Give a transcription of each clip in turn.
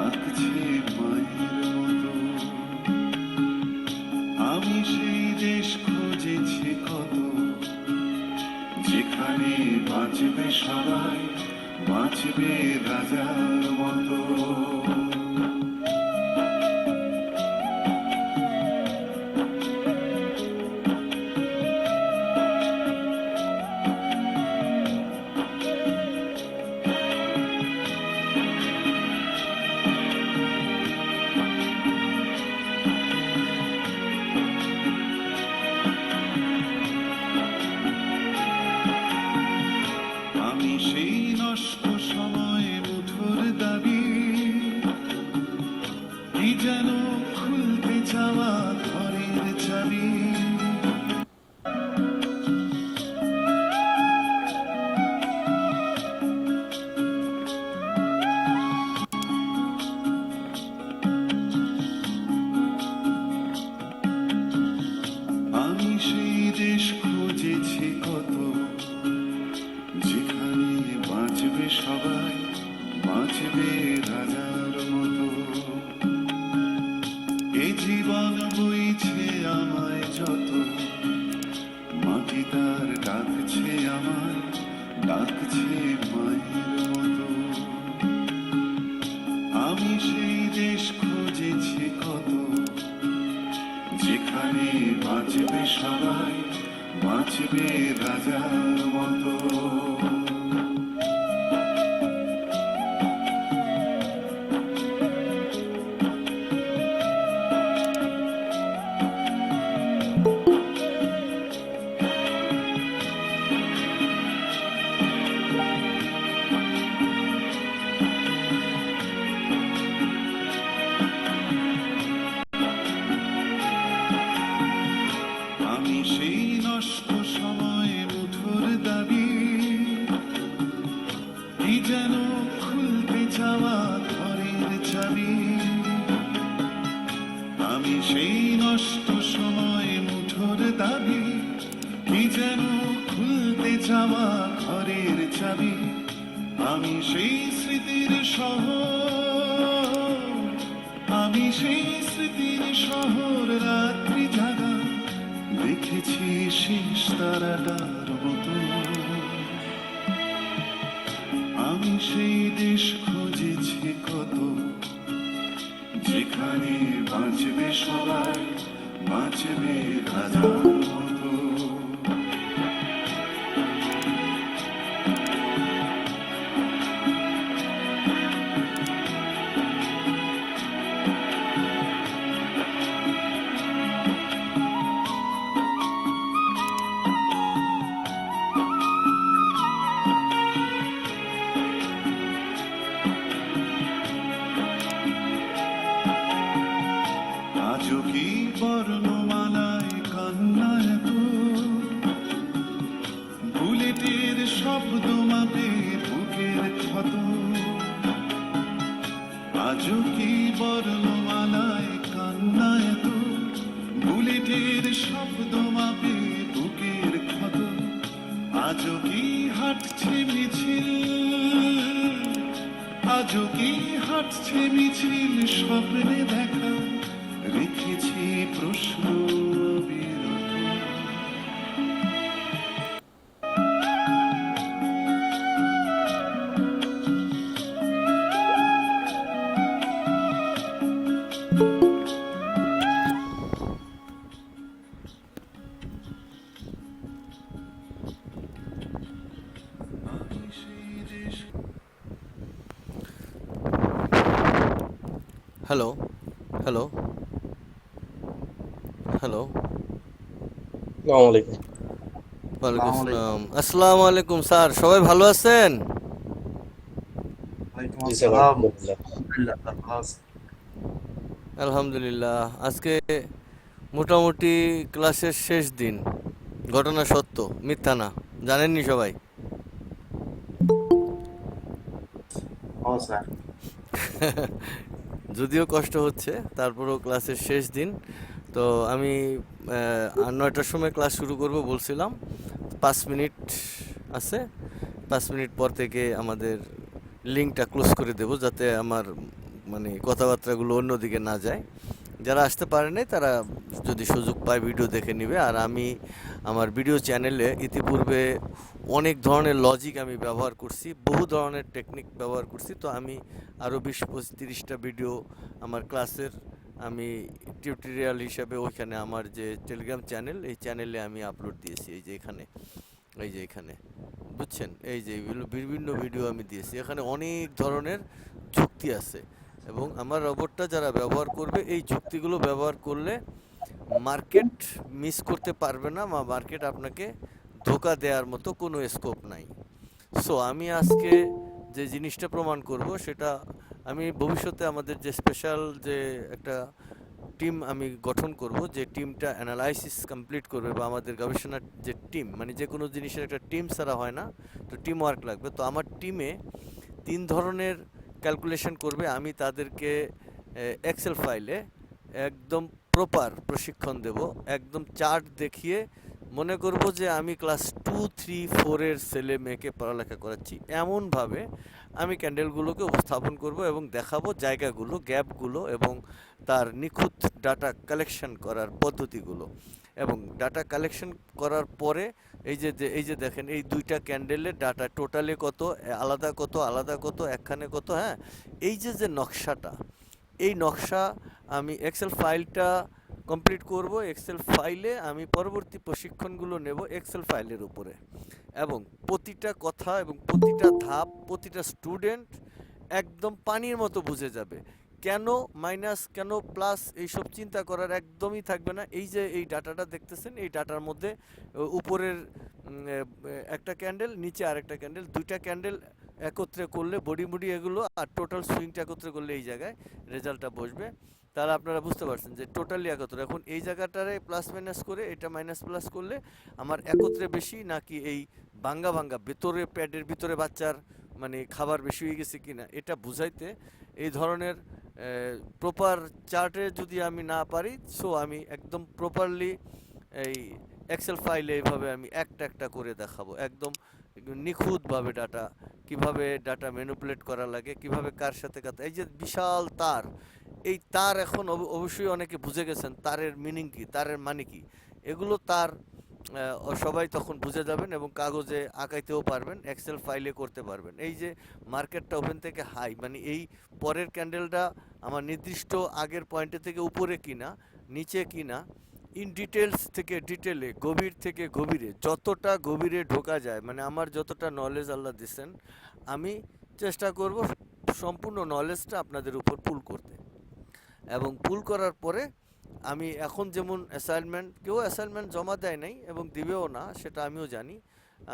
ডাকছে মায়ের মতো। আমি সেই দেশ খুঁজেছি কত, যেখানে বাঁচবে সবাই, বাঁচবে রাজার মতো। আমি সেই নষ্ট সময়ে মুঠোর দাবি, কি যেন খুলতে চাওয়া ঘরের চাবি। আমি সেই দেশ খুঁজেছি কত, যেখানে বাঁচবে সবাই, বাঁচবে রাজার মতো। এ জীবন বইছে আমায় যত, মাটি তার ডাকছে আমায়, ডাকছে মায়ের মতো। আমি সেই দেশ খুঁজেছি কত, যেখানে বাঁচবে সবাই, বাঁচবে রাজার মতো। আমি সেই নষ্ট সময়ে মুঠোর দাবি, কি যেন খুলতে চাওয়া ঘরের চাবি। আমি সেই নষ্ট সময়ে মুঠোর দাবি, কি যেন খুলতে চাওয়া ঘরের চাবি। আমি সেই স্মৃতির শহর, আমি সেই স্মৃতির শহর রাত্রি জাগা, দেখেছি শেষ তারাটার মতো। আমি সেই দেশ খুঁজেছি কত, যেখানে বাঁচবে সবাই, বাঁচবে রাজার মতো। আজও কি বর্ণমালায় কান্না এত, বুলেটের শব্দ মাপে বুকের ক্ষত। আজও কি বর্ণমালায় কান্না এত, বুলেটের শব্দ মাপে বুকের ক্ষত। আজও কি হাঁটছে মিছিল, আজও কি হাঁটছে মিছিল স্বপ্নে দেখা, রেখেছি প্রশ্ন অবিরত। আমি সেই দেশ। হ্যালো হ্যালো হ্যালো আসসালামু আলাইকুম। ওয়ালাইকুম আসসালাম। আসসালামু আলাইকুম স্যার, সবাই ভালো আছেন? ওয়ালাইকুম জি স্যার, আসসালাম। আলহামদুলিল্লাহ। আলহামদুলিল্লাহ, আল্লাহ ভালো আছে। আলহামদুলিল্লাহ। আজকে মোটামুটি ক্লাসের শেষ দিন। ঘটনা সত্য, মিথ্যা না, জানেননি সবাই। ও স্যার, যদিও কষ্ট হচ্ছে, তারপরেও ক্লাসের শেষ দিন। তো আমি 9টার সময় ক্লাস শুরু করব বলছিলাম। 5 মিনিট আছে, 5 মিনিট পর থেকে আমাদের লিঙ্কটা ক্লোজ করে দেব, যাতে আমার মানে কথাবার্তাগুলো অন্যদিকে না যায়। যারা আসতে পারে নাই তারা যদি সুযোগ পায় ভিডিও দেখে নেবে। আর আমি আমার ভিডিও চ্যানেলে ইতিপূর্বে অনেক ধরনের লজিক আমি ব্যবহার করছি, বহু ধরনের টেকনিক ব্যবহার করছি। তো আমি আরও 20-30টা ভিডিও আমার ক্লাসের আমি টিউটোরিয়াল হিসাবে ওইখানে আমার যে টেলিগ্রাম চ্যানেল, এই চ্যানেলে আমি আপলোড দিয়েছি। এই যে এখানে বুঝছেন, এই যে এগুলো বিভিন্ন ভিডিও আমি দিয়েছি। এখানে অনেক ধরনের যুক্তি আছে এবং আমার রোবটটা যারা ব্যবহার করবে এই যুক্তিগুলো ব্যবহার করলে মার্কেট মিস করতে পারবে না, বা মার্কেট আপনাকে ধোকা দেওয়ার মতো কোনো স্কোপ নাই। সো আমি আজকে যে জিনিসটা প্রমাণ করব সেটা আমি ভবিষ্যতে আমাদের যে স্পেশাল যে একটা টিম আমি গঠন করব, যে টিমটা অ্যানালাইসিস কমপ্লিট করবে, বা আমাদের গবেষণার যে টিম, মানে যে কোনো জিনিসের একটা টিম ছাড়া হয় না, তো টিম ওয়ার্ক লাগবে। তো আমার টিমে 3 ধরনের ক্যালকুলেশন করবে। আমি তাদেরকে এক্সেল ফাইলে একদম প্রপার প্রশিক্ষণ দেব, একদম চার্ট দেখিয়ে মনে করব যে আমি ক্লাস 2, 3, 4 ছেলে মেয়েকে পড়ালেখা করাচ্ছি। এমনভাবে আমি ক্যান্ডেলগুলোকে উপস্থাপন করব এবং দেখাবো জায়গাগুলো, গ্যাপগুলো এবং তার নিখুঁত ডাটা কালেকশন করার পদ্ধতিগুলো। এবং ডাটা কালেকশন করার পরে এই যে দেখেন, এই 2টা ক্যান্ডেলের ডাটা টোটালে কত, আলাদা কত, একখানে কত, হ্যাঁ, এই যে নকশাটা, এই নকশা আমি এক্সেল ফাইলটা কমপ্লিট করব। এক্সেল ফাইলে আমি পরবর্তী প্রশিক্ষণগুলো নেব এক্সেল ফাইলের উপরে, এবং প্রতিটা কথা এবং প্রতিটা ধাপ প্রতিটা স্টুডেন্ট একদম পানির মতো বুঝে যাবে। কেন মাইনাস, কেন প্লাস, এইসব চিন্তা করার একদমই থাকবে না। এই যে এই ডাটাটা দেখতেছেন, এই ডাটার মধ্যে উপরের একটা ক্যান্ডেল, নিচে আরেকটা ক্যান্ডেল, 2টা ক্যান্ডেল একত্রে করলে বডি এগুলো আর টোটাল সুইংটা একত্রে করলে এই জায়গায় রেজাল্টটা বসবে। তাহলে আপনারা বুঝতে পারছেন যে টোটালি একত্রে। এখন এই জায়গাটারে প্লাস মাইনাস করে এটা মাইনাস প্লাস করলে আমার একত্রে বেশি, নাকি এই ভাঙ্গা ভেতরে প্যাডের ভিতরে বাচ্চার মানে খাবার বেশি হয়ে গেছে কিনা, এটা বুঝাইতে এই ধরনের প্রপার চার্টে যদি আমি না পারি, সো আমি একদম প্রপারলি এই এক্সেল ফাইলে এইভাবে আমি একটা করে দেখাবো, একদম নিখুঁতভাবে ডাটা, কিভাবে ডাটা ম্যানিপুলেট করা লাগে, কিভাবে কার সাথে কথা। এই যে বিশাল তার, এই তার এখন অবশ্যই অনেকে বুঝে গেছেন তারের মিনিং কি, তারের মানে কি। এগুলো তার সবাই তখন বুঝে যাবেন এবং কাগজে আঁকাইতেও পারবেন, এক্সেল ফাইলে করতে পারবেন। এই যে মার্কেটটা ওপেন থেকে হাই, মানে এই পরের ক্যান্ডেলটা আমার নির্দিষ্ট আগের পয়েন্টে থেকে উপরে কিনা নিচে কিনা, ইন ডিটেলস থেকে ডিটেলে, গভীর থেকে গভীরে, যতটা গভীরে ঢোকা যায়, মানে আমার যতটা নলেজ আল্লাহ দিচ্ছেন, আমি চেষ্টা করব সম্পূর্ণ নলেজটা আপনাদের উপর পুল করতে। এবং পুল করার পরে আমি এখন যেমন কেউ অ্যাসাইনমেন্ট জমা দেয় নাই এবং দিবেও না, সেটা আমিও জানি,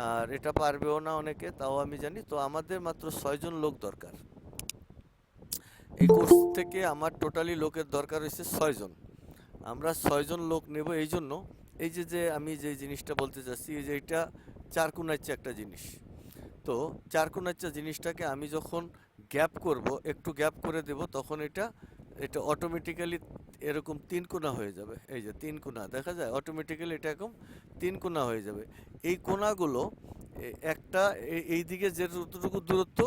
আর এটা পারবেও না অনেকে, তাও আমি জানি। তো আমাদের মাত্র 6 জন লোক দরকার। এই কোর্স থেকে আমার টোটালি লোকের দরকার হয়েছে 6 জন। আমরা 6 জন লোক নেব। এই জন্য এই যে আমি যে জিনিসটা বলতে চাচ্ছি, এই যে এটা চারকোনাচ্চা একটা জিনিস। তো চারকোনাচ্চা জিনিসটাকে আমি যখন গ্যাপ করব, একটু গ্যাপ করে দেব, তখন এটা অটোমেটিক্যালি এরকম 3 কোণা হয়ে যাবে। এই যে 3 কোণা দেখা যায়, অটোমেটিক্যালি এটা এরকম 3 কোণা হয়ে যাবে। এই কোণাগুলো একটা এই দিকে যে যতটুকু দূরত্ব,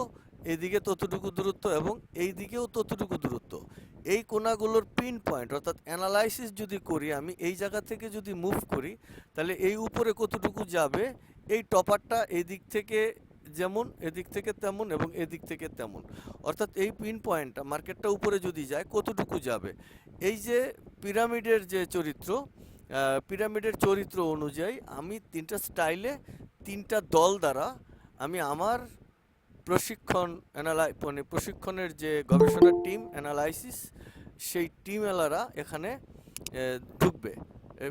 এইদিকে ততটুকু দূরত্ব এবং এই দিকেও ততটুকু দূরত্ব, এই কোণাগুলোর পিন পয়েন্ট, অর্থাৎ অ্যানালাইসিস যদি করি আমি, এই জায়গা থেকে যদি মুভ করি, তাহলে এই উপরে কতটুকু যাবে, এই টপারটা এই দিক থেকে যেমন, এদিক থেকে তেমন এবং এদিক থেকে তেমন, অর্থাৎ এই পিন পয়েন্টটা মার্কেটটা উপরে যদি যায় কতটুকু যাবে। এই যে পিরামিডের যে চরিত্র, পিরামিডের চরিত্র অনুযায়ী আমি 3টা স্টাইলে 3টা দল দ্বারা আমি আমার মানে প্রশিক্ষণের যে গবেষণার টিম অ্যানালাইসিস, সেই টিম এলারা এখানে ঢুকবে,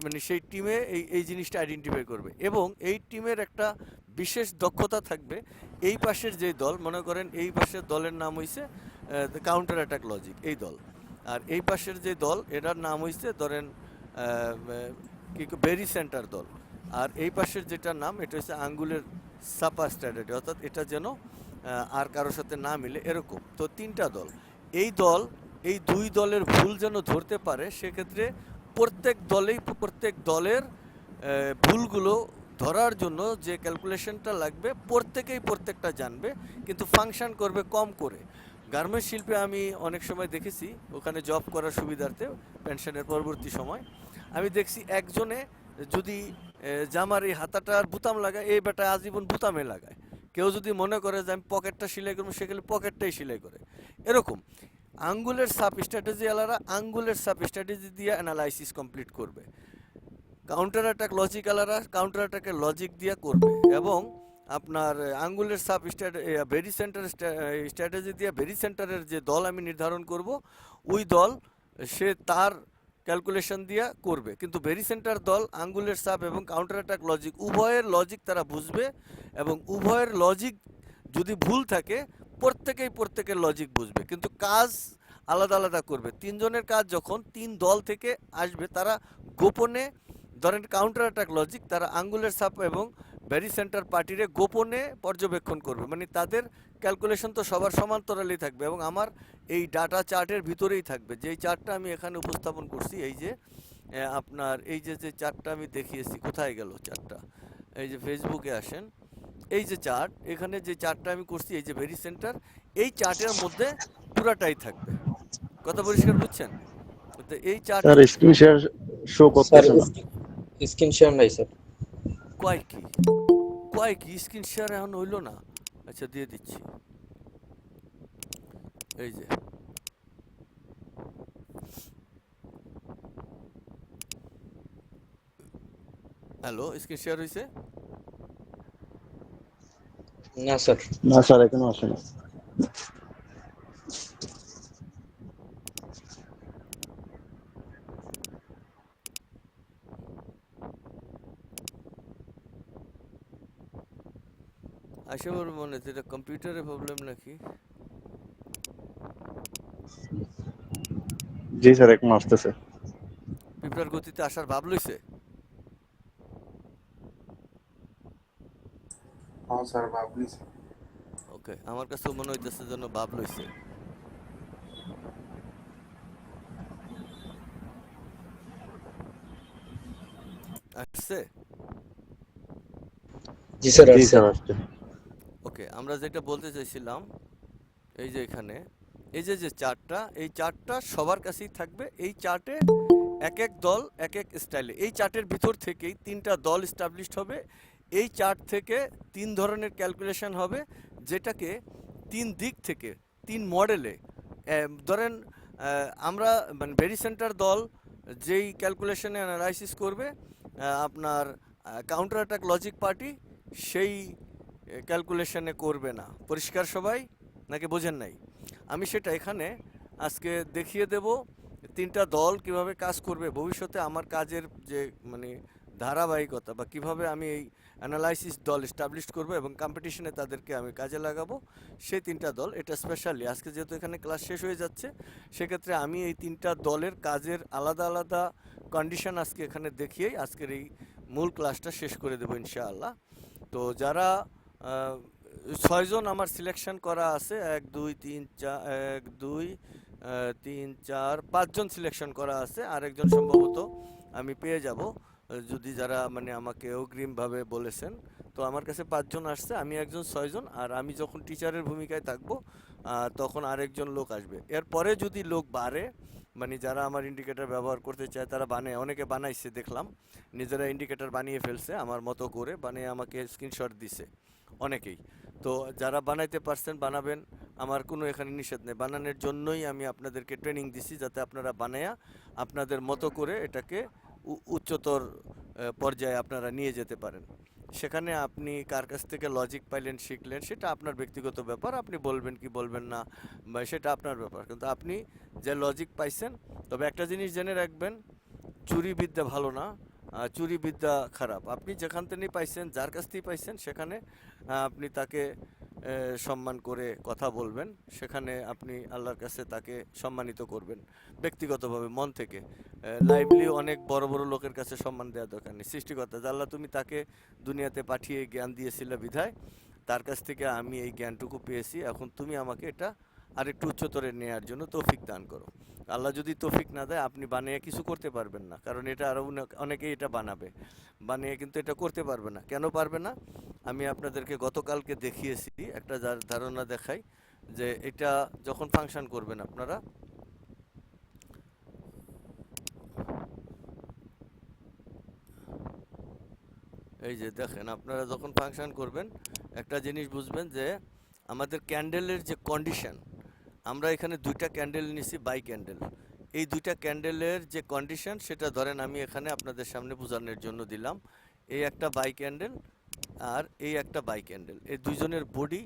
মানে সেই টিমে এই জিনিসটা আইডেন্টিফাই করবে। এবং এই টিমের একটা বিশেষ দক্ষতা থাকবে, এই পাশের যে দল, মনে করেন এই পাশের দলের নাম হইছে কাউন্টার অ্যাটাক লজিক এই দল, আর এই পাশের যে দল এটার নাম হইছে ধরেন কি বেরি সেন্টার দল, আর এই পাশের যেটার নাম এটা হচ্ছে আঙ্গুলের সাপা স্ট্র্যাটেজি, অর্থাৎ এটা যেন আর কারোর সাথে না মিলে এরকম। তো 3টা দল, এই 2 দলের ভুল যেন ধরতে পারে, সেক্ষেত্রে প্রত্যেক দলের ভুলগুলো ধরার জন্য যে ক্যালকুলেশনটা লাগবে প্রত্যেকটা জানবে, কিন্তু ফাংশন করবে কম করে। গার্মেন্টস শিল্পে আমি অনেক সময় দেখেছি, ওখানে জব করার সুবিধার্থে পেনশনের পরবর্তী সময় আমি দেখছি একজনে যদি জামার এই হাতাটার বুতাম লাগায়, এই বেটা আজীবন বুতামে লাগায়। কেউ যদি মনে করে যে আমি পকেটটা সেলাই করবো, সেখানে পকেটটাই সেলাই করে। এরকম আঙ্গুলের সাব স্ট্র্যাটেজি আলাদা, আঙ্গুলের সাব স্ট্র্যাটেজি দিয়ে অ্যানালাইসিস কমপ্লিট করবে। কাউন্টার অ্যাটাক লজিক আলাদা, কাউন্টার অ্যাটাকের লজিক দিয়ে করবে। এবং আপনার আঙ্গুলের সাব ভেরি সেন্টার স্ট্র্যাটেজি দিয়ে ভেরি সেন্টারের যে দল আমি নির্ধারণ করব, ওই দল সে তার ক্যালকুলেশন দিয়ে করবে। কিন্তু ভেরি সেন্টার দল আঙ্গুলের সাব এবং কাউন্টার অ্যাটাক লজিক উভয়ের লজিক তারা বুঝবে, এবং উভয়ের লজিক যদি ভুল থাকে প্রত্যেকের লজিক বুঝবে, কিন্তু কাজ আলাদা আলাদা করবে। তিনজনের কাজ যখন তিন দল থেকে আসবে, তারা গোপনে, ধরেন কাউন্টার অ্যাটাক লজিক, তারা আঙ্গুলের ছাপ এবং ভেরি সেন্টার পার্টিরে গোপনে পর্যবেক্ষণ করবে, মানে তাদের ক্যালকুলেশন তো সবার সমান্তরালেই থাকবে এবং আমার এই ডাটা চার্টের ভিতরেই থাকবে। যেই চার্টটা আমি এখানে উপস্থাপন করছি, এই যে আপনার এই যে যে চার্টটা আমি দেখিয়েছি, কোথায় গেল চার্টটা? এই যে ফেসবুকে আসেন, এই যে চার্ট, এখানে যে চার্টটা আমি করছি, এই যে ভেরি সেন্টার, এই চার্টের মধ্যে পুরাটাই থাকবে। কথা পরিষ্কার বুঝছেন? তো এই chart sir screen share show sir করতেছে না। স্ক্রিন শেয়ার নাই স্যার। কয় কি কয় কি স্ক্রিন শেয়ার এখন হইলো না? আচ্ছা দিয়ে দিচ্ছি, এই যে হ্যালো, স্ক্রিন শেয়ার হয়েছে? না স্যার। না স্যার এখনো আসে না। আসে ওর মনে হচ্ছে এটা কম্পিউটারের প্রবলেম নাকি? জি স্যার এখন আসতেছে। পিঁপড়ার গতিতে আসার ভাব লইছে? হ্যাঁ স্যার ভাবলি ওকে, আমার কাছেও মনে হইতেছে যেন ভাব লইছে। আসছে? জি স্যার জি আসছে। স্যার আসছে। ওকে, আমরা যেটা বলতে চাইছিলাম, এই যে এখানে এই যে যে চার্টটা, এই চার্টটা সবার কাছেই থাকবে। এই চার্টে এক এক দল এক এক স্টাইলে, এই চার্টের ভিতর থেকেই তিনটা দল এস্টাবলিশড হবে। এই চার্ট থেকে তিন ধরনের ক্যালকুলেশন হবে, যেটাকে তিন দিক থেকে তিন মডেলে ধরেন আমরা মানে ভেরি সেন্টার দল যেই ক্যালকুলেশনে অ্যানালাইসিস করবে, আপনার কাউন্টার অ্যাটাক লজিক পার্টি সেই ক্যালকুলেশনে করবে না। পরিষ্কার সবাই নাকি বোঝেন নাই? আমি সেটা এখানে আজকে দেখিয়ে দেব, তিনটা দল কিভাবে কাজ করবে ভবিষ্যতে। আমার কাজের যে মানে ধারাবাহিকতা, বা কিভাবে আমি এই অ্যানালাইসিস দল এস্টাবলিশ করব এবং কম্পিটিশনে তাদেরকে আমি কাজে লাগাবো, সেই তিনটা দল। এটা স্পেশালি আজকে যেহেতু এখানে ক্লাস শেষ হয়ে যাচ্ছে, সেক্ষেত্রে আমি এই তিনটা দলের কাজের আলাদা আলাদা কন্ডিশন আজকে এখানে দেখিয়েই আজকের এই মূল ক্লাসটা শেষ করে দেবো ইনশাআল্লাহ। তো যারা ছয়জন আমার সিলেকশন করা আছে, 1 2 3 4 1 2 3 4 5জন সিলেকশন করা আছে, আরেকজন সম্ভবত আমি পেয়ে যাব যদি যারা মানে আমাকে অগ্রিমভাবে বলেছেন। তো আমার কাছে 5জন আসছে, আমি একজন, 6জন, আর আমি যখন টিচারের ভূমিকায় থাকবো তখন আরেকজন লোক আসবে। এরপরে যদি লোক বাড়ে, মানে যারা আমার ইন্ডিকেটর ব্যবহার করতে চায় তারা বানায়, অনেকে বানাইছে দেখলাম, নিজেরা ইন্ডিকেটর বানিয়ে ফেলছে আমার মতো করে, বানিয়ে আমাকে স্ক্রিনশট দিছে অনেকেই। তো যারা বানাইতে পারছেন বানাবেন, আমার কোনো এখানে নিষেধ নেই। বানানোর জন্যই আমি আপনাদেরকে ট্রেনিং দিছি, যাতে আপনারা বানায়া আপনাদের মতো করে এটাকে উচ্চতর পর্যায়ে আপনারা নিয়ে যেতে পারেন। সেখানে আপনি কার কাছ থেকে লজিক পাইলেন, শিখলেন, সেটা আপনার ব্যক্তিগত ব্যাপার, আপনি বলবেন কি বলবেন না সেটা আপনার ব্যাপার। কিন্তু আপনি যে লজিক পাইছেন, তবে একটা জিনিস জেনে রাখবেন, চুরি বিদ্যা ভালো না, চুরি বিদ্যা খারাপ। আপনি যেখান থেকে পাইছেন, যার কাছ থেকে পাইছেন, সেখানে আপনি তাকে সম্মান করে কথা বলবেন, সেখানে আপনি আল্লাহর কাছে তাকে সম্মানিত করবেন ব্যক্তিগতভাবে মন থেকে। লাইভলি অনেক বড় বড় লোকের কাছে সম্মান দেওয়ার দরকার নেই। সৃষ্টিকর্তা যে আল্লাহ তুমি তাকে দুনিয়াতে পাঠিয়ে জ্ঞান দিয়েছিলে বিধায় তার কাছ থেকে আমি এই জ্ঞানটুকু পেয়েছি, এখন তুমি আমাকে এটা আরেকটু উচ্চতরে নেওয়ার জন্য তৌফিক দান করো। আল্লাহ যদি তৌফিক না দেয়, আপনি বানিয়ে কিছু করতে পারবেন না, কারণ এটা আরও অনেকেই এটা বানাবে, বানিয়ে কিন্তু এটা করতে পারবে না। কেন পারবে না? আমি আপনাদেরকে গতকালকে দেখিয়েছি, একটা ধারণা দেখাই। যে এটা যখন ফাংশন করবেন আপনারা, এই যে দেখেন আপনারা যখন ফাংশন করবেন একটা জিনিস বুঝবেন যে আমাদের ক্যান্ডেলের যে কন্ডিশন, আমরা এখানে দুইটা ক্যান্ডেল নিছি বাই ক্যান্ডেল, এই দুইটা ক্যান্ডেলের যে কন্ডিশন সেটা ধরেন আমি এখানে আপনাদের সামনে বোঝানোর জন্য দিলাম। এই একটা বাই ক্যান্ডেল আর এই একটা বাই ক্যান্ডেল, এই দুইজনের বডি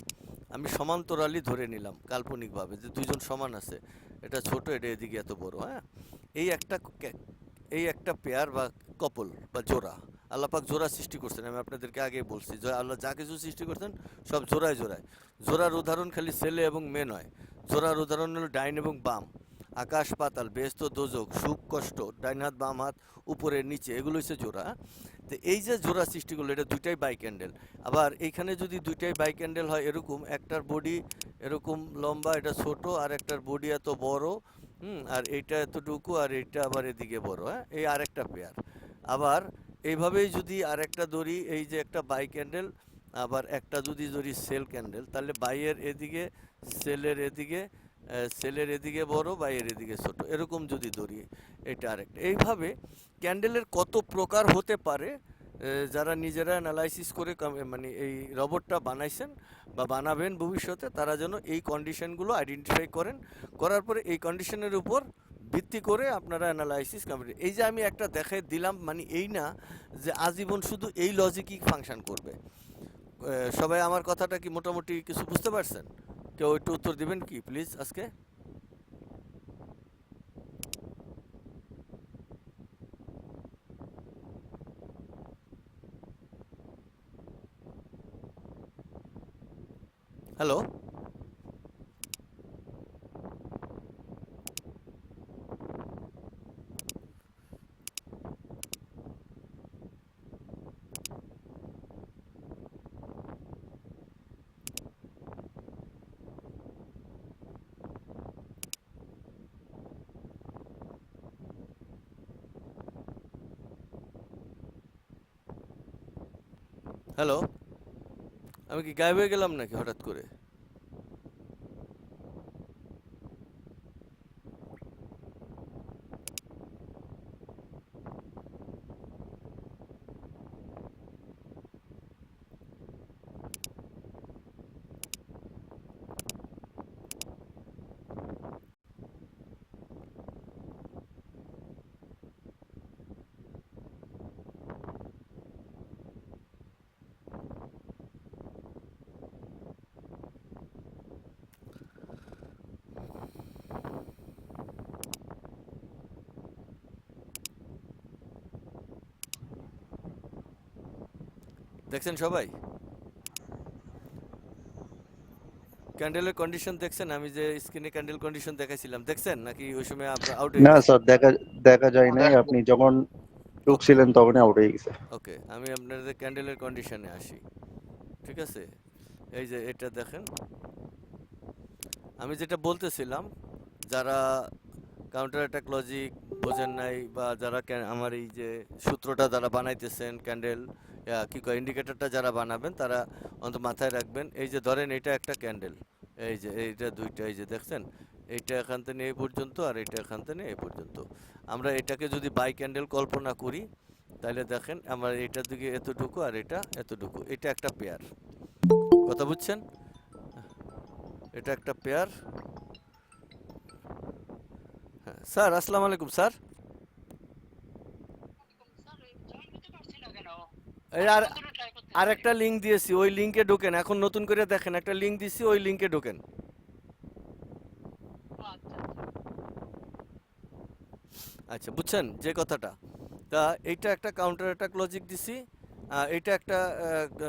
আমি সমান্তরালি ধরে নিলাম কাল্পনিকভাবে যে দুইজন সমান আছে, এটা ছোট এটা এদিকে এত বড়। হ্যাঁ, এই একটা এই একটা পেয়ার বা কপল বা জোড়া, আল্লাপাক জোড়া সৃষ্টি করছেন, আমি আপনাদেরকে আগে বলছি যে আল্লাহ যা কিছু সৃষ্টি করছেন সব জোড়ায় জোড়ায়। জোড়ার উদাহরণ খালি ছেলে এবং মেয়ে নয়, জোড়ার উদাহরণ হলো ডাইন এবং বাম, আকাশ পাতাল, বেহেশত দোজক, সুখ কষ্ট, ডাইন হাত বাম হাত, উপরে নিচে, এগুলো হচ্ছে জোড়া। তো এই যে জোড়া সৃষ্টি করলো এটা দুইটাই বাই ক্যান্ডেল। আবার এইখানে যদি দুইটাই বাই ক্যান্ডেল হয় এরকম, একটার বডি এরকম লম্বা এটা ছোট, আর একটার বডি এত বড়, আর এইটা এতটুকু, আর এইটা আবার এদিকে বড়। হ্যাঁ, এই আরেকটা পেয়ার। আবার এইভাবেই যদি আরেকটা ধরি, এই যে একটা বাই ক্যান্ডেল, আবার একটা যদি ধরি সেল ক্যান্ডেল, তাহলে বাইয়ের এদিকে সেলের এদিকে, সেলের এদিকে বড়, বাইয়ের এদিকে ছোট, এরকম যদি ধরি এটা আরেকটা। এইভাবে ক্যান্ডেলের কত প্রকার হতে পারে, যারা নিজেরা অ্যানালাইসিস করে মানে এই রোবটটা বানাইছেন বা বানাবেন ভবিষ্যতে, তারা যেন এই কন্ডিশনগুলো আইডেন্টিফাই করেন, করার পরে এই কন্ডিশনের উপর ভিত্তি করে আপনারা অ্যানালাইসিস কমপ্লিট। এই যে আমি একটা দেখাই দিলাম, মানে এই না যে আজীবন শুধু এই লজিকই ফাংশন করবে। সবাই আমার কথাটা কি মোটামুটি কিছু বুঝতে পারছেন? কেউ একটু উত্তর দিবেন কি প্লিজ আজকে? হ্যালো, হ্যালো, আমি কি গায়েব হয়ে গেলাম নাকি হঠাৎ করে? দেখছেন সবাই ক্যান্ডেলের কন্ডিশন? দেখছেন আমি যে স্ক্রিনে ক্যান্ডেল কন্ডিশন দেখাইছিলাম, দেখছেন নাকি ওই সময় আপনার আউট হয়ে না গেছে? স্যার, দেখা দেখা যায় নাই, আপনি যখন ঢুকছিলেন তখনই আউট হয়ে গেছে। ওকে, আমি আপনাদের ক্যান্ডেলের কন্ডিশনে আসি। ঠিক আছে, এই যে এটা দেখেন, আমি যেটা বলতেছিলাম, যারা কাউন্টার অ্যাটাক লজিক বোঝেন নাই বা যারা আমার এই যে সূত্রটা যারা বানাইতেছেন ক্যান্ডেল কি কয় ইন্ডিকেটরটা যারা বানাবেন, তারা অন্তত মাথায় রাখবেন। এই যে ধরেন এটা একটা ক্যান্ডেল, এই যে এইটা দুইটা, এই যে দেখছেন এইটা এখান থেকে এই পর্যন্ত আর এইটা এখান থেকে এই পর্যন্ত। আমরা এটাকে যদি বাই ক্যান্ডেল কল্পনা করি তাহলে দেখেন আমার এটার দিকে এতটুকু আর এটা এতটুকু, এটা একটা পেয়ার। কথা বুঝছেন? এটা একটা পেয়ার। হ্যাঁ স্যার, আসসালামু আলাইকুম স্যার। এই আর একটা লিঙ্ক দিয়েছি, ওই লিঙ্কে ঢোকেন, এখন নতুন করে দেখেন একটা লিঙ্ক দিছি, ওই লিঙ্কে ঢোকেন। আচ্ছা, বুঝছেন যে কথাটা? তা এইটা একটা কাউন্টার অ্যাটাক লজিক দিছি, এটা একটা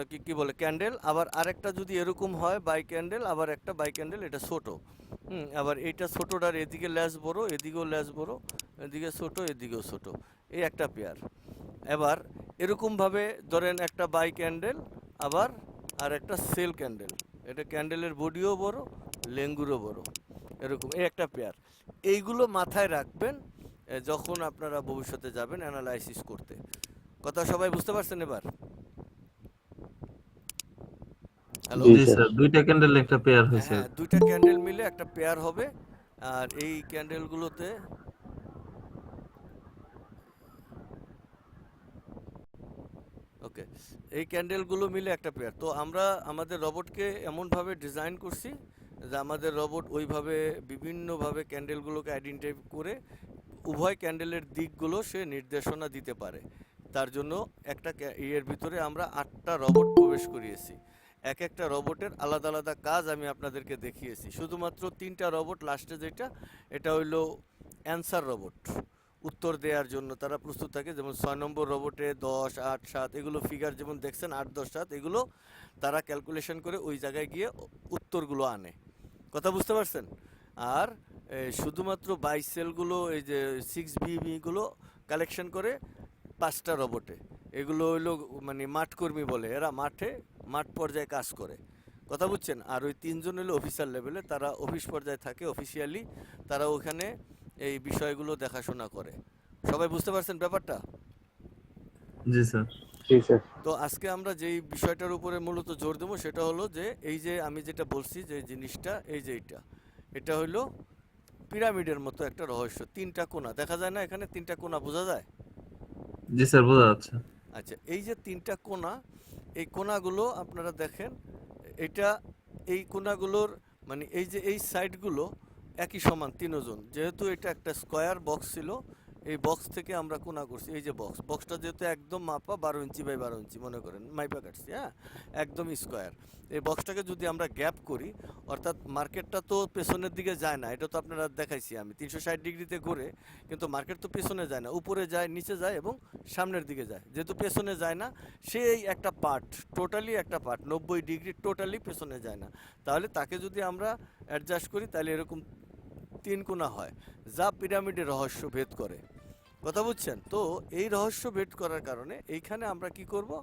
কি কি বলে ক্যান্ডেল, আবার আরেকটা যদি এরকম হয় বাই ক্যান্ডেল, আবার একটা বাই ক্যান্ডেল, এটা ছোট, আবার এইটা ছোটটার এদিকে ল্যাস বড়, এদিকেও ল্যাস বড়, এদিকে ছোট, এদিকেও ছোট, এই একটা পেয়ার। এবার এরকমভাবে ধরেন একটা বাই ক্যান্ডেল, আবার আর একটা সেল ক্যান্ডেল, এটা ক্যান্ডেলের বডিও বড়, লেঙ্গুরও বড়, এরকম এই একটা পেয়ার। এইগুলো মাথায় রাখবেন যখন আপনারা ভবিষ্যতে যাবেন অ্যানালাইসিস করতে। কথা সবাই বুঝতে পারছেন এবার? হ্যালো, জি জি স্যার। স্যার, দুইটা ক্যান্ডেল একটা পেয়ার হয়েছে। হ্যাঁ, দুইটা ক্যান্ডেল মিলে একটা পেয়ার হবে। আর এই ক্যান্ডেলগুলোতে ওকে, এই ক্যান্ডেলগুলো মিলে একটা পেয়ার। তো আমরা আমাদের রোবটকে এমনভাবে ডিজাইন করছি যে আমাদের রোবট ওইভাবে বিভিন্নভাবে ক্যান্ডেলগুলোকে আইডেন্টিফাই করে উভয় ক্যান্ডেলের দিকগুলো সে নির্দেশনা দিতে পারে। তার জন্য একটা ইয়ের ভিতরে আমরা 8টা রোবট প্রবেশ করিয়েছি। এক একটা রোবটের আলাদা আলাদা কাজ আমি আপনাদেরকে দেখিয়েছি। শুধুমাত্র 3টা রোবট লাস্টে যেটা, এটা হইলো অ্যান্সার রোবট, উত্তর দেওয়ার জন্য তারা প্রস্তুত থাকে। যেমন 6 নম্বর রোবটে 10, 8, 7 এগুলো ফিগার যেমন দেখছেন 8, 10, 7 এগুলো তারা ক্যালকুলেশন করে ওই জায়গায় গিয়ে উত্তরগুলো আনে। কথা বুঝতে পারছেন? আর শুধুমাত্র বাইসেলগুলো এই যে 6BBগুলো কালেকশন করে 5টা রোবটে। এগুলো হইলো মানে মাঠকর্মী বলে, এরা মাঠ পর্যায়ে কাজ করে। কথা বুঝছেন? আর ওই 3জন হলো অফিসার লেভেলে, তারা অফিস পর্যায়ে থাকে অফিসিয়ালি, তারা ওখানে এই বিষয়গুলো দেখাশোনা করে। সবাই বুঝতে পারছেন ব্যাপারটা? জি স্যার। জি স্যার। তো আজকে আমরা যেই বিষয়টার উপরে মূলত জোর দেবো সেটা হলো যে এই যে আমি যেটা বলছি যে জিনিসটা, এই যে এটা হলো পিরামিডের মতো একটা রহস্য। 3টা কোণা দেখা যায় না এখানে? 3টা কোণা বোঝা যায়? জি স্যার, বোঝা যাচ্ছে। আচ্ছা, এই যে 3টা কোণা, এই কোণাগুলো আপনারা দেখেন, এটা এই কোণাগুলোর মানে এই যে এই সাইডগুলো একই সমান তিনজন। যেহেতু এটা একটা স্কোয়ার বক্স ছিল, এই বক্স থেকে আমরা কোণা করছি। এই যে বক্সটা যেহেতু একদম মাপা 12 ইঞ্চি বাই 12 ইঞ্চি মনে করেন, মাইপা কাটছি, হ্যাঁ, একদম স্কোয়ার। এই বক্সটাকে যদি আমরা গ্যাপ করি, অর্থাৎ মার্কেটটা তো পেছনের দিকে যায় না, এটা তো আপনারা দেখাইছি আমি 360 ডিগ্রিতে ঘুরে, কিন্তু মার্কেট তো পেছনে যায় না, উপরে যায়, নিচে যায় এবং সামনের দিকে যায়। যেহেতু পেছনে যায় না, সেই একটা পার্ট, টোটালি একটা পার্ট 90 ডিগ্রি টোটালি পেছনে যায় না, তাহলে তাকে যদি আমরা অ্যাডজাস্ট করি তাহলে এরকম 3 কোণা হয়, যা পিরামিডের রহস্য ভেদ করে। কথা বুঝছেন? তো এই রহস্য ভেদ করার কারণে এইখানে আমরা কি করব,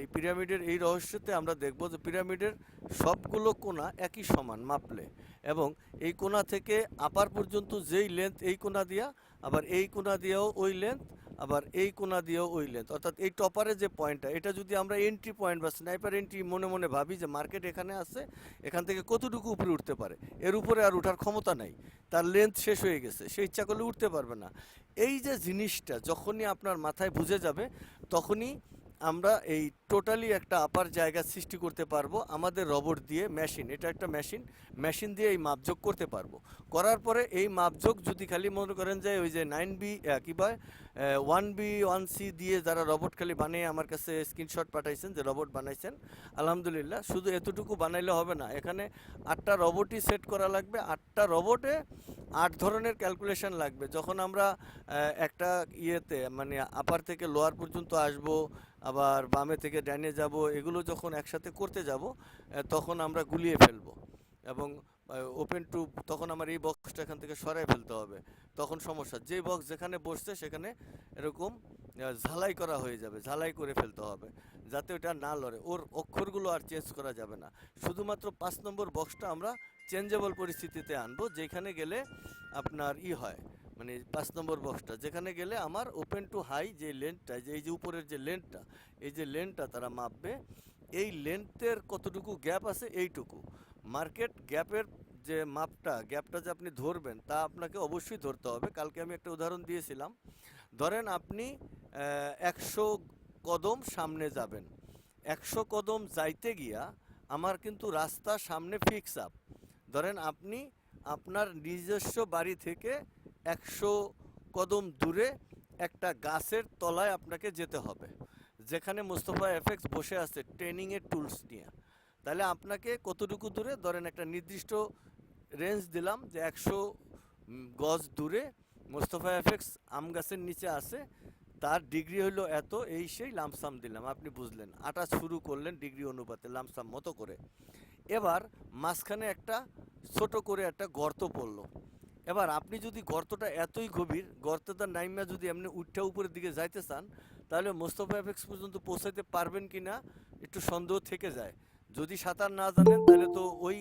এই পিরামিডের এই রহস্যতে আমরা দেখব যে পিরামিডের সবগুলো কোণা একই সমান মাপলে, এবং এই কোণা থেকে আপার পর্যন্ত যেই লেন্থ, এই কোণা দিয়া আবার এই কোণা দিয়েও ওই লেন্থ, আবার এই কোণা দিয়েও ওই লেন্থ, অর্থাৎ এই টপারে যে পয়েন্টটা, এটা যদি আমরা এন্ট্রি পয়েন্ট বা স্নাইপার এন্ট্রি মনে মনে ভাবি যে মার্কেট এখানে আছে, এখান থেকে কতটুকু উপরে উঠতে পারে, এর উপরে আর ওঠার ক্ষমতা নাই, তার লেন্থ শেষ হয়ে গেছে, সে ইচ্ছা করলে উঠতে পারবে না। এই যে জিনিসটা যখনই আপনার মাথায় বুঝে যাবে, তখনই আমরা এই টোটালি একটা আপার জায়গা সৃষ্টি করতে পারবো আমাদের রোবট দিয়ে। মেশিন, এটা একটা মেশিন দিয়ে এই মাপযোগ করতে পারবো। করার পরে এই মাপযোগ যদি খালি মনে করেন যে ওই যে 9B কী বয় 1B 1C দিয়ে যারা রোবট খালি বানিয়ে আমার কাছে স্ক্রিনশট পাঠাইছেন যে রোবট বানাইছেন, আলহামদুলিল্লাহ, শুধু এতটুকু বানাইলে হবে না, এখানে 8টা রোবটই সেট করা লাগবে। 8টা রোবটে 8 ধরনের ক্যালকুলেশন লাগবে। যখন আমরা একটা ইয়েতে মানে আপার থেকে লোয়ার পর্যন্ত আসব, আবার বামে থেকে ডাইনে যাব, এগুলো যখন একসাথে করতে যাব তখন আমরা গুলিয়ে ফেলব, এবং ওপেন টু, তখন আমার এই বক্সটা এখান থেকে সরাই ফেলতে হবে, তখন সমস্যা। যে বক্স যেখানে বসছে সেখানে এরকম ঝালাই করা হয়ে যাবে, ঝালাই করে ফেলতে হবে যাতে ওটা না লড়ে, ওর অক্ষরগুলো আর চেঞ্জ করা যাবে না। শুধুমাত্র 5 নম্বর বক্সটা আমরা চেঞ্জেবল পরিস্থিতিতে আনবো, যেখানে গেলে আপনার হয় মানে 5 নম্বর বক্সটা যেখানে গেলে আমার ওপেন টু হাই যে লেন্থটা, যে এই যে উপরের যে লেন্থটা, এই যে লেন্থটা তারা মাপবে, এই লেন্থের কতটুকু গ্যাপ আছে এইটুকু। মার্কেট গ্যাপের যে মাপটা, গ্যাপটা যে আপনি ধরবেন তা আপনাকে অবশ্যই ধরতে হবে। কালকে আমি একটা উদাহরণ দিয়েছিলাম, ধরেন আপনি 100 কদম সামনে যাবেন, 100 কদম যাইতে গিয়া আমার কিন্তু রাস্তা সামনে ফিক্স আপ। ধরেন আপনি আপনার নিজস্ব বাড়ি থেকে 100 কদম দূরে একটা গাছের তলায় আপনাকে যেতে হবে, যেখানে মোস্তফা এফএক্স বসে আছে ট্রেনিংয়ের টুলস নিয়ে। তাহলে আপনাকে কতটুকু দূরে, ধরেন একটা নির্দিষ্ট রেঞ্জ দিলাম যে 100 গজ দূরে মোস্তফা এফএক্স আম গাছের নিচে আছে, তার ডিগ্রি হলো এত, এই সেই লামসাম দিলাম, আপনি বুঝলেন, আটা শুরু করলেন ডিগ্রি অনুপাতে লামসাম মতো করে। এবার মাঝখানে একটা ছোট করে একটা গর্ত পড়লো। এবার আপনি যদি গর্তটা এতই গভীর, গর্তটা নাইমা যদি আপনি উঠটা উপরের দিকে যাইতে চান, তাহলে মোস্তফা এফএক্স পর্যন্ত পৌঁছাইতে পারবেন কি না একটু সন্দেহ থেকে যায়। যদি সাঁতার না জানেন তাহলে তো ওই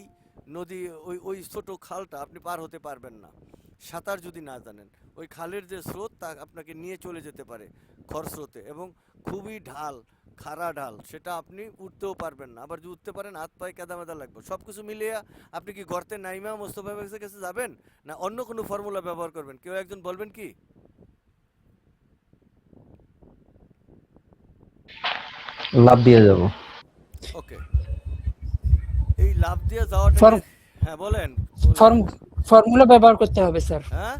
নদী, ওই ছোট খালটা আপনি পার হতে পারবেন না। সাঁতার যদি না জানেন, ওই খালের যে স্রোত তা আপনাকে নিয়ে চলে যেতে পারে খরস্রোতে, এবং খুবই ঢাল, খাড়া ঢাল, সেটা আপনি উঠতেও পারবেন না। আবার যদি উঠতে পারেন হাত পায়ে কেদা মেদা লাগবে। সব কিছু মিলিয়ে আপনি কি গর্তে নাইমা মোস্তফা ভাইয়ের কাছে যাবেন, না অন্য কোনো ফর্মুলা ব্যবহার করবেন? কেউ একজন বলবেন কি? লাভ দিয়ে যাব। ওকে, এই লাভ দিয়ে যাওয়াটা ফর্ম- হ্যাঁ বলেন। ফর্মুলা ব্যবহার করতে হবে স্যার, হ্যাঁ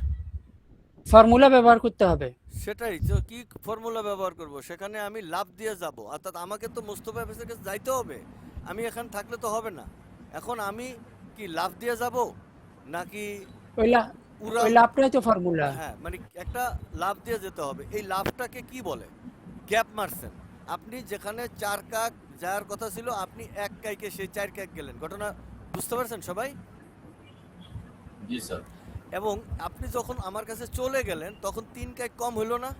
ফর্মুলা ব্যবহার করতে হবে। সেটাই তো, কি ফর্মুলা ব্যবহার করব? সেখানে আমি লাভ দিয়ে যাব, অর্থাৎ আমাকে তো মোস্তফা ভাইয়ের কাছে যাইতে হবে, আমি এখানে থাকলে তো হবে না। এখন আমি কি লাভ দিয়ে যাব নাকি উড়াল? ওই লাভটাই তো ফর্মুলা। হ্যাঁ, মানে একটা লাভ দিয়ে যেতে হবে। এই লাভটাকে কি বলে? গ্যাপ মারছেন। আপনি যেখানে 4 কাক যাওয়ার কথা ছিল, আপনি 1 কাইকে সেই 4 কাক গেলেন। ঘটনা বুঝতে পারছেন সবাই? জি স্যার। এবং আপনি যখন আমার কাছে চলে গেলেন তখন 3 কাক কম হলো না?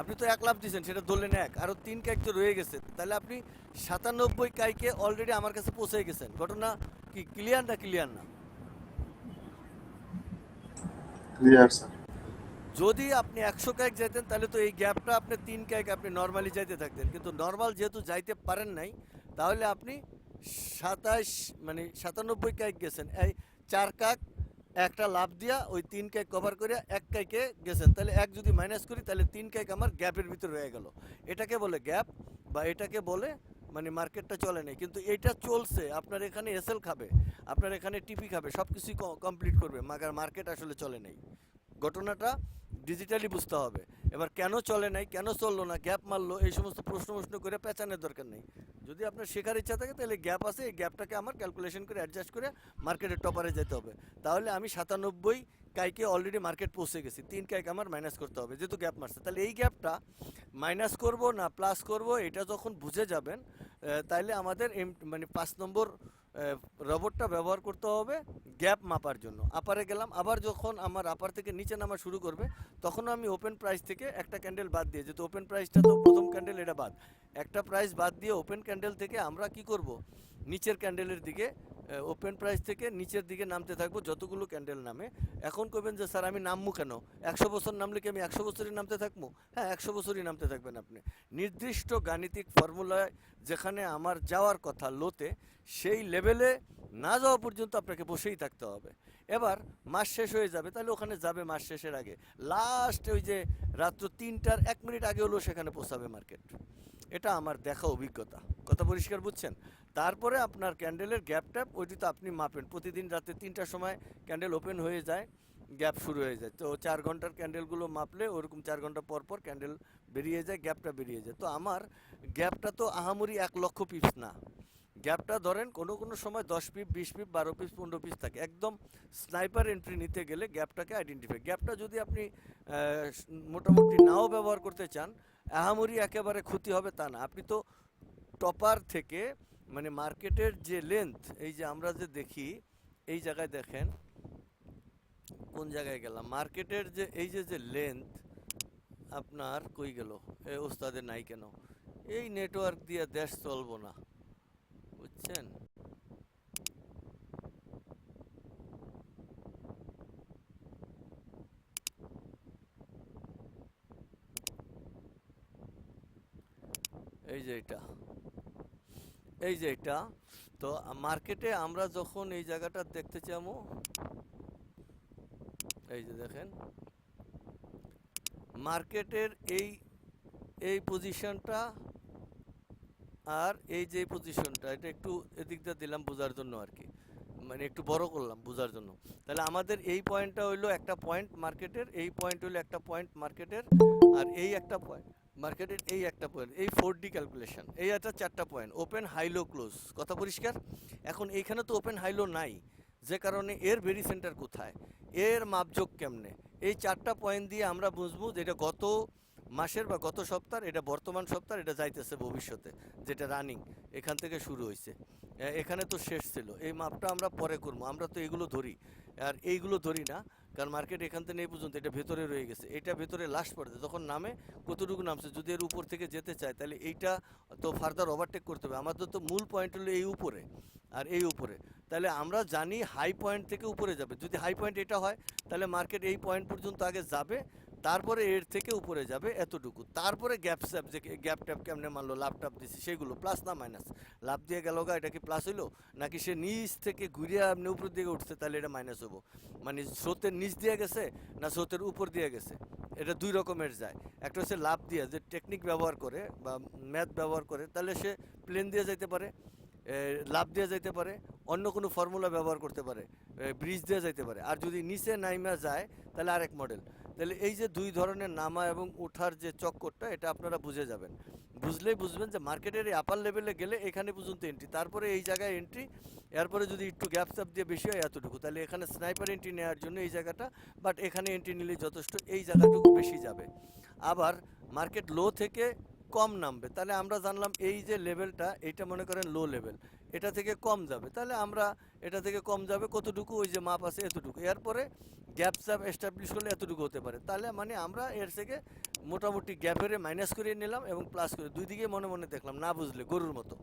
আপনি তো 1 লাভ দিয়েছেন, সেটা ধরলেন 1, আরও 3 কাক তো রয়ে গেছে। তাহলে আপনি 97 কাইকে অলরেডি আমার কাছে পৌঁছে গেছেন। ঘটনা কি ক্লিয়ার না ক্লিয়ার না? Clear sir. যদি আপনি 100 কাইক যাইতেন তাহলে তো এই গ্যাপটা আপনি 3 কাইক আপনি নর্মালি যাইতে থাকতেন, কিন্তু নর্মাল যেহেতু যাইতে পারেন নাই, তাহলে আপনি 97 কাইক গেছেন। এই 4 কাক একটা লাভ দিয়া ওই 3 কাইক কভার করে 1 কাইকে গেছেন। তাহলে 1 যদি মাইনাস করি তাহলে 3 কাইক আমার গ্যাপের ভিতরে রয়ে গেল। এটাকে বলে গ্যাপ, বা এটাকে বলে মানে মার্কেটটা চলে নাই। কিন্তু এটা চলছে, আপনার এখানে এসএল খাবে, আপনার এখানে টিপি খাবে, সব কিছুই কমপ্লিট করবে, মাগার মার্কেট আসলে চলে নাই। ঘটনাটা ডিজিটালি বুঝতে হবে। এবার কেন চলে নাই, কেন চললো না, গ্যাপ মারলো, এই সমস্ত প্রশ্ন করে পেঁচানোর দরকার নেই। যদি আপনার শেখার ইচ্ছা থাকে তাহলে গ্যাপ আছে, এই গ্যাপটাকে আমার ক্যালকুলেশন করে অ্যাডজাস্ট করে মার্কেটের টপারে যেতে হবে। তাহলে আমি 97 কাইকে অলরেডি মার্কেট পৌঁছে গেছি, 3 কাইক আমার মাইনাস করতে হবে যেহেতু গ্যাপ মারছে। তাহলে এই গ্যাপটা মাইনাস করব না প্লাস করব, এটা যখন বুঝে যাবেন তাইলে আমাদের মানে 5 নম্বর রোবটটা ব্যবহার করতে হবে গ্যাপ মাপার জন্য। আপারে গেলাম, আবার যখন আমার আপার থেকে নিচে নামা শুরু করবে তখন আমি ওপেন প্রাইস থেকে একটা ক্যান্ডেল বাদ দিয়ে, যেহেতু ওপেন প্রাইসটা তো প্রথম ক্যান্ডেল, এটা বাদ, একটা প্রাইস বাদ দিয়ে ওপেন ক্যান্ডেল থেকে আমরা কি করব, নিচের ক্যান্ডেলের দিকে, ওপেন প্রাইস থেকে নিচের দিকে নামতে থাকবো যতগুলো ক্যান্ডেল নামে। এখন কইবেন যে স্যার আমি নামবো কেন, 100 বছর নামলে কি আমি 100 বছরই নামতে থাকবো? হ্যাঁ, 100 বছরই নামতে থাকবেন আপনি। নির্দিষ্ট গাণিতিক ফর্মুলায় যেখানে আমার যাওয়ার কথা লোতে, সেই লেভেলে না যাওয়া পর্যন্ত আপনাকে বসেই থাকতে হবে। এবার মাস শেষ হয়ে যাবে, তাহলে ওখানে যাবে মাস শেষের আগে, লাস্ট ওই যে রাত্র 3টার 1 মিনিট আগে হলেও সেখানে পৌঁছাবে মার্কেট। এটা আমার দেখা অভিজ্ঞতা। কথা পরিষ্কার বুঝছেন? তারপরে আপনার ক্যান্ডেলের গ্যাপ ট্যাপ ওইটি তো আপনি মাপেন। প্রতিদিন রাতে 3টার সময় ক্যান্ডেল ওপেন হয়ে যায়, গ্যাপ শুরু হয়ে যায়। তো 4 ঘন্টার ক্যান্ডেলগুলো মাপলে ওরকম 4 ঘন্টা পর পর ক্যান্ডেল বেরিয়ে যায়, গ্যাপটা বেরিয়ে যায়। তো আমার গ্যাপটা তো আহামরি 1 লক্ষ পিপস না, গ্যাপটা ধরেন কোনো সময় 10 পিপ, 20 পিপ, 12 পিস, 15 পিস থাকে। একদম স্নাইপার এন্ট্রি নিতে গেলে গ্যাপটাকে আইডেন্টিফাই, গ্যাপটা যদি আপনি মোটামুটি নাও ব্যবহার করতে চান, আহামরি একেবারে ক্ষতি হবে তা না। আপনি তো টপার থেকে মানে মার্কেটের যে লেন্থ, এই যে আমরা যে দেখি, এই জায়গায় দেখেন, কোন জায়গায় গেলাম, মার্কেটের যে এই যে লেন্থ আপনার কই গেল, ওস্তাদের নাই কেন, এই নেটওয়ার্ক দিয়ে দেশ চলবো না, বুঝছেন? এই যে এটা তো মার্কেটে আমরা যখন এই জায়গাটা দেখতে চাবো, এই যে দেখেন মার্কেটের এই পজিশনটা আর এই যে পজিশনটা, এটা একটু এদিক দিয়ে দিলাম বোঝার জন্য আর কি, মানে একটু বড় করলাম বোঝার জন্য। তাহলে আমাদের এই পয়েন্টটা হইলো একটা পয়েন্ট মার্কেটের, এই পয়েন্ট হইলো একটা পয়েন্ট মার্কেটের, আর এই একটা পয়েন্ট মার্কেটের, এই একটা পয়েন্ট, এই 4D ক্যালকুলেশন, এই একটা 4টা পয়েন্ট, ওপেন হাইলো ক্লোজ। কথা পরিষ্কার? এখন এইখানে তো ওপেন হাইলো নাই, যে কারণে এর ভেরি সেন্টার কোথায়, এর মাপযোগ কেমনে, এই 4টা পয়েন্ট দিয়ে আমরা বুঝবো যে এটা গত মাসের বা গত সপ্তাহ, এটা বর্তমান সপ্তাহ, এটা যাইতেছে ভবিষ্যতে, যেটা রানিং এখান থেকে শুরু হয়েছে, এখানে তো শেষ ছিল। এই মাপটা আমরা পরে করবো, আমরা তো এগুলো ধরি, আর এইগুলো ধরি না, কারণ মার্কেট এখান থেকে এই পর্যন্ত এটা ভেতরে রয়ে গেছে, এটা ভেতরে লাস্ট পড়ে যখন নামে কতটুকু নামছে, যদি এর উপর থেকে যেতে চায় তাহলে এইটা তো ফার্দার ওভারটেক করতে হবে। আমাদের তো মূল পয়েন্ট হলো এই উপরে আর এই উপরে, তাহলে আমরা জানি হাই পয়েন্ট থেকে উপরে যাবে। যদি হাই পয়েন্ট এটা হয় তাহলে মার্কেট এই পয়েন্ট পর্যন্ত আগে যাবে, তারপরে এর থেকে উপরে যাবে এতটুকু, তারপরে গ্যাপ স্যাপ যে গ্যাপ ট্যাপ কেমনে মানলো, লাভ টাপ দিছি সেগুলো প্লাস না মাইনাস। লাভ দিয়ে গেল গা, এটা কি প্লাস হইলো, নাকি সে নিচ থেকে ঘুরে আপনি উপর দিকে উঠছে, তাহলে এটা মাইনাস হবো। মানে স্রোতের নিচ দিয়ে গেছে না স্রোতের উপর দিয়ে গেছে, এটা দুই রকমের যায়। একটা হচ্ছে লাভ দিয়ে, যে টেকনিক ব্যবহার করে বা ম্যাথ ব্যবহার করে, তাহলে সে প্লেন দিয়ে যাইতে পারে, লাভ দিয়ে যাইতে পারে, অন্য কোনো ফর্মুলা ব্যবহার করতে পারে, ব্রিজ দিয়ে যাইতে পারে। আর যদি নিচে নাইমা যায় তাহলে আরেক মডেল। তাহলে এই যে দুই ধরনের নামা এবং ওঠার যে চক্করটা, এটা আপনারা বুঝে যাবেন। বুঝলেই বুঝবেন যে মার্কেটের এই আপার লেভেলে গেলে এখানে পর্যন্ত এন্ট্রি, তারপরে এই জায়গায় এন্ট্রি, এরপরে যদি একটু গ্যাপ স্যাপ দিয়ে বেশি হয় এতটুকু, তাহলে এখানে স্নাইপার এন্ট্রি নেওয়ার জন্য এই জায়গাটা, বাট এখানে এন্ট্রি নিলে যথেষ্ট, এই জায়গাটুকু বেশি যাবে। আবার মার্কেট লো থেকে কম নামবে, তাহলে আমরা জানলাম এই যে লেভেলটা, এইটা মনে করেন লো লেভেল, এটা থেকে কম যাবে, তাহলে আমরা এটা থেকে কম যাবে কতটুকু, ওই যে মাপ আছে এতটুকু, এরপরে গ্যাপ স্যাপ এস্টাবলিশ করলে এতটুকু হতে পারে। তাহলে মানে আমরা এর থেকে মোটামুটি গ্যাপের মাইনাস করে নিলাম এবং প্লাস করে, দুই দিকে মনে মনে দেখলাম, না বুঝলে গরুর মতো।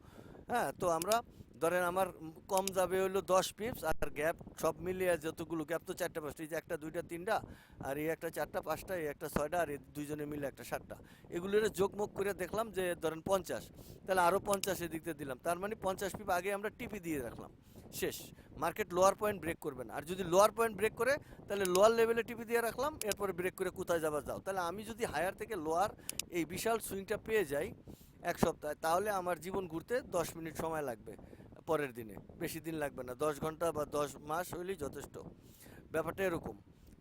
হ্যাঁ, তো আমরা ধরেন আমার কম যাবে হলো 10 পিপস, আর গ্যাপ সব মিলিয়ে যতগুলো গ্যাপ তো 4টা 5টা, এই যে একটা 2টা 3টা, আর এই একটা 4টা 5টা, এই একটা 6টা, আর এই দুইজনে মিলে একটা 7টা, এগুলোর যোগমুখ করে দেখলাম যে ধরেন 50, তাহলে আরও 50 এদিকতে দিলাম, তার মানে 50 পিপ আগে আমরা টিপি দিয়ে রাখলাম, শেষ। মার্কেট লোয়ার পয়েন্ট ব্রেক করবে না, আর যদি লোয়ার পয়েন্ট ব্রেক করে তাহলে লোয়ার লেভেলে টিপি দিয়ে রাখলাম, এরপরে ব্রেক করে কোথায় যাবার যাও। তাহলে আমি যদি হায়ার থেকে লোয়ার এই বিশাল সুইংটা পেয়ে যাই এক সপ্তাহে, তাহলে আমার জীবন ঘুরতে 10 মিনিট সময় লাগবে পরের দিনে, বেশি দিন লাগবে না, 10 ঘন্টা বা 10 মাস হইলেই যথেষ্ট। ব্যাপারটা এরকম।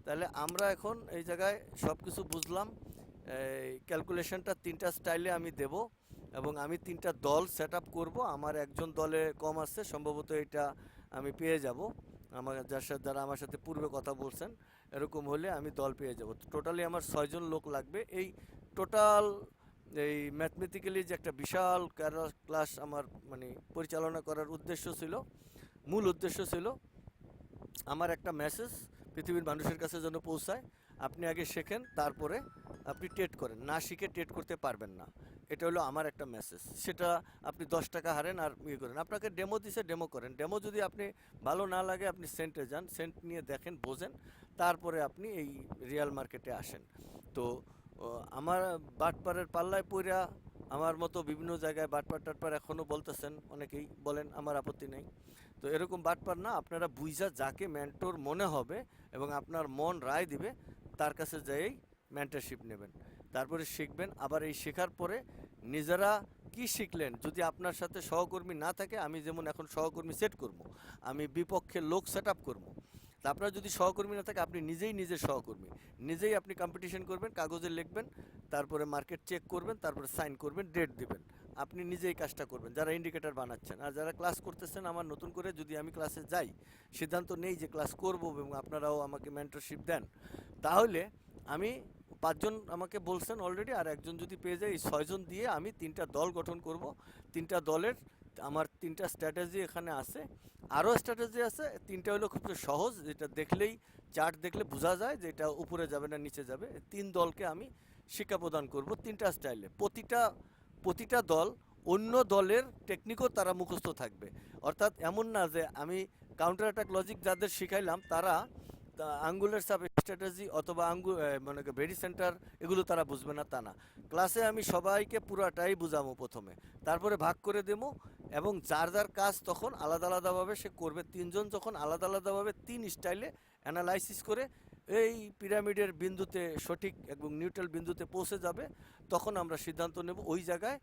তাহলে আমরা এখন এই জায়গায় সব কিছু বুঝলাম। এই ক্যালকুলেশনটা 3টা স্টাইলে আমি দেব, এবং আমি 3টা দল সেট আপ করবো। আমার একজন দলে কম আসছে, সম্ভবত এটা আমি পেয়ে যাব, আমার যারা আমার সাথে পূর্বে কথা বলছেন, এরকম হলে আমি দল পেয়ে যাব। টোটালি আমার 6 জন লোক লাগবে। এই টোটাল এই ম্যাথমেটিক্যালি যে একটা বিশাল ক্লাস আমার মানে পরিচালনা করার উদ্দেশ্য ছিল, মূল উদ্দেশ্য ছিল আমার একটা মেসেজ পৃথিবীর মানুষের কাছে যেন পৌঁছায়, আপনি আগে শেখেন, তারপরে আপনি ট্রেড করেন, না শিখে ট্রেড করতে পারবেন না। এটা হলো আমার একটা মেসেজ। সেটা আপনি 10 টাকা হারেন আর ইয়ে করেন, আপনাকে ডেমো দিছে, ডেমো করেন, ডেমো যদি আপনি ভালো না লাগে আপনি সেন্টে যান, সেন্ট নিয়ে দেখেন, বোঝেন, তারপরে আপনি এই রিয়াল মার্কেটে আসেন। তো আমার বাটপারের পাল্লায় পইরা আমার মতো বিভিন্ন জায়গায় বাটপার টাটপার এখনও বলতেছেন, অনেকেই বলেন, আমার আপত্তি নেই। তো এরকম বাটপার না, আপনারা বুঝা যাকে মেন্টর মনে হবে এবং আপনার মন রায় দিবে, তার কাছে যাই মেন্টরশিপ নেবেন, তারপরে শিখবেন। আবার এই শেখার পরে নিজেরা কি শিখলেন, যদি আপনার সাথে সহকর্মী না থাকে, আমি যেমন এখন সহকর্মী সেট করব, আমি বিপক্ষে লোক সেট আপ করবো। তা আপনার যদি সহকর্মী না থাকে, আপনি নিজেই নিজের সহকর্মী, নিজেই আপনি কম্পিটিশন করবেন, কাগজে লিখবেন, তারপরে মার্কেট চেক করবেন, তারপরে সাইন করবেন, ডেট দিবেন, আপনি নিজেই কাজটা করবেন, যারা ইন্ডিকেটর বানাচ্ছেন। আর যারা ক্লাস করতেছেন আমার নতুন করে, যদি আমি ক্লাসে যাই, সিদ্ধান্ত নেই যে ক্লাস করব এবং আপনারাও আমাকে মেন্টরশিপ দেন, তাহলে আমি 5 জন আমাকে বলছেন অলরেডি, আর একজন যদি পেয়ে যাই, এই 6 জন দিয়ে আমি 3টা দল গঠন করব। 3টা দলের আমার 3টা স্ট্র্যাটেজি এখানে আছে, আরও স্ট্র্যাটেজি আছে। 3টা হলো খুব সহজ, যেটা দেখলেই চার্ট দেখলে বোঝা যায় যে এটা উপরে যাবে না নিচে যাবে। 3 দলকে আমি শিক্ষা প্রদান করব 3টা স্টাইলে। প্রতিটা দল অন্য দলের টেকনিকও তারা মুখস্থ থাকবে। অর্থাৎ এমন না যে আমি কাউন্টার অ্যাটাক লজিক যাদের শিখাইলাম তারা আঙ্গুলের সাব স্ট্র্যাটেজি অথবা মানে ভেরি সেন্টার এগুলো তারা বুঝবে না, তা না। ক্লাসে আমি সবাইকে পুরাটাই বুঝাবো প্রথমে, তারপরে ভাগ করে দেবো, এবং যার যার কাজ তখন আলাদা আলাদাভাবে সে করবে। 3 জন যখন আলাদা আলাদাভাবে 3 স্টাইলে অ্যানালাইসিস করে এই পিরামিডের বিন্দুতে সঠিক এবং নিউট্রাল বিন্দুতে পৌঁছে যাবে, তখন আমরা সিদ্ধান্ত নেব ওই জায়গায়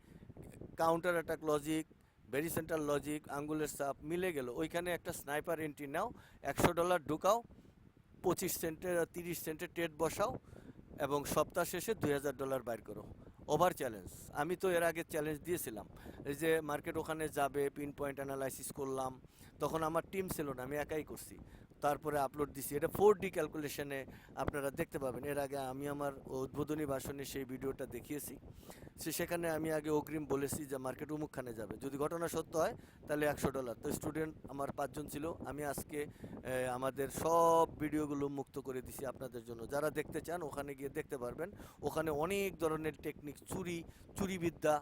counter attack logic, very centre logic, আঙ্গুলের চাপ মিলে গেল, ওইখানে একটা স্নাইপার এন্ট্রি নাও, $100 ঢুকাও, 25 সেন্টের 30 সেন্টের ট্রেড বসাও, এবং সপ্তাহ শেষে $2000 বাইর করো। Over challenge. আমি তো এর আগে চ্যালেঞ্জ দিয়েছিলাম, এই যে মার্কেট ওখানে যাবে, পিন পয়েন্ট অ্যানালাইসিস করলাম, তখন আমার টিম ছিল না, আমি একাই করছি, তারপরে আপলোড দিছি। এটা 4D ক্যালকুলেশনে আপনারা দেখতে পাবেন। এর আগে আমি আমার উদ্বোধনী ভাষণে সেই ভিডিওটা দেখিয়েছি। সেখানে আমি আগে অগ্রিম বলেছি যে মার্কেট উমুকখানে যাবে, যদি ঘটনা সত্য হয় তাহলে $100। তো স্টুডেন্ট আমার 5 জন ছিল, আমি আজকে আমাদের সব ভিডিওগুলো মুক্ত করে দিছি আপনাদের জন্য। যারা দেখতে চান ওখানে গিয়ে দেখতে পারবেন। ওখানে অনেক ধরনের টেকনিক, চুরিবিদ্যা,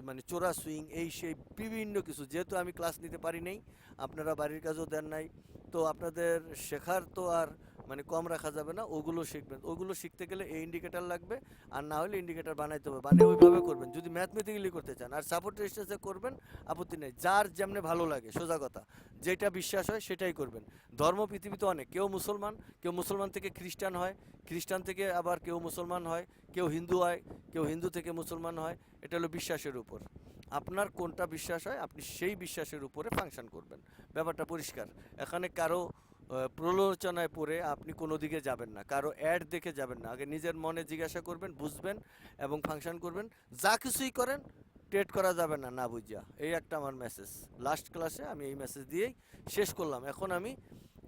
মানে চোরা সুইং, এই সেই বিভিন্ন কিছু। যেহেতু আমি ক্লাস নিতে পারি নাই, আপনারা বাড়ির কাজও দেন নাই, তো আপনাদের শেখার তো আর মানে কম রাখা যাবে না, ওগুলো শিখবেন। ওগুলো শিখতে গেলে এই ইন্ডিকেটর লাগবে, আর না হলে ইন্ডিকেটর বানাইতে হবে, বানিয়ে ওইভাবে করবেন যদি ম্যাথমেটিক্যালি করতে চান। আর সাপোর্ট রেজিস্ট্যান্সে করবেন, আপত্তি নেই, যার যেমনে ভালো লাগে, সোজা কথা, যেটা বিশ্বাস হয় সেটাই করবেন। ধর্ম পৃথিবীতে অনেক, কেউ মুসলমান থেকে খ্রিস্টান হয়, খ্রিস্টান থেকে আবার কেউ মুসলমান হয়, কেউ হিন্দু হয়, কেউ হিন্দু থেকে মুসলমান হয়। এটা হলো বিশ্বাসের উপর। আপনার কোনটা বিশ্বাস হয় আপনি সেই বিশ্বাসের উপরে ফাংশন করবেন, ব্যাপারটা পরিষ্কার। এখানে কারো প্রলোচনায় পড়ে আপনি কোনো দিকে যাবেন না, কারো অ্যাড দেখে যাবেন না। আগে নিজের মনে জিজ্ঞাসা করবেন, বুঝবেন এবং ফাংশন করবেন। যা কিছুই করেন ট্রেড করা যাবে না না বুঝিয়া, এই একটা আমার মেসেজ। লাস্ট ক্লাসে আমি এই মেসেজ দিয়েই শেষ করলাম। এখন আমি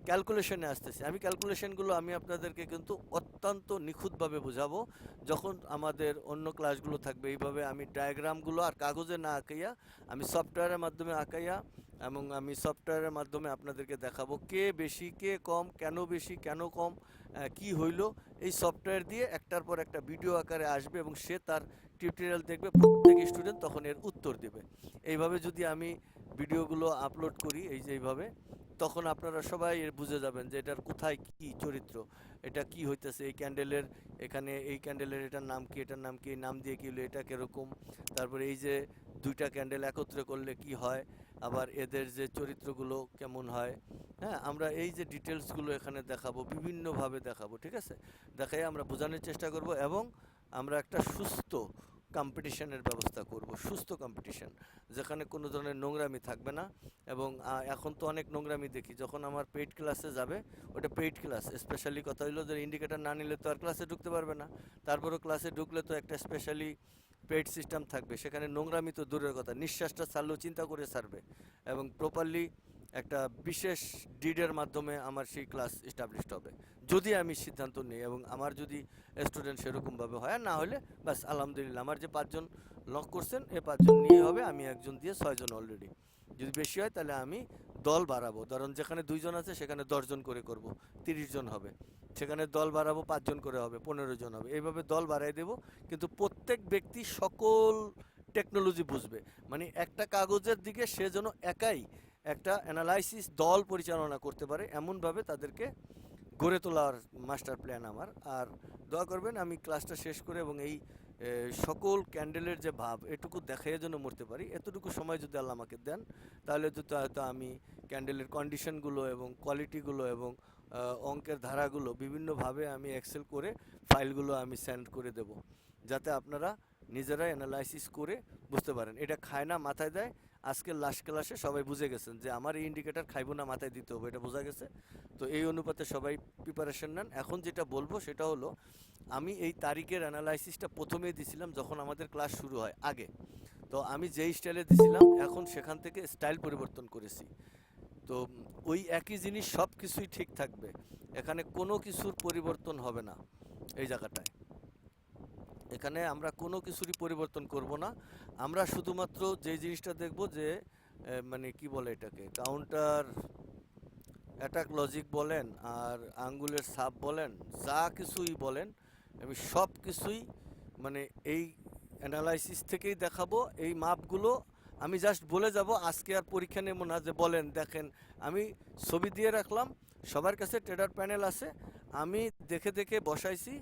ক্যালকুলেশনে আসতেছি। আমি ক্যালকুলেশনগুলো আমি আপনাদেরকে কিন্তু অত্যন্ত নিখুঁতভাবে বোঝাবো। যখন আমাদের অন্য ক্লাসগুলো থাকবে এইভাবে আমি ডায়াগ্রামগুলো আর কাগজে না আঁকাইয়া আমি সফটওয়্যারের মাধ্যমে আঁকাইয়া, এবং আমি সফটওয়্যারের মাধ্যমে আপনাদেরকে দেখাবো কে বেশি কে কম, কেন বেশি কেন কম, কি হইলো। এই সফটওয়্যার দিয়ে একটার পর একটা ভিডিও আকারে আসবে এবং সে তার টিউটোরিয়াল দেখবে, প্রত্যেক স্টুডেন্ট তখন এর উত্তর দেবে। এইভাবে যদি আমি ভিডিওগুলো আপলোড করি এই যে এইভাবে, তখন আপনারা সবাই বুঝে যাবেন যে এটার কোথায় কি চরিত্র, এটা কি হইতেছে, এই ক্যান্ডেলের এখানে এই ক্যান্ডেলের এটার নাম কি, এটার নাম কি, নাম দিয়ে কি হলো, এটা কীরকম, তারপরে এই যে দুইটা ক্যান্ডেল একত্রে করলে কি হয়, আবার এদের যে চরিত্রগুলো কেমন হয়। হ্যাঁ, আমরা এই যে ডিটেলসগুলো এখানে দেখাবো, বিভিন্নভাবে দেখাবো, ঠিক আছে? দেখাই আমরা বোঝানোর চেষ্টা করব এবং আমরা একটা সুস্থ কম্পিটিশনের ব্যবস্থা করব, সুস্থ কম্পিটিশন, যেখানে কোনো ধরনের নোংরামি থাকবে না। এবং এখন তো অনেক নোংরামি দেখি, যখন আমার পেইড ক্লাসে যাবে, ওটা পেইড ক্লাস, স্পেশালি কথা হইলো যে ইন্ডিকেটর না নিলে তো আর ক্লাসে ঢুকতে পারবে না। তারপরেও ক্লাসে ঢুকলে তো একটা স্পেশালি পেইড সিস্টেম থাকবে, সেখানে নোংরামি তো দূরের কথা, নিঃশ্বাসটা ছাড়লেও চিন্তা করে ছাড়বে এবং প্রপারলি একটা বিশেষ ডিডের মাধ্যমে আমার সেই ক্লাস এস্টাবলিশড হবে, যদি আমি সিদ্ধান্ত নিই এবং আমার যদি স্টুডেন্ট সেরকমভাবে হয়। আর না হলে বাস আলহামদুলিল্লাহ, আমার যে 5 জন লক করছেন এ 5 জন নিয়ে হবে, আমি একজন দিয়ে 6 জন অলরেডি। যদি বেশি হয় তাহলে আমি দল বাড়াবো, ধরুন যেখানে 2 জন আছে সেখানে 10 জন করে করব, 30 জন হবে। সেখানে দল বাড়াবো, 5 জন করে হবে, 15 জন হবে, এইভাবে দল বাড়াই দেব। কিন্তু প্রত্যেক ব্যক্তি সকল টেকনোলজি বুঝবে, মানে একটা কাগজের দিকে সে যেন একাই একটা অ্যানালাইসিস দল পরিচালনা করতে পারে, এমনভাবে তাদেরকে গড়ে তোলার মাস্টার প্ল্যান আমার। আর দোয়া করবেন আমি ক্লাসটা শেষ করে এবং এই সকল ক্যান্ডেলের যে ভাব এটুকু দেখাইয়া যেন মরতে পারি, এতটুকু সময় যদি আল্লাহ আমাকে দেন, তাহলে তো হয়তো আমি ক্যান্ডেলের কন্ডিশনগুলো এবং কোয়ালিটিগুলো এবং অঙ্কের ধারাগুলো বিভিন্নভাবে আমি এক্সেল করে ফাইলগুলো আমি সেন্ড করে দেব, যাতে আপনারা নিজেরাই অ্যানালাইসিস করে বুঝতে পারেন। এটা খায় না মাথায় দেয়। আজকের লাস্ট ক্লাসে সবাই বুঝে গেছেন যে আমার এই ইন্ডিকেটর খাইবো না, মাথায় দিতে হবে, এটা বোঝা গেছে। তো এই অনুপাতে সবাই প্রিপারেশন নেন। এখন যেটা বলবো সেটা হলো, আমি এই তারিখের অ্যানালাইসিসটা প্রথমেই দিছিলাম যখন আমাদের ক্লাস শুরু হয় আগে। তো আমি যেই স্টাইলে দিছিলাম এখন সেখান থেকে স্টাইল পরিবর্তন করেছি। তো ওই একই জিনিস সব কিছুই ঠিক থাকবে, এখানে কোনো কিছুর পরিবর্তন হবে না। এই জায়গাটায় এখানে আমরা কোনো কিছুরই পরিবর্তন করব না। আমরা শুধুমাত্র যে জিনিসটা দেখব যে মানে কি বলে এটাকে, কাউন্টার অ্যাটাক লজিক বলেন আর আঙ্গুলের ছাপ বলেন, যা কিছুই বলেন, আমি সব কিছুই মানে এই অ্যানালাইসিস থেকেই দেখাবো। এই মাপগুলো আমি জাস্ট বলে যাব, আজকে আর পরীক্ষা নেব না যে বলেন দেখেন। আমি ছবি দিয়ে রাখলাম, সবার কাছে ট্রেডার প্যানেল আছে, আমি দেখে দেখে বসাইছি।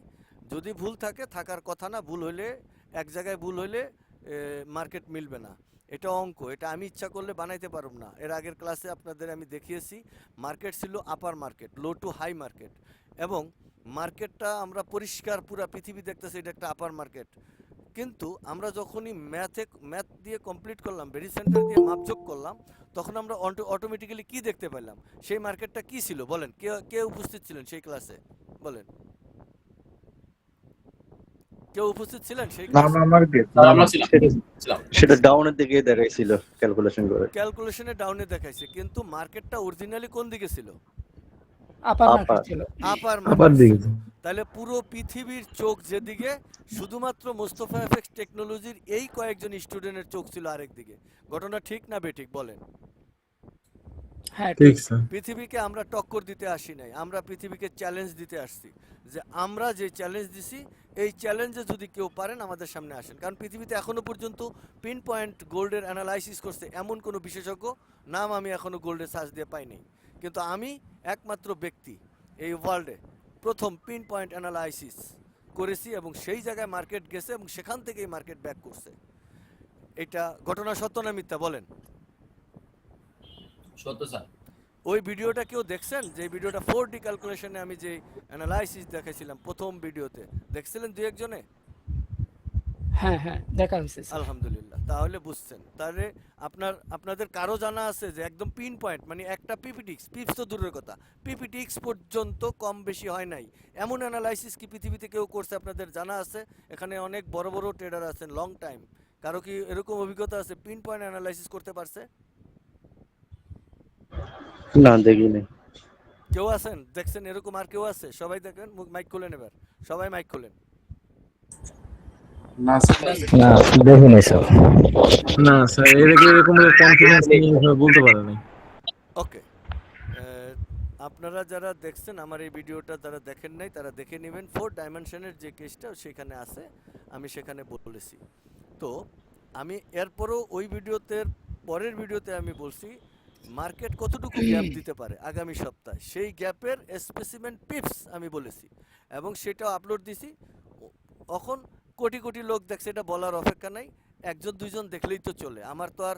যদি ভুল থাকে, থাকার কথা না, ভুল হইলে এক জায়গায় ভুল হইলে মার্কেট মিলবে না, এটা অঙ্ক, এটা আমি ইচ্ছা করলে বানাইতে পারব না। এর আগের ক্লাসে আপনাদের আমি দেখিয়েছি মার্কেট ছিল upper market, low to high market, এবং মার্কেটটা আমরা পরিষ্কার পুরা পৃথিবী দেখতেছি এটা একটা আপার মার্কেট। কিন্তু আমরা যখনই ম্যাথ দিয়ে কমপ্লিট করলাম, ভেরি সেন্টার দিয়ে মাপযোগ করলাম, তখন আমরা অটোমেটিক্যালি কি দেখতে পেলাম, সেই মার্কেটটা কি ছিল বলেন, কে উপস্থিত ছিলেন সেই ক্লাসে বলেন? কেউ উপস্থিত ছিলেন সেই ক্লাসে? আমরা ছিলাম। সেটা ডাউনের দিকে দেখাইছিল ক্যালকুলেশন করে। ক্যালকুলেশনে ডাউনে দেখাইছে, কিন্তু মার্কেটটা অরিজিনালি কোন দিকে ছিল? আপার মার্কেট ছিল। আপার আবার মার্কেট। দিকে তাহলে পুরো পৃথিবীর চোখ যেদিকে, শুধুমাত্র মোস্তফা এফএক্স টেকনোলজির এই কয়েকজন স্টুডেন্টের চোখ ছিল আরেক দিকে। ঘটনা ঠিক না বেঠিক বলেন? হ্যাঁ ঠিক স্যার। পৃথিবীকে আমরা টক্কর দিতে আসি নাই, আমরা পৃথিবীকে চ্যালেঞ্জ দিতে আসছি, যে আমরা যে চ্যালেঞ্জ দিছি এই চ্যালেঞ্জে যদি কেউ পারেন আমাদের সামনে আসেন। কারণ পৃথিবীতে এখনো পর্যন্ত পিন পয়েন্ট গোল্ডের অ্যানালাইসিস করছে এমন কোনো বিশেষজ্ঞ নাম আমি এখনো গোল্ডের সার্চ দিয়ে পাইনি। কিন্তু আমি একমাত্র ব্যক্তি এই ওয়ার্ল্ডে প্রথম পিন পয়েন্ট অ্যানালাইসিস করেছি এবং সেই জায়গায় মার্কেট গেছে এবং সেখান থেকেই মার্কেট ব্যাক করছে। এটা ঘটনা সত্য না মিথ্যা বলেন? সত্য স্যার। ওই ভিডিওটা কেউ দেখছেন? যে ভিডিওটা 4D ক্যালকুলেশনে আমি যে অ্যানালাইসিস দেখাইছিলাম প্রথম ভিডিওতে, দেখছিলেন দুই একজনে? হ্যাঁ হ্যাঁ দেখা হয়েছে স্যার। আলহামদুলিল্লাহ, তাহলে বুঝছেন। তাহলে আপনাদের কারো জানা আছে যে একদম পিন পয়েন্ট মানে একটা পিপিটিক্স, পিপস তো দূরের কথা, পিপিটিক্স পর্যন্ত কম বেশি হয় নাই এমন অ্যানালাইসিস কি পৃথিবীতে কেউ করছে? আপনাদের জানা আছে? এখানে অনেক বড় বড় ট্রেডার আছেন লং টাইম, কারো কি এরকম অভিজ্ঞতা আছে পিন পয়েন্ট অ্যানালাইসিস করতে পারছে? না, দেখিনি। কেউ আছেন দেখছেন এরকম? আর কেউ আছে? সবাই দেখেন, মাইক খুলেন এবার, সবাই মাইক খুলেন। না স্যার। না, দেখিনি স্যার। না স্যার, এরকম কনফিডেন্স নিয়ে বলতে পারে নাই। ওকে, আপনারা যারা দেখছেন আমার এই ভিডিওটা, যারা দেখেন নাই তারা দেখে নেবেন। 4 ডাইমেনশনের যে কেসটা সেখানে আছে, আমি সেখানে বলেছি। তো আমি এরপরও ওই ভিডিওতে, পরের ভিডিওতে আমি বলছি মার্কেট কতটুকু গ্যাপ দিতে পারে আগামী সপ্তাহে, সেই গ্যাপের স্পেসিমেন পিপস আমি বলেছি এবং সেটাও আপলোড দিছি। এখন কোটি কোটি লোক দেখছে, এটা বলার অপেক্ষা নাই। একজন দুইজন দেখলেই তো চলে। আমার তো আর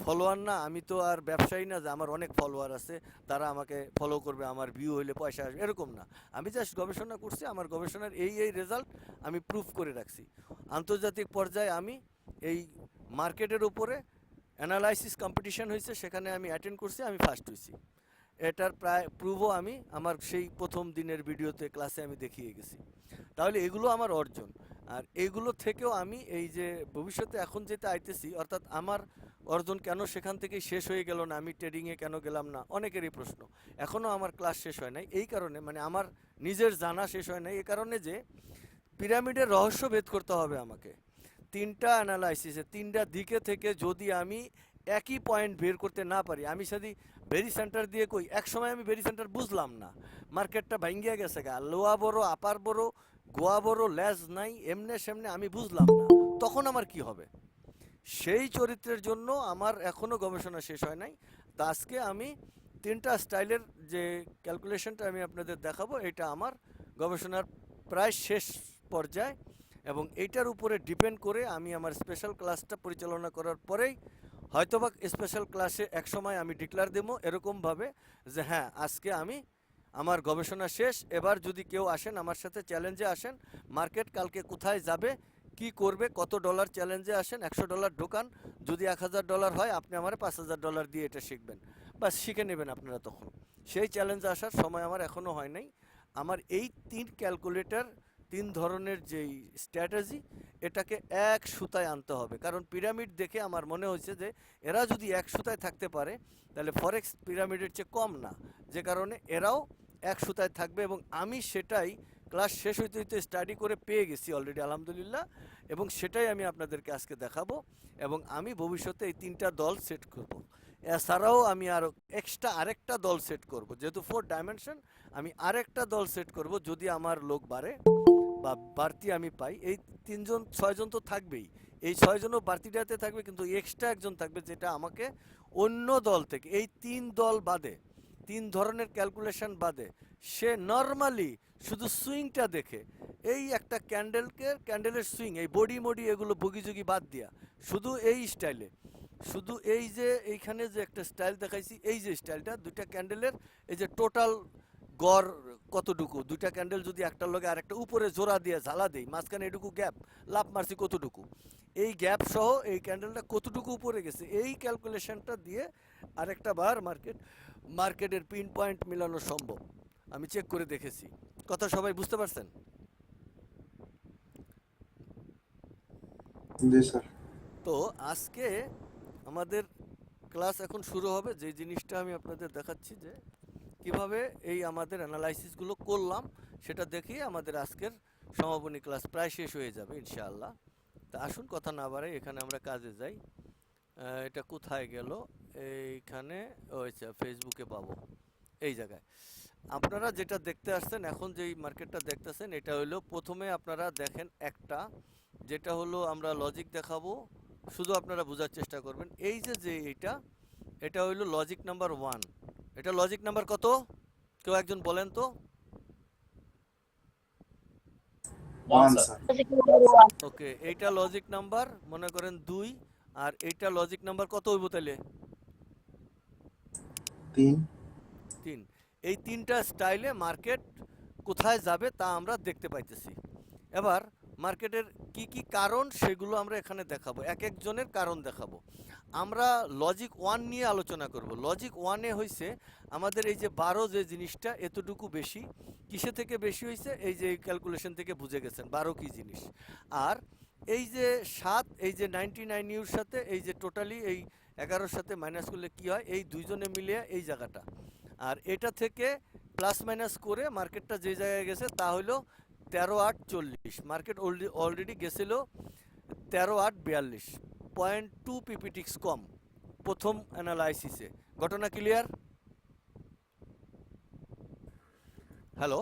ফলোয়ার না, আমি তো আর ব্যবসায়ী না যে আমার অনেক ফলোয়ার আছে, তারা আমাকে ফলো করবে, আমার ভিউ হইলে পয়সা আসবে, এরকম না। আমি জাস্ট গবেষণা করছি, আমার গবেষণার এই রেজাল্ট আমি প্রুফ করে রাখছি। আন্তর্জাতিক পর্যায়ে আমি এই মার্কেটের উপরে অ্যানালাইসিস কম্পিটিশন হয়েছে, সেখানে আমি অ্যাটেন্ড করছি, আমি ফার্স্ট হয়েছি। এটার প্রায় প্রুফও আমি আমার সেই প্রথম দিনের ভিডিওতে ক্লাসে আমি দেখিয়ে গেছি। তাহলে এগুলো আমার অর্জন। আর এগুলো থেকেও আমি এই যে ভবিষ্যতে এখন যেটা আইতেছি, অর্থাৎ আমার অর্জন কেন সেখান থেকেই শেষ হয়ে গেল না, আমি ট্রেডিংয়ে কেন গেলাম না, অনেকেরই প্রশ্ন। এখনও আমার ক্লাস শেষ হয় নাই এই কারণে, মানে আমার নিজের জানা শেষ হয় নাই এই কারণে যে পিরামিডের রহস্য ভেদ করতে হবে আমাকে। 3টা অ্যানালাইসিসে 3টা দিকে থেকে যদি আমি একই পয়েন্ট বের করতে না পারি, আমি যদি ভেরি সেন্টার দিয়ে কই, এক সময় আমি ভেরি সেন্টার বুঝলাম না, মার্কেটটা ভাঙ্গিয়া গেছে গা, লোয়া বড় আপার বড় গোয়া বড় ল্যাজ নাই, এমনে সেমনে আমি বুঝলাম না, তখন আমার কি হবে? সেই চরিত্রের জন্য আমার এখনও গবেষণা শেষ হয় নাই। তা আজকে আমি 3টা স্টাইলের যে ক্যালকুলেশনটা আমি আপনাদের দেখাবো, এটা আমার গবেষণার প্রায় শেষ পর্যায়ে এবং এইটার উপরে ডিপেন্ড করে আমি আমার স্পেশাল ক্লাসটা পরিচালনা করার পরেই হয়তোবা স্পেশাল ক্লাসে একসময় আমি ডিক্লার দেবো এরকমভাবে যে হ্যাঁ আজকে আমি আমার গবেষণা শেষ, এবার যদি কেউ আসেন আমার সাথে চ্যালেঞ্জে আসেন, মার্কেট কালকে কোথায় যাবে, কি করবে, কত ডলার চ্যালেঞ্জে আসেন, $100 ঢোকান, যদি $1000 হয় আপনি আমার $5000 দিয়ে এটা শিখবেন, বাস শিখে নেবেন আপনারা। তখন সেই চ্যালেঞ্জে আসার সময় আমার এখনও হয় নাই। আমার এই 3 ক্যালকুলেটর, 3 ধরনের যেই স্ট্র্যাটেজি, এটাকে এক সুতায় আনতে হবে। কারণ পিরামিড দেখে আমার মনে হয়েছে যে এরা যদি এক সুতায় থাকতে পারে তাহলে ফরেক্স পিরামিডের চেয়ে কম না, যে কারণে এরাও এক সুতায় থাকবে এবং আমি সেটাই ক্লাস শেষ হইতে হইতে স্টাডি করে পেয়ে গেছি অলরেডি আলহামদুলিল্লাহ, এবং সেটাই আমি আপনাদেরকে আজকে দেখাবো। এবং আমি ভবিষ্যতে এই 3টা দল সেট করব। এছাড়াও আমি আরও এক্সট্রা আরেকটা দল সেট করব, যেহেতু 4 ডাইমেনশন, আমি আরেকটা দল সেট করব যদি আমার লোক বাড়ে বা বাড়তি আমি পাই। এই 3জন 6জন তো থাকবেই, এই 6জনও বাড়তিটাতে থাকবে, কিন্তু এক্সট্রা একজন থাকবে যেটা আমাকে অন্য দল থেকে, এই 3 দল বাদে, 3 ধরনের ক্যালকুলেশন বাদে, সে নর্মালি শুধু সুইংটা দেখে, এই একটা ক্যান্ডেলের সুইং, এই বডি মডি এগুলো বগিযোগি বাদ দিয়া শুধু এই স্টাইলে, শুধু এই যে এইখানে যে একটা স্টাইল দেখাইছি, এই যে স্টাইলটা, 2টা ক্যান্ডেলের এই যে টোটাল গড় কতটুকু, 2টা ক্যান্ডেল যদি একটার লগে আরেকটা উপরে জোড়া দিয়ে ঝালা দেই, মাঝখানে এটুকু গ্যাপ, লাভ মারছি কতটুকু, এই গ্যাপ সহ এই ক্যান্ডেলটা কতটুকু উপরে গেছে, এই ক্যালকুলেশনটা দিয়ে আরেকটা বার মার্কেটের পিন পয়েন্ট মিলানো সম্ভব। আমি চেক করে দেখেছি। কথা সবাই বুঝতে পারছেন? জি স্যার। তো আজকে আমাদের ক্লাস এখন শুরু হবে, যে জিনিসটা আমি আপনাদের দেখাচ্ছি যে কিভাবে এই আমাদের অ্যানালাইসিসগুলো করলাম সেটা দেখিয়ে আমাদের আজকের সমাপনী ক্লাস প্রায় শেষ হয়ে যাবে ইনশাআল্লাহ। তা আসুন কথা না বাড়াই, এখানে আমরা কাজে যাই। এটা কোথায় গেল? এইখানে আচ্ছা, ফেসবুকে পাবো, এই জায়গায়। আপনারা যেটা দেখতে আসছেন এখন, যেই মার্কেটটা দেখতেছেন, এটা হলো প্রথমে আপনারা দেখেন একটা, যেটা হলো আমরা লজিক দেখাবো, শুধু আপনারা বোঝার চেষ্টা করবেন। এই যে এটা হলো লজিক নাম্বার 1, এটা লজিক নাম্বার কত? কেউ একজন বলেন তো। 1 sir. ওকে, এইটা লজিক নাম্বার মনে করেন 2, আর এইটা লজিক নাম্বার কত হইব তাইলে? 3. 3। এই তিনটা স্টাইলে মার্কেট কোথায় যাবে তা আমরা দেখতে পাইতেছি। এবার মার্কেটের কি কি কারণ সেগুলো আমরা এখানে দেখাবো, এক একজনের কারণ দেখাবো। আমরা লজিক 1 নিয়ে আলোচনা করব। লজিক 1-এ হইছে আমাদের এই যে 12 যে জিনিসটা এতটুকু বেশি, কিসে থেকে বেশি হয়েছে? এই যে ক্যালকুলেশন থেকে বুঝে গেছেন 12 কি জিনিস। আর এই যে 7, এই যে 99 ইউর সাথে এই যে টোটালি এই 11-র সাথে মাইনাস করলে কি হয়, এই দুইজনে মিলিয়ে এই জায়গাটা। আর এটা থেকে প্লাস মাইনাস করে মার্কেটটা যে জায়গায় গেছে তা হলো 13.840। মার্কেট অলরেডি গেছিল 13.842, 0.2 পিপিটিক্স কম প্রথম অ্যানালাইসিসে। ঘটনা ক্লিয়ার? হ্যালো,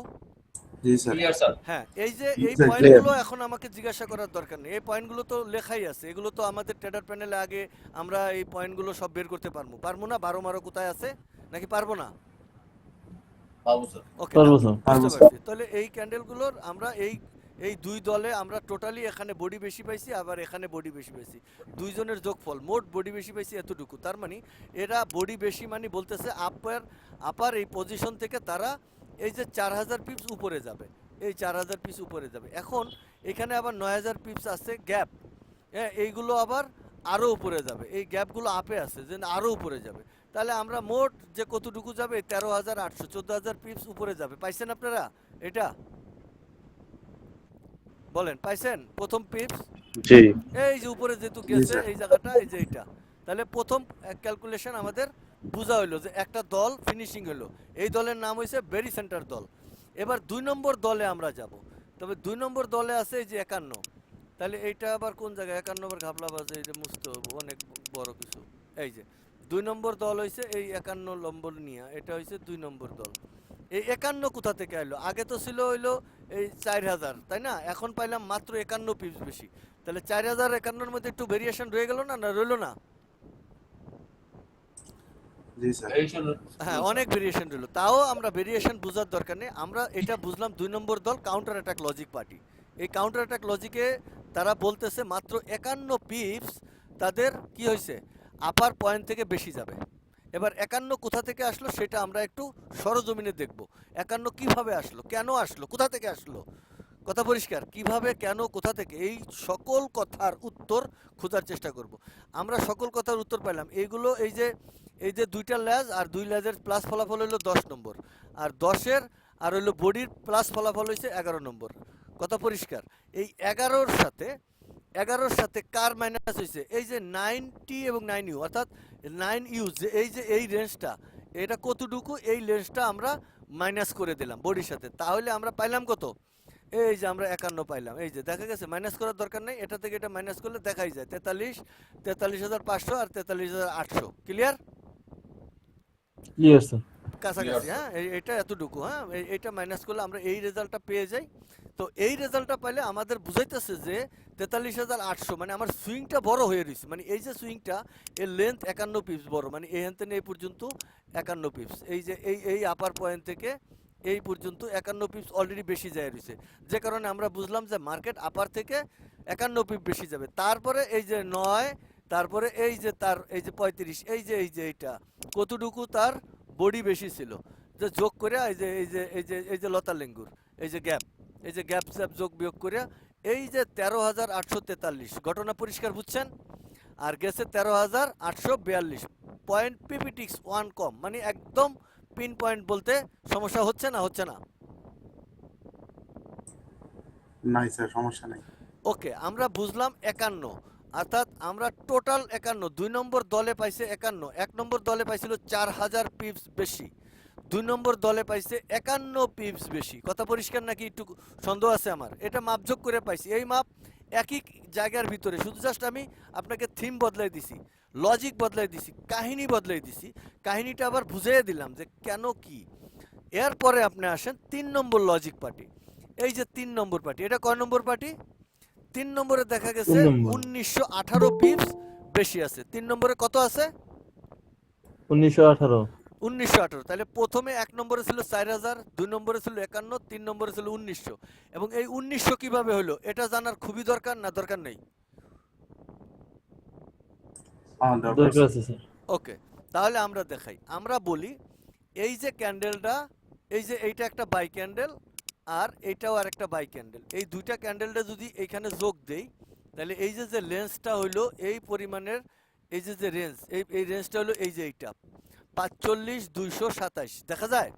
জি স্যার। Clear sir. হ্যাঁ, এই যে এই Sir, পয়েন্টগুলো এখন আমাকে জিজ্ঞাসা করার দরকার নেই, এই পয়েন্টগুলো তো লেখাই আছে। এগুলো তো আমাদের ট্রেডার প্যানেলে আগে আমরা এই পয়েন্টগুলো সব বের করতে পারবো না? 12 মারো কোথায় আছে নাকি পারবো না? বাবু স্যার। ওকে, পারবো না, স্যার। বুঝতে পারছি। তাহলে এই ক্যান্ডেলগুলোর আমরা এই দুই দলে আমরা টোটালি এখানে বডি বেশি পাইছি, আবার এখানে বডি বেশি পাইছি, দুইজনের যোগফল মোট বডি বেশি পাইছি এতটুকু। তার মানে এরা বডি বেশি মানে বলতেছে আপার এই পজিশন থেকে তারা এই যে 4000 পিপস উপরে যাবে, এই 4000 পিপস উপরে যাবে। এখন এখানে আবার 9000 পিপস আছে গ্যাপ, হ্যাঁ, এইগুলো আবার আরও উপরে যাবে, এই গ্যাপগুলো আপে আছে যে আরও উপরে যাবে। তাহলে আমরা মোট যে কতটুকু যাবে 13,800, 14,000 পিপস উপরে যাবে। পাইছেন আপনারা এটা? বলেন পাইছেন প্রথম পিপস? জি। এই যে উপরে যেহেতু জি, গেছে স্যার। এই জায়গাটা, এই যে এইটা। তাহলে প্রথম ক্যালকুলেশন আমাদের বোঝা হইলো যে একটা দল ফিনিশিং হলো, এই দলের নাম হয়েছে বেরি সেন্টার দল। এবার 2 নম্বর দলে আমরা যাব। তবে 2 নম্বর দলে আছে এই যে 51। তাহলে এইটা আবার কোন জায়গায়? 51 নম্বর ঘাপলা বাজে, এই যে মুছতে হবে অনেক বড় কিছু। এই যে 2 নম্বর দল হয়েছে এই 51 নম্বর নিয়ে, এটা হয়েছে 2 নম্বর দল। এই 51 কোথা থেকে আইলো? আগে তো ছিল হইলো এই 4000, তাই না? এখন পাইলাম মাত্র 51 পিপস বেশি। তাহলে 4000 51-র মধ্যে একটু ভেরিয়েশন রয়ে গেল না, না রইলো না? জি স্যার। হ্যাঁ, অনেক ভেরিয়েশন রইলো। তাও আমরা ভেরিয়েশন বোঝার দরকার নেই, আমরা এটা বুঝলাম 2 নম্বর দল কাউন্টার অ্যাটাক লজিক পার্টি। এই কাউন্টার অ্যাটাক লজিকে তারা বলতেছে মাত্র 51 পিপস তাদের কি হয়েছে, আপার পয়েন্ট থেকে বেশি যাবে। এবার 51 কোথা থেকে আসলো সেটা আমরা একটু সরজমিনে দেখব। 51 কিভাবে আসলো, কেন আসলো, কোথা থেকে আসলো? কথা পরিষ্কার? কিভাবে, কেন, কোথা থেকে, এই সকল কথার উত্তর খোঁজার চেষ্টা করব। আমরা সকল কথার উত্তর পেলাম। এইগুলো এই যে 2টা লেজ আর 2 লেজের প্লাস ফলাফল হলো 10 নম্বর, আর 10-এর আর হইলো বডির প্লাস ফলাফল হয়েছে 11 নম্বর। কথা পরিষ্কার? এই 11-র সাথে কার মাইনাস হয়েছে? এই যে 90 এবং 9U, অর্থাৎ 9U যে এই রেঞ্জটা, এটা কতটুকু, এই রেঞ্জটা আমরা মাইনাস করে দিলাম বডির সাথে। তাহলে আমরা পাইলাম কত? এই যে আমরা 51 পাইলাম। এই যে দেখা গেছে, মাইনাস করার দরকার নেই, এটা থেকে এটা মাইনাস করলে দেখাই যায় 43,500 আর 43,800। ক্লিয়ার? Clear sir. কাছাকাছি, হ্যাঁ, এটা এতটুকু, হ্যাঁ, এইটা মাইনাস করলে আমরা এই রেজাল্টটা পেয়ে যাই। তো এই রেজাল্টটা পাইলে আমাদের বুঝাইতেছে যে 43,800 মানে আমার সুইংটা বড় হয়ে রয়েছে, মানে এই যে সুইংটা এর লেন্থ 51 পিপস বড়, মানে এখান থেকে এই পর্যন্ত 51 পিপস, এই যে এই আপার পয়েন্ট থেকে এই পর্যন্ত 51 পিপস অলরেডি বেশি যায় রয়েছে, যে কারণে আমরা বুঝলাম যে মার্কেট আপার থেকে 51 পিপ বেশি যাবে। তারপরে এই যে 9, তারপরে এই যে তার এই যে 35, এই যে এইটা কতটুকু তার বডি বেশি ছিল, যে যোগ করে এই যে লতা লেঙ্গুর এই যে গ্যাপ, এই যে গ্যাপ যোগ বিয়োগ করে এই যে 13,843। ঘটনা পরিষ্কার বুঝছেন? আর গেছে 13,842, পয়েন্ট পিপিটিক্স 1 কম, মানে একদম পিন পয়েন্ট বলতে সমস্যা হচ্ছে না? হচ্ছে না? নাই স্যার, সমস্যা নাই। ওকে, আমরা বুঝলাম 51, অর্থাৎ আমরা টোটাল 51, 2 নম্বর দলে পাইছে 51, 1 নম্বর দলে পাইছিল 4000 পিপস বেশি, 2 নম্বর দলে পাইছে 51 পিপস বেশি। কথা পরিষ্কার নাকি একটু সন্দেহ আছে আমার? এটা মাপযোগ করে পাইছি, এই মাপ একই জায়গার ভিতরে, শুধু জাস্ট আমি আপনাকে থিম বদলাই দিছি, লজিক বদলাই দিছি, কাহিনী বদলাই দিছি, কাহিনীটা আবার বুঝিয়ে দিলাম যে কেন কি। এরপরে আপনি আসেন 3 নম্বর লজিক পার্টি। এই যে 3 নম্বর পার্টি, এটা কয় নম্বর পার্টি? 3 নম্বরে দেখা গেছে 1918 পিপস বেশি আছে। 3 নম্বরে কত আছে? 1918। 1918। তাহলে প্রথমে 1 নম্বরে ছিল 4000, 2 নম্বরে ছিল 51, 3 নম্বরে ছিল 1900। এবং এই 1900 কিভাবে হলো এটা জানার খুবই দরকার না দরকার নেই? হ্যাঁ দরকার দরকার স্যার। আছে স্যার। ওকে, তাহলে আমরা দেখাই। আমরা বলি এই যে ক্যান্ডেলটা, এই যে এইটা একটা বাই ক্যান্ডেল আর এইটাও আর একটা বাই ক্যান্ডেল, এই দুইটা ক্যান্ডেলটা যদি এখানে যোগ দেই তাহলে এই যে যে লেন্সটা হইলো এই পরিমাণের, এই যে যে রেঞ্জ, এই রেঞ্জটা হলো এই যে এইটা 45 227 দেখা যায়।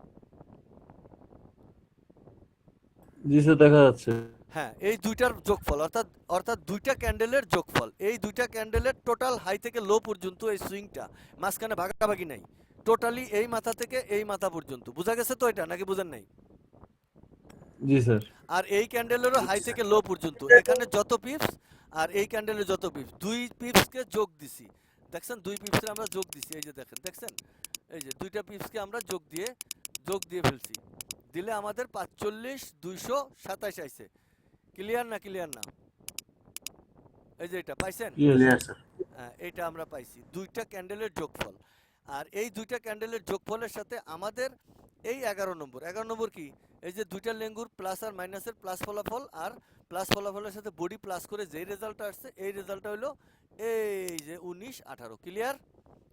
জি স্যার দেখা যাচ্ছে। হ্যাঁ, এই দুইটার যোগফল অর্থাৎ অর্থাৎ দুইটা ক্যান্ডেলের যোগফল, এই দুইটা ক্যান্ডেলের টোটাল হাই থেকে লো পর্যন্ত এই সুইংটা, মাঝখানে ভাগাভাগি নাই, টোটালি এই মাথা থেকে এই মাথা পর্যন্ত। বোঝা গেছে তো এটা নাকি বুঝেন নাই? জি স্যার। আর এই ক্যান্ডেলেরও হাই থেকে লো পর্যন্ত, এখানে যত পিপস আর এই ক্যান্ডেলের যত পিপস, 2 পিপসকে যোগ দিছি, দেখছেন 2 পিপসের আমরা যোগ দিছি, এই যে দেখেন, দেখছেন এই যে দুইটা পিপসকে আমরা যোগ দিয়ে ফেলছি, দিলে আমাদের 45 227 আইছে। ক্লিয়ার না ক্লিয়ার না? এই যে এটা পাইছেন? Clear sir. হ্যাঁ, এটা আমরা পাইছি দুইটা ক্যান্ডেলের যোগফল। আর এই দুইটা ক্যান্ডেলের যোগফলের সাথে আমাদের এই 11 নম্বর কি, এই যে দুইটা লেঙ্গুর প্লাস আর মাইনাসের প্লাস ফলাফল, আর প্লাস ফলাফলের সাথে বডি প্লাস করে যেই রেজাল্টটা আসছে এই রেজাল্টটা হলো এই যে 19 18। ক্লিয়ার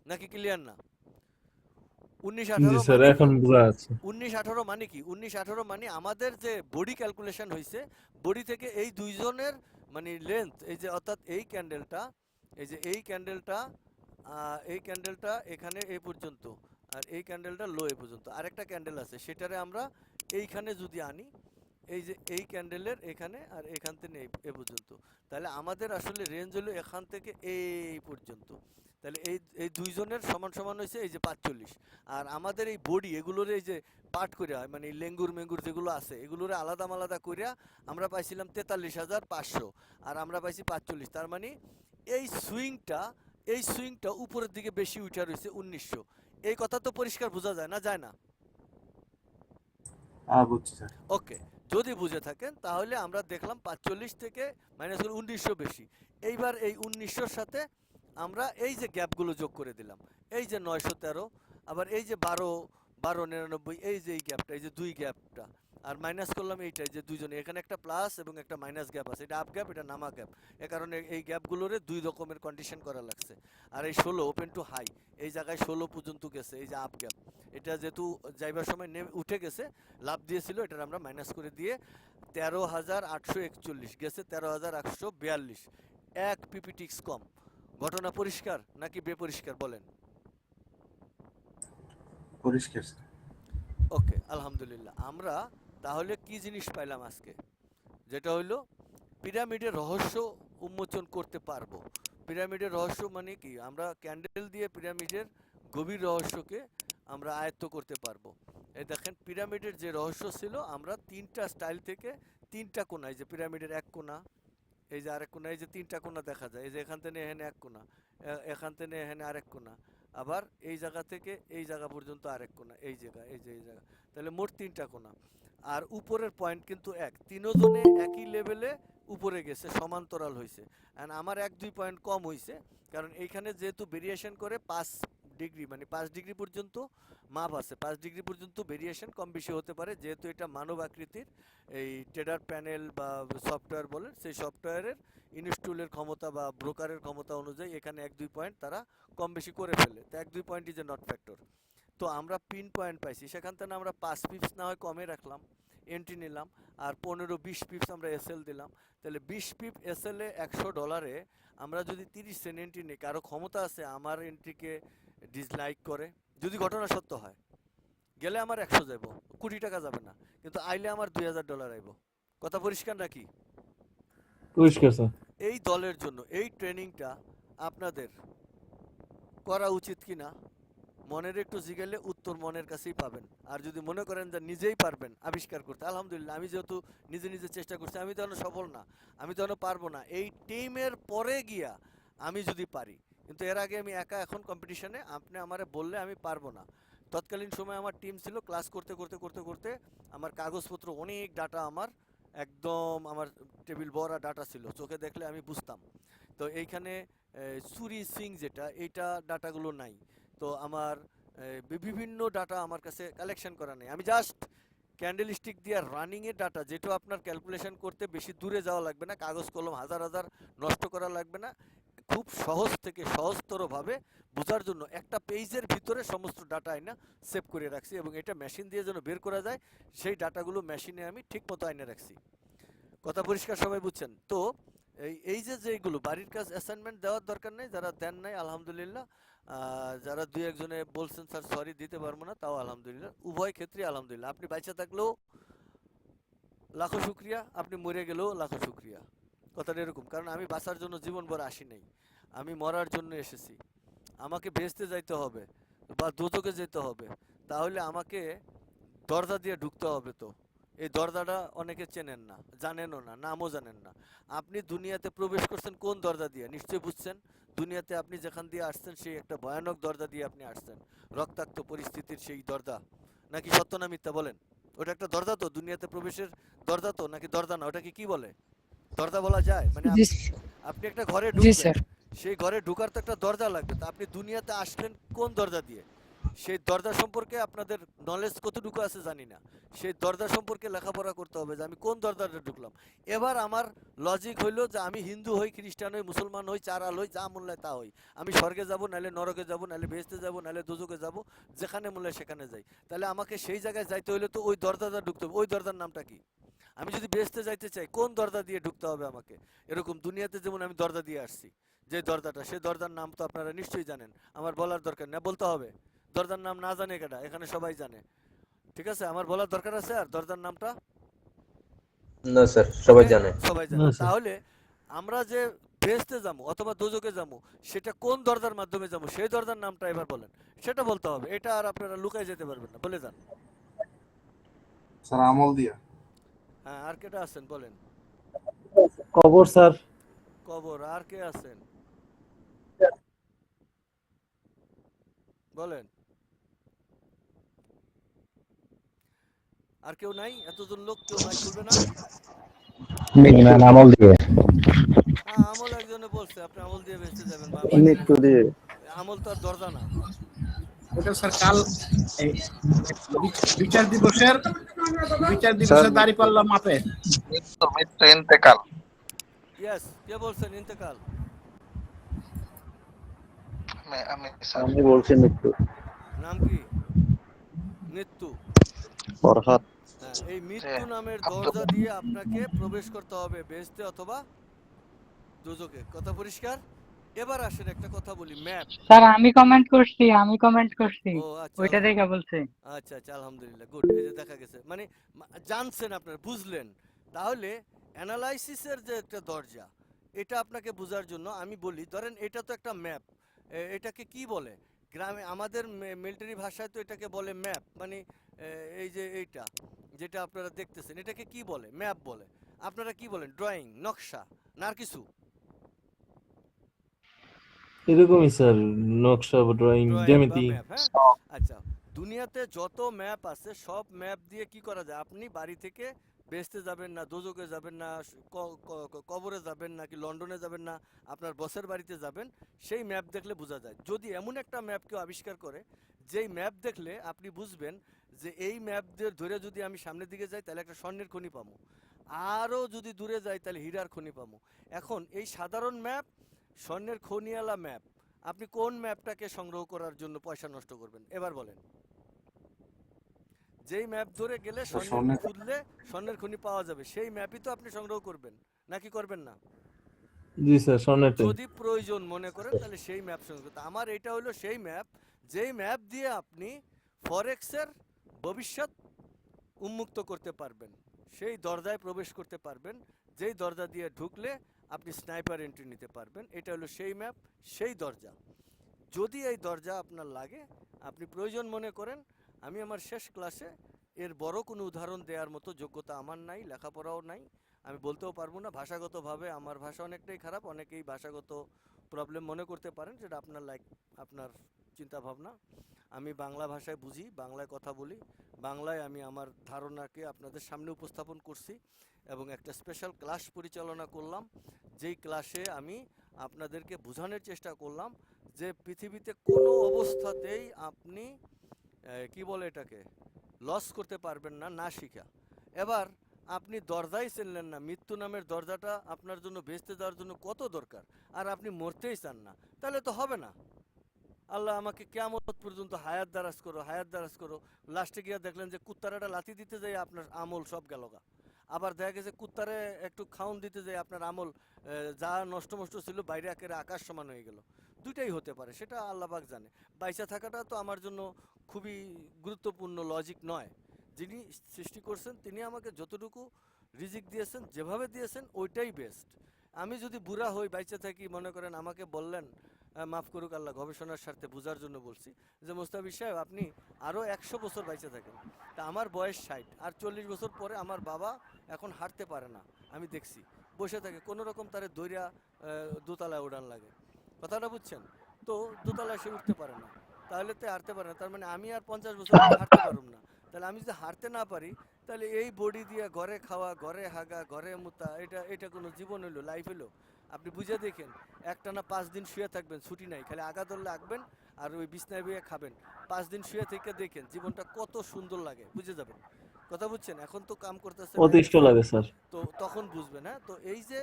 নাকি ক্লিয়ার না? 19 জি 18 স্যার মানে এখন বোঝা যাচ্ছে। 19 18 মানে কি? 19 18 মানে আমাদের যে বডি ক্যালকুলেশন হয়েছে, বডি থেকে এই দুইজনের মানে লেন্থ, এই যে অর্থাৎ এই ক্যান্ডেলটা, এই যে এই ক্যান্ডেলটা এখানে এই পর্যন্ত, আর এই ক্যান্ডেলটা লো এ পর্যন্ত। আরেকটা ক্যান্ডেল আছে সেটারে আমরা এইখানে যদি আনি, এই যে এই ক্যান্ডেলের এখানে আর এখান থেকে এ পর্যন্ত, তাহলে আমাদের আসলে রেঞ্জ হলো এখান থেকে এই পর্যন্ত। তাহলে এই দুইজনের সমান সমান হয়েছে এই যে 45। আর আমাদের এই বডি এগুলোর এই যে পার্ট করে হয়, মানে লেঙ্গুর মেঙ্গুর যেগুলো আছে এগুলোর আলাদা আলাদা করে আমরা পাইছিলাম 43,500 আর আমরা পাইছি 45। তার মানে এই সুইংটা উপরের দিকে বেশি উঠা রয়েছে 1900। এই কথা তো পরিষ্কার বোঝা যায় না, যায় না? বুঝছি স্যার। ওকে, যদি বুঝে থাকেন তাহলে আমরা দেখলাম 45 থেকে মাইনাস হলো 1900 বেশি। এইবার এই 1900-র সাথে আমরা এই যে গ্যাপগুলো যোগ করে দিলাম, এই যে 913, আবার এই যে 1299, এই যে এই গ্যাপটা, এই যে দুই গ্যাপটা, আর মাইনাস করলাম এইটাই যে দুইজনে, এখানে একটা প্লাস এবং একটা মাইনাস গ্যাপ আছে, এটা আপ গ্যাপ এটা নামা গ্যাপ। এ কারণে এই গ্যাপগুলোরে দুই রকমের কন্ডিশন করা লাগছে। আর এই 16 ওপেন টু হাই, এই জায়গায় 16 পর্যন্ত গেছে, এই যে আপ গ্যাপ, এটা যেহেতু যাইবার সময় উঠে গেছে, লাভ দিয়েছিল, এটা আমরা মাইনাস করে দিয়ে 13,841 গেছে 13,842, 1 পিপিটিক্স কম। ঘটনা পরিষ্কার নাকি বেপরিষ্কার বলেন? পরিষ্কার স্যার। ওকে, আলহামদুলিল্লাহ। আমরা তাহলে কি জিনিস পাইলাম আজকে, যেটা হইলো পিরামিডের রহস্য উন্মোচন করতে পারবো। পিরামিডের রহস্য মানে কি, আমরা ক্যান্ডেল দিয়ে পিরামিডের গভীর রহস্যকে আমরা আয়ত্ত করতে পারবো। এই দেখেন পিরামিডের যে রহস্য ছিল, আমরা 3টা স্টাইল থেকে 3টা কোণা, এই যে পিরামিডের এক কোণা, এই যে আরেক কোণা, এই যে 3টা কোণা দেখা যায়, এই যে এখান থেকে এখানে এক কোণা, এখান থেকে এখানে আরেক কোণা, আবার এই জায়গা থেকে এই জায়গা পর্যন্ত আরেক কোণা, এই জায়গা, এই যে এই জায়গা, তাহলে মোট 3টা কোণা। আর উপরের পয়েন্ট কিন্তু এক, তিনজনে একই লেভেলে উপরে গেছে, সমান্তরাল হয়েছে। অ্যান্ড আমার 1-2 পয়েন্ট কম হয়েছে, কারণ এইখানে যেহেতু ভেরিয়েশন করে 5 ডিগ্রি, মানে 5 ডিগ্রি পর্যন্ত মাপ আছে, 5 ডিগ্রি পর্যন্ত ভেরিয়েশন কম বেশি হতে পারে, যেহেতু এটা মানব আকৃতির এই ট্রেডার প্যানেল বা সফটওয়্যার বলেন, সেই সফটওয়্যারের ইনস্টলের ক্ষমতা বা ব্রোকারের ক্ষমতা অনুযায়ী এখানে 1-2 পয়েন্ট তারা কম বেশি করে ফেলে। তো 1-2 point is a not factor. তো আমরা পিন পয়েন্ট পাইছি, সেখান থেকে আমরা 5 পিপস না হয় কমে রাখলাম, এন্ট্রি নিলাম, আর 15-20 পিপস আমরা এসএল দিলাম। তাহলে 20 পিপ এসএলে $100 আমরা যদি 30 সেন্ট এন্ট্রি নিই, কারো ক্ষমতা আছে আমার এন্ট্রিকে ডিসলাইক করে? যদি ঘটনা সত্য হয়, গেলে আমার 100 যাইব, কোটি টাকা যাবে না, কিন্তু আইলে আমার $2000 আইব। কথা পরিষ্কার নাকি? পরিষ্কার স্যার। এই দলের জন্য এই ট্রেনিংটা আপনাদের করা উচিত কিনা মনের একটু জিগেলে উত্তর মনের কাছেই পাবেন। আর যদি মনে করেন যে নিজেই পারবেন আবিষ্কার করতে, আলহামদুলিল্লাহ, আমি যেহেতু নিজে চেষ্টা করছি, আমি তো সফল না, আমি তো পারবো না। এই টিমের পরে গিয়া আমি যদি পারি, কিন্তু এর আগে আমি একা এখন কম্পিটিশনে, আপনি আমারে বললে আমি পারবো না। তৎকালীন সময় আমার টিম ছিল, ক্লাস করতে আমার কাগজপত্র অনেক ডাটা, আমার একদম আমার টেবিল ভরা ডাটা ছিল, চোখে দেখলে আমি বুঝতাম। তো এইখানে সুরি সিং যেটা, এইটা ডাটাগুলো নাই। তো আমার বিভিন্ন ডাটা আমার কাছে কালেকশন করা নেই। আমি জাস্ট ক্যান্ডেল স্টিক দিয়ে রানিংয়ের ডাটা, যেটা আপনার ক্যালকুলেশন করতে বেশি দূরে যাওয়া লাগবে না, কাগজ কলম হাজার হাজার নষ্ট করা লাগবে না, খুব সহজ থেকে সহজতরভাবে বোঝার জন্য একটা পেজের ভিতরে সমস্ত ডাটা আইনা সেভ করে রাখছি, এবং এটা মেশিন দিয়ে যেন বের করা যায় সেই ডাটাগুলো মেশিনে আমি ঠিক মতো আইনে রাখছি। কথা পরিষ্কার, সবাই বুঝছেন তো? এই যে যেগুলো বাড়ির কাজ অ্যাসাইনমেন্ট দেওয়ার দরকার নেই, যারা দেন নাই আলহামদুলিল্লাহ, যারা দুই একজনে বলছেন স্যার সরি দিতে পারবো না, তাও আলহামদুলিল্লাহ, উভয় ক্ষেত্রে আলহামদুলিল্লাহ। আপনি বাইচা থাকলেও লাখো শুক্রিয়া, আপনি মরে গেলেও লাখো শুক্রিয়া। কথাটা এরকম, কারণ আমি বাঁচার জন্য জীবন ভর আসি নাই, আমি মরার জন্য এসেছি। আমাকে বেহেশতে যাইতে হবে বা দোজখে যেতে হবে, তাহলে আমাকে দরজা দিয়ে ঢুকতে হবে। তো এই দরজাটা অনেকে চেনেন না, জানেনও না, নামও জানেন না। আপনি দুনিয়াতে প্রবেশ করছেন কোন দরজা দিয়ে নিশ্চয়ই বুঝছেন। দুনিয়াতে আপনি যেখান দিয়ে আসছেন সেই একটা ভয়ানক দরজা দিয়ে আপনি আসছেন, রক্তাক্ত পরিস্থিতির সেই দরজা। নাকি সত্য না মিথ্যা বলেন? ওটা একটা দরজা তো, দুনিয়াতে প্রবেশের দরজা তো, নাকি দরজা না? ওটাকে কি বলে? দরজা বলা যায়? মানে জি আপনি একটা ঘরে জি ঢুকবেন, স্যার। সেই ঘরে ঢোকার তো একটা দরজা লাগবে। তো আপনি দুনিয়াতে আসলেন কোন দরজা দিয়ে? সেই দরজা সম্পর্কে আপনাদের নলেজ কতটুকু আছে জানি না। সেই দরজা সম্পর্কে লেখাপড়া করতে হবে যে আমি কোন দরজাটা ঢুকলাম। এবার আমার লজিক হইলো যে আমি হিন্দু হই, খ্রিস্টান হই, মুসলমান হই, চারাল হই, যা মূল্য তা হই, আমি স্বর্গে যাব, নাহলে নরকে যাব, নাহলে বেহেশতে যাব, নাহলে দোজখে যাব, যেখানে মূল্য সেখানে যাই। তাহলে আমাকে সেই জায়গায় যাইতে হইলে তো ওই দরজাটা ঢুকতে হবে। ওই দরজার নামটা কি? আমি যদি বেহেশতে যাইতে চাই কোন দরজা দিয়ে ঢুকতে হবে আমাকে? এরকম দুনিয়াতে যেমন আমি দরজা দিয়ে আসছি, যে দরজাটা, সেই দরজার নাম তো আপনারা নিশ্চয়ই জানেন, আমার বলার দরকার না, বলতে হবে? দরজার নাম না জানে কেডা? এখানে সবাই জানে। ঠিক আছে, আমার বলার দরকার আছে আর দরজার নামটা? না স্যার, সবাই ওকে, জানে। সবাই না জানে। স্যার। তাহলে আমরা যে বেহেশতে যাবো অথবা দোজখে যাবো, সেটা কোন দরজার মাধ্যমে যাবো, সেই দরজার নামটা এবার বলেন, সেটা বলতে হবে। এটা আর আপনারা লুকায় যেতে পারবেন না, বলে যান। স্যার আমল দিয়া। হ্যাঁ, আর কেটা আছেন বলেন? কবর স্যার। কবর। আর কে আছেন বলেন? আর কেউ নাই? এতজন লোক, কেউ মাইক খুলবে না? বিজ্ঞান আমল দিয়ে। হ্যাঁ, আমল একজনে বলছে আপনি আমল দিয়ে বেঁচতে যাবেন, বা আমি মৃত্যু দিয়ে। আমল তো আর দরজা না। ওটা স্যার কাল এই বিচার দিবসের স্যার দাঁড়িপাল্লা মাপে। মৃত্যু ইন্তেকাল। ইয়েস, কে বলছেন ইন্তেকাল? আমি স্যার। আমি বলছি মৃত্যু। নাম কি? মৃত্যু। ফরহাদ। হ্যাঁ, এই মৃত্যু নামের দরজা দিয়ে আপনাকে প্রবেশ করতে হবে বেহেশতে অথবা দোজখে। কথা পরিষ্কার? এবার আসেন একটা কথা বলি, ম্যাপ। স্যার আমি কমেন্ট করছি, ও আচ্ছা, ওইটা দেখে বলছি। আচ্ছা আচ্ছা, আলহামদুলিল্লাহ, গুড। এই যে দেখা গেছে, মানে জানছেন আপনার, বুঝলেন। তাহলে অ্যানালাইসিসের যে একটা দরজা, এটা আপনাকে বোঝার জন্য আমি বলি, ধরেন এটা তো একটা ম্যাপ। এটাকে কি বলে গ্রামে? আমাদের মিলিটারি ভাষায় তো এটাকে বলে ম্যাপ। মানে এই যে এইটা যেটা আপনারা দেখতেছেন, এটাকে কি বলে? ম্যাপ বলে। আপনারা কি বলেন? ড্রয়িং, নকশা, না আর কিছু? এরকমই স্যার, নকশা বা ড্রয়িং, ড্রয়িং বা জ্যামিতি। ম্যাপ। হ্যাঁ, আচ্ছা। দুনিয়াতে যত ম্যাপ আছে সব ম্যাপ দিয়ে কি করা যায়? আপনি বাড়ি থেকে বেহেশতে যাবেন না, দোজখে যাবেন না, কবরে যাবেন না, কি লন্ডনে যাবেন না, আপনার বসের বাড়িতে যাবেন, সেই ম্যাপ দেখলে বোঝা যায়। যদি এমন একটা ম্যাপ কেউ আবিষ্কার করে, যেই ম্যাপ দেখলে আপনি বুঝবেন যে এই ম্যাপ দিয়ে ধরে যদি আমি সামনের দিকে যাই তাহলে একটা স্বর্ণের খনি পাবো, আরও যদি দূরে যাই তাহলে হীরার খনি পাবো। এখন এই সাধারণ ম্যাপ, স্বর্ণের খনিওয়ালা ম্যাপ, আপনি কোন ম্যাপটাকে সংগ্রহ করার জন্য পয়সা নষ্ট করবেন? এবার বলেন। যেই ম্যাপ ধরে গেলে স্বর্ণের খুঁজলে স্বর্ণের খনি পাওয়া যাবে, সেই ম্যাপই তো আপনি সংগ্রহ করবেন, নাকি করবেন না? জি স্যার, স্বর্ণেরটাই। যদি প্রয়োজন মনে করেন তাহলে সেই ম্যাপ সংগ্রহ। আমার এটা হলো সেই ম্যাপ, যেই ম্যাপ দিয়ে আপনি ফরেক্সের ভবিষ্যৎ উন্মুক্ত করতে পারবেন, সেই দরজায় প্রবেশ করতে পারবেন, যেই দরজা দিয়ে ঢুকলে আপনি স্নাইপার এন্ট্রি নিতে পারবেন। এটা হলো সেই ম্যাপ, সেই দরজা। যদি এই দরজা আপনার লাগে, আপনি প্রয়োজন মনে করেন, আমি আমার শেষ ক্লাসে এর বড় কোনো উদাহরণ দেওয়ার মতো যোগ্যতা আমার নাই, লেখাপড়াও নাই, আমি বলতেও পারবো না। ভাষাগতভাবে আমার ভাষা অনেকটাই খারাপ, অনেকেই ভাষাগত প্রবলেম মনে করতে পারেন, যেটা আপনার আপনার চিন্তাভাবনা। আমি বাংলা ভাষায় বুঝি, বাংলায় কথা বলি, বাংলায় আমি আমার ধারণাকে আপনাদের সামনে উপস্থাপন করছি, এবং একটা স্পেশাল ক্লাস পরিচালনা করলাম, যেই ক্লাসে আমি আপনাদেরকে বোঝানোর চেষ্টা করলাম যে পৃথিবীতে কোনো অবস্থাতেই আপনি কি বলে এটাকে লস করতে পারবেন না না শিখা। এবার আপনি দরজাই চিনলেন না, মৃত্যু নামের দরজাটা আপনার জন্য বেচতে যাওয়ার জন্য কত দরকার, আর আপনি মরতেই চান না, তাহলে তো হবে না। আল্লাহ আমাকে কিয়ামত পর্যন্ত হায়াত দারাজ করো, হায়াত দারাজ করো, লাস্টে গিয়ে দেখলেন যে কুত্তারাটা লাথি দিতে যাই আপনার আমল সব গেল গা। আবার দেখা গেছে কুত্তারে একটু খাউন দিতে যাই আপনার আমল যা নষ্ট মষ্ট ছিল বাইরে একেবারে আকাশ সমান হয়ে গেল। দুইটাই হতে পারে, সেটা আল্লাহ পাক জানে। বাইচা থাকাটা তো আমার জন্য খুবই গুরুত্বপূর্ণ লজিক নয়। যিনি সৃষ্টি করছেন তিনি আমাকে যতটুকু রিজিক দিয়েছেন, যেভাবে দিয়েছেন ওইটাই বেস্ট। আমি যদি বুড়া হই বাইচা থাকি, মনে করেন আমাকে বললেন, মাফ করুক আল্লাহ, গবেষণার স্বার্থে বোঝার জন্য বলছি, যে মোস্তাফিজ সাহেব আপনি আরও 100 বছর বাইচে থাকেন। তা আমার বয়স 60, আর 40 বছর পরে আমার বাবা এখন হাঁটতে পারে না, আমি দেখছি বসে থাকে, কোনো রকম তারে দৈরা দোতলায় উড়ান লাগে। কথাটা বুঝছেন তো? দোতলায় সে উঠতে পারে না, তাহলে তো হাঁটতে পারে না, তার মানে আমি আর 50 বছর হাঁটতে পারব না। তাহলে আমি যদি হাঁটতে না পারি, তাহলে এই বডি দিয়ে ঘরে খাওয়া, ঘরে হাগা, ঘরে মুতা, এটা কোনো জীবন হইলো, লাইফ হইলো? আপনি বুঝে দেখেন, একটানা 5 দিন শুয়ে থাকবেন, ছুটি নাই, খালি আগা ধরলে আঁকবেন আর ওই বিছনায় বইয়ে খাবেন। 5 দিন শুয়ে থেকে দেখেন জীবনটা কত সুন্দর লাগে, বুঝে যাবেন। কথা বুঝছেন? এখন তো কাম করতেছে, অতিষ্ঠ লাগে স্যার। তো তখন বুঝবেন। হ্যাঁ, তো এই যে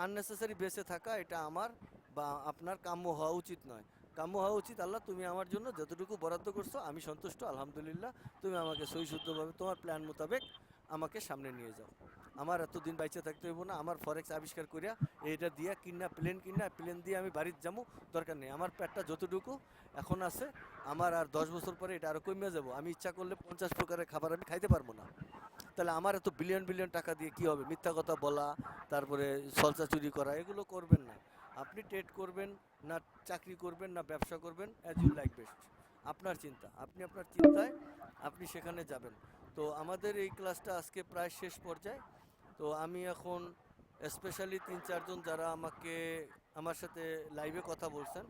আননেসেসারি বেঁচে থাকা, এটা আমার বা আপনার কাম্য হওয়া উচিত নয়। কাম্য হওয়া উচিত, আল্লাহ তুমি আমার জন্য যতটুকু বরাদ্দ করছো আমি সন্তুষ্ট, আলহামদুলিল্লাহ। তুমি আমাকে সহিশুদ্ধভাবে তোমার প্ল্যান মোতাবেক আমাকে সামনে নিয়ে যাও। আমার এতদিন বাইচে থাকতে হইব না, আমার ফরেক্স আবিষ্কার করিয়া এইটা দিয়া প্লেন দিয়ে আমি বাড়িতে যাবো, দরকার নেই। আমার পেটটা যতটুকু এখন আছে, আমার আর 10 বছর পরে এটা আরও কমে যাবো। আমি ইচ্ছা করলে 50 প্রকারের খাবার আমি খাইতে পারবো না। তাহলে আমার এত বিলিয়ন টাকা দিয়ে কি হবে? মিথ্যা কথা বলা, তারপরে সলসা চুরি করা, এগুলো করবেন না। আপনি ট্রেড করবেন না, চাকরি করবেন না, ব্যবসা করবেন, অ্যাজ ইউ লাইক বেস্ট। আপনার চিন্তা, আপনি আপনার চিন্তায় আপনি সেখানে যাবেন। তো আমাদের এই ক্লাসটা আজকে প্রায় শেষ পর্যায়ে। তো আমি এখন স্পেশালি 3-4 জন যারা আমার সাথে লাইভে কথা বলছেন,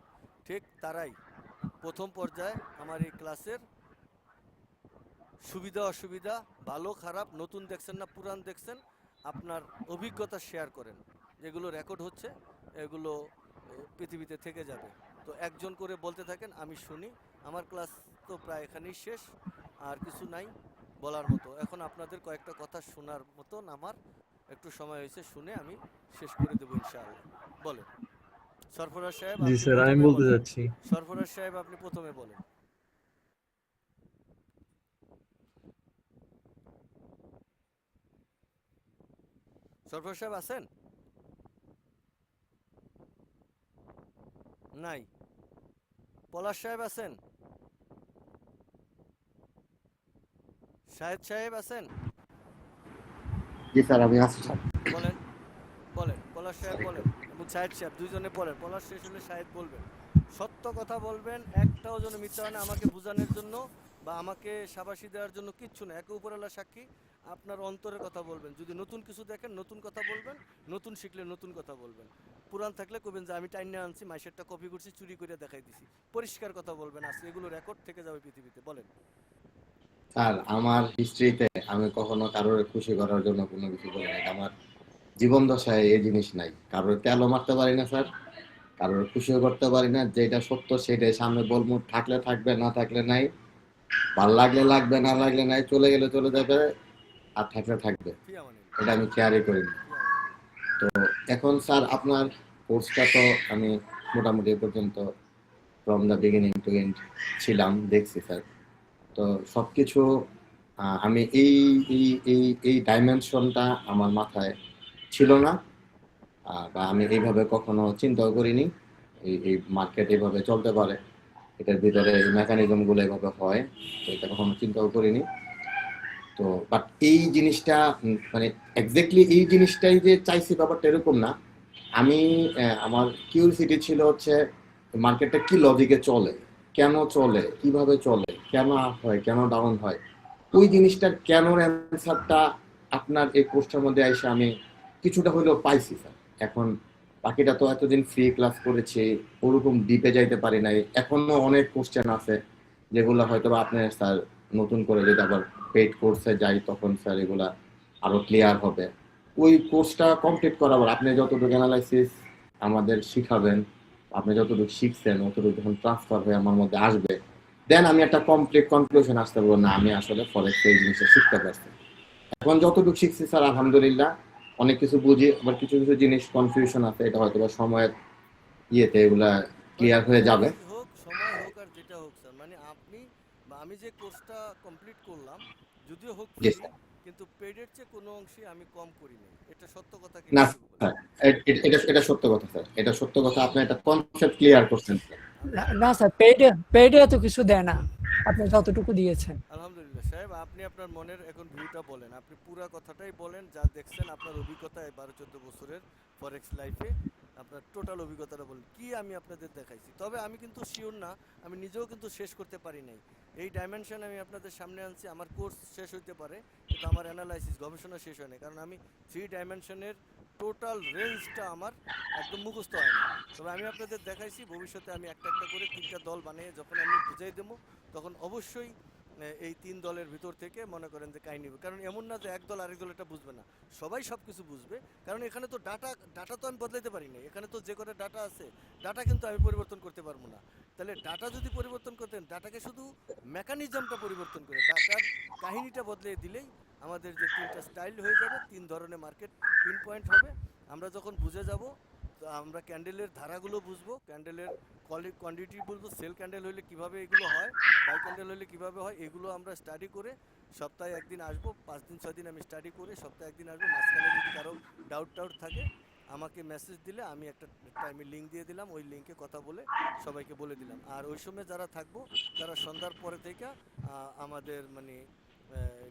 ঠিক তারাই প্রথম পর্যায়ে আমার এই ক্লাসের সুবিধা অসুবিধা, ভালো খারাপ, নতুন দেখছেন না পুরান দেখছেন, আপনার অভিজ্ঞতা শেয়ার করেন। যেগুলো রেকর্ড হচ্ছে এগুলো পৃথিবীতে থেকে যাবে। তো একজন করে বলতে থাকেন, আমি শুনি। আমার ক্লাস তো প্রায় এখানেই শেষ, আর কিছু নাই বলার মতো। এখন আপনাদের কয়েকটা কথা শোনার মতন আমার একটু সময় হয়েছে, শুনে আমি শেষ করে দেবো ইনশাআল্লাহ। বলেন সরফরাজ সাহেব। জি স্যার, আমি বলতে যাচ্ছি। সরফরাজ সাহেব আপনি প্রথমে বলেন। সরফরাজ সাহেব আছেন? নাই। পলাশ সাহেব আছেন? শাহেদ সাহেব আছেন? জি স্যার, আমি আছি স্যার। বলেন পলাশ সাহেব বলেন এবং শাহেদ সাহেব, দুইজনে বলেন। পলাশ শেষ হলে শাহেদ বলবেন। সত্য কথা বলবেন, একটাও যেন মিথ্যা হয় না, আমাকে বোঝানোর জন্য বা আমাকে শাবাশি দেওয়ার জন্য কিচ্ছু না। একে উপরওয়ালা সাক্ষী, আপনার অন্তরের কথা বলবেন। যদি নতুন কিছু দেখেন নতুন কথা বলবেন, নতুন শিখলে নতুন কথা বলবেন। পুরান থাকলে কবেন যে আমি টাইনে আনছি, মাইশেরটা কপি করছি, চুরি করে দেখাই দিছি। পরিষ্কার কথা বলবেন, আজকে এগুলো রেকর্ড থেকে যাবে পৃথিবীতে। বলেন। স্যার, আমার হিস্ট্রিতে আমি কখনো কারোর খুশি করার জন্য কোনো কিছু বলি নাই। আমার জীবন দশায় এই জিনিস নাই। কারোর তেলও মারতে পারি না স্যার, কারোর খুশিও করতে পারি না। যেটা সত্য সেটাই সামনে বলবো, থাকলে থাকবে, না থাকলে নাই। ভাল লাগলে লাগবে, না লাগলে নাই। চলে গেলে চলে যাবে, আর থাকলে থাকবে। এটা আমি কেয়ারই করি না। তো এখন স্যার আপনার কোর্সটা তো আমি মোটামুটি পর্যন্ত from the beginning to end ছিলাম, দেখছি স্যার। তো সবকিছু আমি এই এই এই এই ডাইমেনশনটা আমার মাথায় ছিল না, বা আমি এইভাবে কখনো চিন্তাও করিনি এই মার্কেট এইভাবে চলতে পারে, এটার ভিতরে মেকানিজমগুলো এইভাবে হয়, তো এটা কখনো চিন্তাও করিনি। তো বাট এই জিনিসটা মানে এক্স্যাক্টলি এই জিনিসটাই যে চাইছি ব্যাপারটা এরকম না। আমি আমার কিউরিওসিটি ছিল হচ্ছে মার্কেটটা কি লজিকে চলে, কেন চলে, কিভাবে চলে, কেন আপ হয়, কেন ডাউন হয়, ওই জিনিসটার কেনর অ্যান্সারটা আপনার এই কোর্সটার মধ্যে এসে আমি কিছুটা হলেও পাইছি স্যার। এখন বাকিটা তো এতদিন ফ্রি ক্লাস করেছি, ওরকম ডিপে যাইতে পারি নাই। এখনো অনেক কোশ্চেন আছে যেগুলো হয়তো আপনি স্যার নতুন করে যদি আবার পেইড কোর্সে যাই তখন স্যার এগুলা আরো ক্লিয়ার হবে। ওই কোর্সটা কমপ্লিট করার পর আপনি যতটুকু অ্যানালাইসিস আমাদের শিখাবেন আপনি যতটুকু শিখছেন অতটুকু যখন ট্রান্সফার হয়ে আমার মধ্যে আসবে, দেন আমি একটা কমপ্লিট কনক্লুশন আসতে পারবো, না আমি আসলে ফরেক্স এই জিনিসটা শিখতে পারছি। এখন যতটুকু শিখছি স্যার আলহামদুলিল্লাহ, অনেক কিছু বুঝি, আবার কিছু কিছু জিনিস কনফিউশন আছে, এটা হয়তো বা সময়ের ইয়েতে এগুলা ক্লিয়ার হয়ে যাবে। হোক সময় হোক আর যেটা হোক স্যার, মানে আপনি বা আমি যে কোর্সটা কমপ্লিট করলাম, যদিও হোক জি ফ্রি, স্যার। কিন্তু পেডের চেয়ে কোনো অংশে আমি কম করি নাই, এটা সত্য কথা কি না মিথ্যে বলবো? স্যার, এটা এটা সত্য কথা স্যার, এটা সত্য কথা, আপনি একটা কনসেপ্ট ক্লিয়ার করছেন স্যার। না স্যার, পেইডে পেইডে তো কিছু দেয় না, আপনি যতটুকু দিয়েছেন। আলহামদুলিল্লাহ সাহেব, আপনি আপনার মনের এখন ভিউটা বলেন, আপনি পুরো কথাটাই বলেন, যা দেখছেন আপনার অভিজ্ঞতা 12-14 বছরের ফরেক্স লাইফে, আপনার টোটাল অভিজ্ঞতাটা বলেন কি আমি আপনাদের দেখাইছি। তবে আমি কিন্তু শিওর না, আমি নিজেও কিন্তু শেষ করতে পারি নাই এই ডাইমেনশন, আমি আপনাদের সামনে আনছি। আমার কোর্স শেষ হইতে পারে কিন্তু আমার অ্যানালাইসিস গবেষণা শেষ হয় না, কারণ আমি 3 ডাইমেনশনের টোটাল রেঞ্জটা আমার একদম মুখস্থ হয় না। তবে আমি আপনাদের দেখাইছি, ভবিষ্যতে আমি একটা একটা করে 3টা দল বানিয়ে যখন আমি বুঝাই দেবো, তখন অবশ্যই এই 3 দলের ভিতর থেকে মনে করেন যে কাহিনী, কারণ এমন না যে এক দল আরেক দল এটা বুঝবে না, সবাই সব কিছু বুঝবে। কারণ এখানে তো ডাটা তো আমি বদলাইতে পারি না, এখানে তো যে কটা ডাটা আছে ডাটা কিন্তু আমি পরিবর্তন করতে পারবো না। তাহলে ডাটা যদি পরিবর্তন করতেন, ডাটাকে শুধু মেকানিজমটা পরিবর্তন করে ডাটার কাহিনীটা বদলে দিলেই আমাদের যে 3টা স্টাইল হয়ে যাবে, 3 ধরনের মার্কেট পিন পয়েন্ট হবে। আমরা যখন বুঝে যাব, তো আমরা ক্যান্ডেলের ধারাগুলো বুঝবো, ক্যান্ডেলের কোয়ান্টিটি বুঝবো, সেল ক্যান্ডেল হলে কিভাবে এগুলো হয়, বাই ক্যান্ডেল হলে কিভাবে হয়, এগুলো আমরা স্টাডি করে সপ্তাহে একদিন আসবো, 5 দিন 6 দিন আমি স্টাডি করে সপ্তাহে একদিন আসবো। মাঝখানে যদি কারো ডাউট থাকে আমাকে মেসেজ দিলে আমি একটা টাইমে লিঙ্ক দিয়ে দিলাম, ওই লিঙ্কে কথা বলে সবাইকে বলে দিলাম। আর ওই সময় যারা থাকবো তারা সন্ধ্যার পরে থেকে আমাদের মানে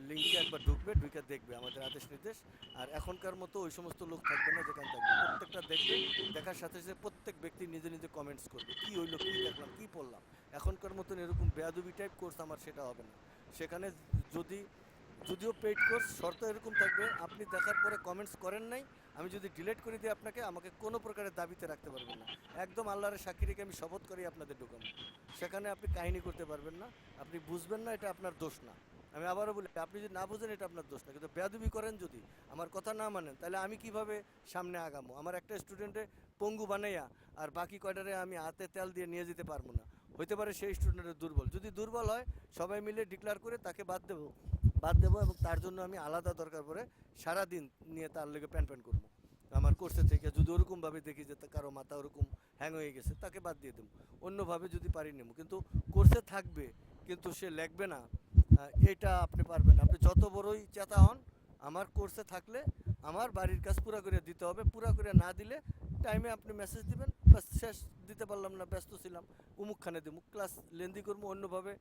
লিঙ্কে একবার ঢুকবে, ঢুকে দেখবে আমাদের আদেশ নির্দেশ। আর এখনকার মতো ওই সমস্ত লোক থাকবে না যেখানে থাকবে, প্রত্যেকটা দেখবে, দেখার সাথে সাথে প্রত্যেক ব্যক্তি নিজে নিজে কমেন্টস করবে, কি হইলো, কি দেখলাম, কি পড়লাম। এখনকার মতন এরকম বেয়াদবি টাইপ কোর্স আমার সেটা হবে না। সেখানে যদিও পেইড কোর্স, শর্ত এরকম থাকবে, আপনি দেখার পরে কমেন্টস করেন নাই, আমি যদি ডিলিট করে দিই আপনাকে, আমাকে কোনো প্রকারের দাবিতে রাখতে পারবেন না। একদম আল্লাহর সাক্ষী রেখে আমি শপথ করি আপনাদের ঢুকাবো। সেখানে আপনি কাহিনী করতে পারবেন না, আপনি বুঝবেন না, এটা আপনার দোষ না। আমি আবারও বলি, আপনি যদি না বুঝেন এটা আপনার দোষ না, কিন্তু বেয়াদবি করেন, যদি আমার কথা না মানেন, তাহলে আমি কিভাবে সামনে আগামো? আমার একটা স্টুডেন্টে পঙ্গু বানাইয়া আর বাকি কয়টারে আমি হাতে তেল দিয়ে নিয়ে যেতে পারবো না। হইতে পারে সেই স্টুডেন্টের দুর্বল, যদি দুর্বল হয় সবাই মিলে ডিক্লেয়ার করে তাকে বাদ দেবো এবং তার জন্য আমি আলাদা দরকার পড়ে সারাদিন নিয়ে তার লেগে প্যান করবো আমার কোর্সে থেকে। যদি ওরকমভাবে দেখি যে কারো মাথা ওরকম হ্যাং হয়ে গেছে, তাকে বাদ দিয়ে দেবো, অন্যভাবে যদি পারি নেবো। কিন্তু কোর্সে থাকবে কিন্তু সে লিখবে না, এটা আপনি পারবেন না। আপনি যত বড়ই চেতা হন, আমার কোর্সে থাকলে আমার বাড়ির কাজ পুরা করে দিতে হবে। পুরা করে না দিলে টাইমে আপনি মেসেজ দিবেন, বাস শেষ, দিতে পারলাম না, ব্যস্ত ছিলাম, উমুকখানে দেবো, ক্লাস লেন্দি করবো, অন্যভাবে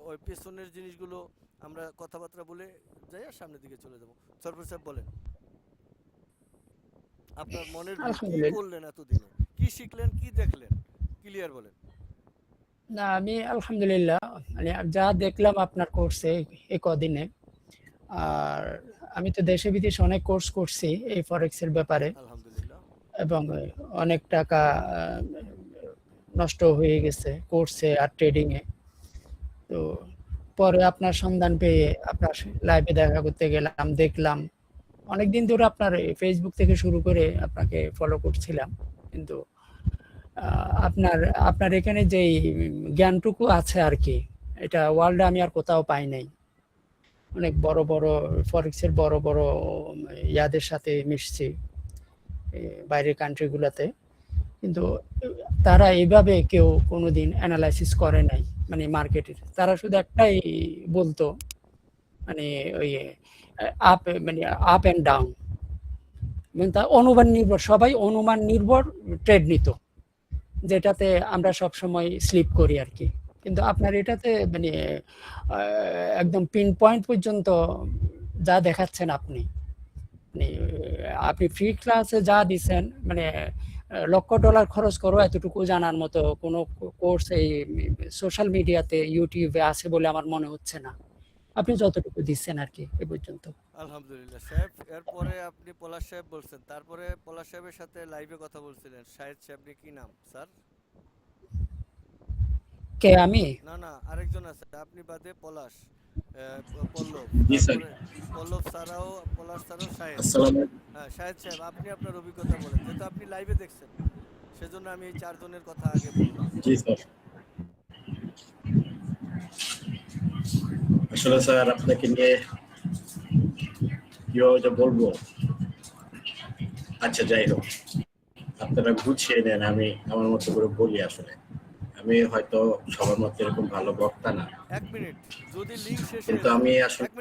ওই পেছনের জিনিসগুলো আমরা কথাবার্তা বলে যাই আর সামনের দিকে চলে যাবো। সরফর সাহেব বলেন, আপনার মনের কি করলেন এতদিনে, কি শিখলেন, কি দেখলেন, ক্লিয়ার বলেন। না, আমি আলহামদুলিল্লাহ মানে যা দেখলাম আপনার কোর্সে এই কদিনে, আর আমি তো দেশে বিদেশে অনেক কোর্স করছি এই ফরেক্স এর ব্যাপারে, আলহামদুলিল্লাহ, এবং অনেক টাকা নষ্ট হয়ে গেছে কোর্সে আর ট্রেডিং এ। তো পরে আপনার সন্ধান পেয়ে আপনার লাইভে দেখা করতে গেলাম, দেখলাম অনেকদিন ধরে আপনার ফেসবুক থেকে শুরু করে আপনাকে ফলো করছিলাম, কিন্তু আপনার আপনার এখানে যেই জ্ঞানটুকু আছে আর কি, এটা ওয়ার্ল্ডে আমি আর কোথাও পাই নাই। অনেক বড় বড় ফরেক্সের বড় বড় ইয়াদের সাথে মিশছি বাইরের কান্ট্রিগুলোতে, কিন্তু তারা এইভাবে কেউ কোনোদিন অ্যানালাইসিস করে নাই মানে মার্কেটের। তারা শুধু একটাই বলতো, মানে ওই আপ, মানে আপ অ্যান্ড ডাউন, মানে তা অনুমান নির্ভর, সবাই অনুমান নির্ভর ট্রেড নিত, যেটাতে আমরা সব সময় স্লিপ করি আর কি। কিন্তু আপনার এটাতে মানে একদম পিন পয়েন্ট পর্যন্ত যা দেখাচ্ছেন আপনি, মানে আপনি ফ্রি ক্লাসে যা দিচ্ছেন, মানে $1,00,000 খরচ করো এতটুকু জানার মতো কোনো কোর্স এই সোশ্যাল মিডিয়াতে ইউটিউবে আছে বলে আমার মনে হচ্ছে না, আপনি যতটুকু দিচ্ছেন আর কি এ পর্যন্ত। আলহামদুলিল্লাহ সাহেব। এরপরে আপনি পলাশ সাহেব বলছেন, তারপরে পলাশ সাহেবের সাথে লাইভে কথা বলছিলেন শাহেদ সাহেব, কি নাম স্যার? কে আমি? না না, আরেকজন আছে আপনি বাদে, পলাশ, পল্লব, জি স্যার। পল্লব ছাড়াও, পলাশ ছাড়াও শাহেদ। আসসালামু আলাইকুম। হ্যাঁ শাহেদ সাহেব, আপনি আপনার অভিজ্ঞতা বলেন, যেহেতু আপনি লাইভে দেখছেন, সেজন্য আমি এই 4 জনের কথা আগে বললাম। জি স্যার। আসলে স্যার আপনাকে নিয়ে কিভাবে যে বলবো, আচ্ছা যাই হোক, আপনারা গুছিয়ে নেন, আমি আমার মতো করে বলি। আসলে আমি হয়তো সবার মতো এরকম ভালো বক্তা না, 1 মিনিট, যদি লিংক শেষ হয়ে কিন্তু যায়, আমি আসলে 1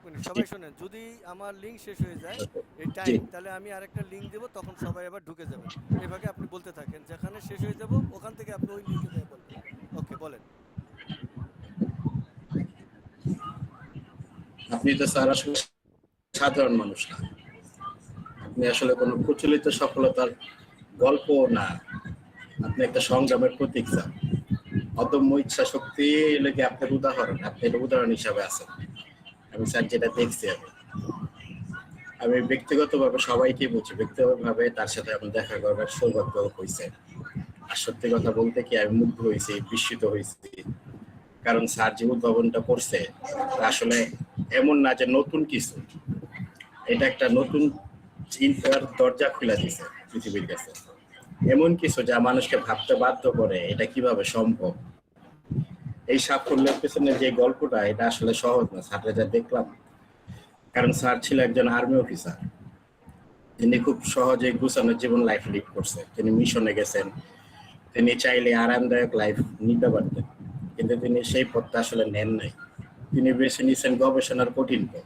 মিনিট সবাই শোনেন, যদি আমার লিংক শেষ হয়ে যায় এই জি টাইম, তাহলে আমি আরেকটা লিংক দেব, তখন সবাই আবার ঢুকে যাবেন। এইভাবে আপনি বলতে থাকেন, যেখানে শেষ হয়ে যাব ওখান থেকে আপনি ওই লিংকে যেয়ে বলবেন। ওকে, বলেন। আপনি তো স্যার আসলে সাধারণ মানুষ না, আপনি আসলে কোনো প্রচলিত সফলতার গল্প না, আপনি একটা সংগ্রামের প্রতীক স্যার। অদম্য ইচ্ছা শক্তি লেগে আপনার উদাহরণ, আপনি এটা উদাহরণ হিসাবে আছেন। আমি স্যার যেটা দেখছি, আমি ব্যক্তিগতভাবে সবাইকে বলছি, ব্যক্তিগতভাবে তার সাথে আমার দেখা করবার সৌভাগ্য হয়েছে। আর সত্যি কথা বলতে কি, আমি মুগ্ধ হয়েছি, বিস্মিত হয়েছি। কারণ স্যার যে উদ্ভাবনটা করছে আসলে এমন না যে নতুন কিছু, এটা একটা নতুন চিন্তার দরজা খুলে দিছে পৃথিবীর কাছে। এমন কিছু যা মানুষকে ভাবতে বাধ্য করে এটা কিভাবে সম্ভব। এই সাফল্যের পেছনে যে গল্পটা, এটা আসলে সহজ না স্যাররা যা দেখলাম। কারণ স্যার ছিল একজন আর্মি অফিসার, তিনি খুব সহজে গুছানো জীবন লাইফ লিড করছে। তিনি মিশনে গেছেন, তিনি চাইলে আরামদায়ক লাইফ নিতে পারতেন, কিন্তু তিনি সেই পথটা আসলে নেন নাই। তিনি বেছে নিয়েছেন গবেষণার কঠিন পথ।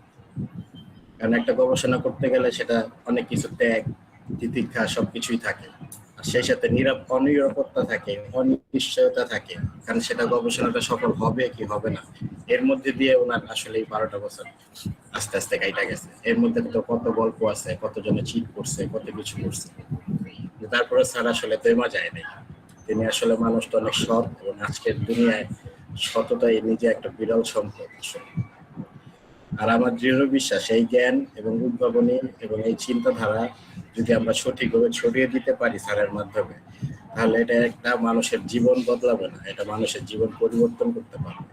কারণ একটা গবেষণা করতে গেলে সেটা অনেক কিছু ত্যাগ, তিতিক্ষা সবকিছুই থাকে, আর সেই সাথে অনিরাপত্তা থাকে, অনিশ্চয়তা থাকে। কারণ সেটা গবেষণাটা সফল হবে কি হবে না, এর মধ্যে দিয়ে ওনার আসলে 12টা বছর আস্তে আস্তে কাইটা গেছে। এর মধ্যে তো কত গল্প আছে, কতজনে চিট করছে, কত কিছু করছে। তারপরে স্যার আসলে তেমা যায় নাই। তিনি আসলে মানুষটা অনেক সৎ, এবং আজকের দুনিয়ায় সততাই নিজে একটা বিরল সম্পদ আসলে। আর আমার দৃঢ় বিশ্বাস, এই জ্ঞান এবং উদ্ভাবনী এবং এই চিন্তাধারা যদি আমরা সঠিকভাবে ছড়িয়ে দিতে পারি স্যারের মাধ্যমে, তাহলে এটা একটা মানুষের জীবন বদলাবে না, এটা মানুষের জীবন পরিবর্তন করতে পারবে।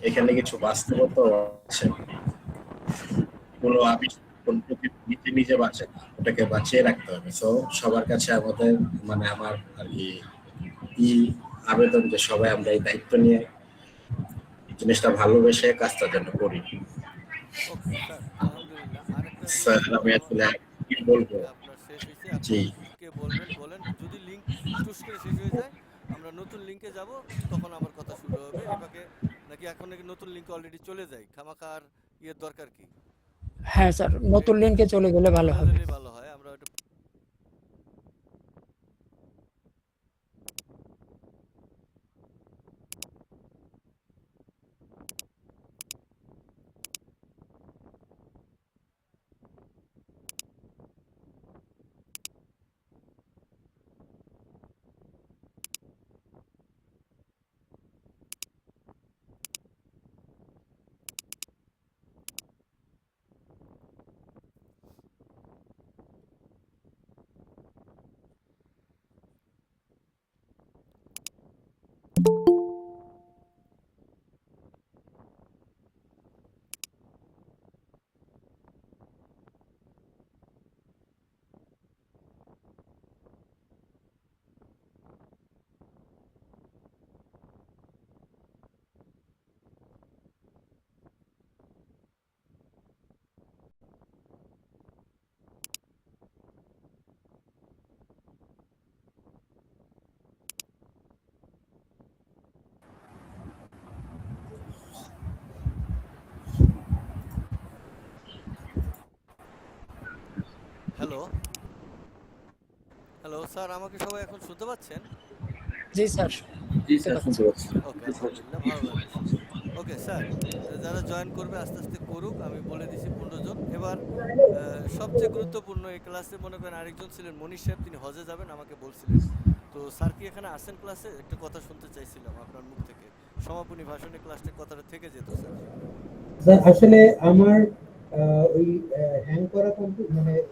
এখানে কিছু বাস্তবতা আছে। কোনো আবিষ্কার নিজে নিজে বাঁচে না, ওটাকে বাঁচিয়ে রাখতে হবে। সো সবার কাছে আমাদের আমার আর কি আবেদন যে সবাই আমরা এই দায়িত্ব নিয়ে জিনিসটা ভালোবেসে কাজটা যেন করি। ওকে স্যার, আলহামদুলিল্লাহ। আরেকটা স্যার জিনিস আমি আমার আসলে কি বলবো। আপনার শেষ হয়েছে, আপনি জি কে বলবেন বলেন। যদি লিংক টুস করে শেষ হয়ে যায়, আমরা নতুন লিংকে যাব, তখন আবার কথা শুরু হবে। এভাবে নাকি এখন নাকি নতুন লিংকে অলরেডি চলে যায়, খামাখার ইয়ের দরকার কি? হ্যাঁ স্যার, নতুন লিংকে চলে গেলে ভালো চলে হবে। গেলেই ভালো হয়। আমরা ওটা হ্যালো হ্যালো স্যার, আমাকে সবাই এখন শুনতে পাচ্ছেন? জি স্যার, জি স্যার, শুনতে পাচ্ছি। ওকে, আলহামদুলিল্লাহ, ভালো লাগলো। ওকে স্যার, যারা জয়েন করবে আস্তে আস্তে করুক। আমি বলে দিছি 15 জন। এবার সবচেয়ে গুরুত্বপূর্ণ, এই ক্লাসে মনে করেন আরেকজন ছিলেন মনীষ সাহেব, তিনি হজে যাবেন, আমাকে বলছিলেন। তো স্যার কি এখানে আসেন ক্লাসে? একটা কথা শুনতে চাইছিলাম আপনার মুখ থেকে। সমাপনী ভাষণে ক্লাসটা কথাটা থেকে যেত স্যার। স্যার আসলে আমার ওই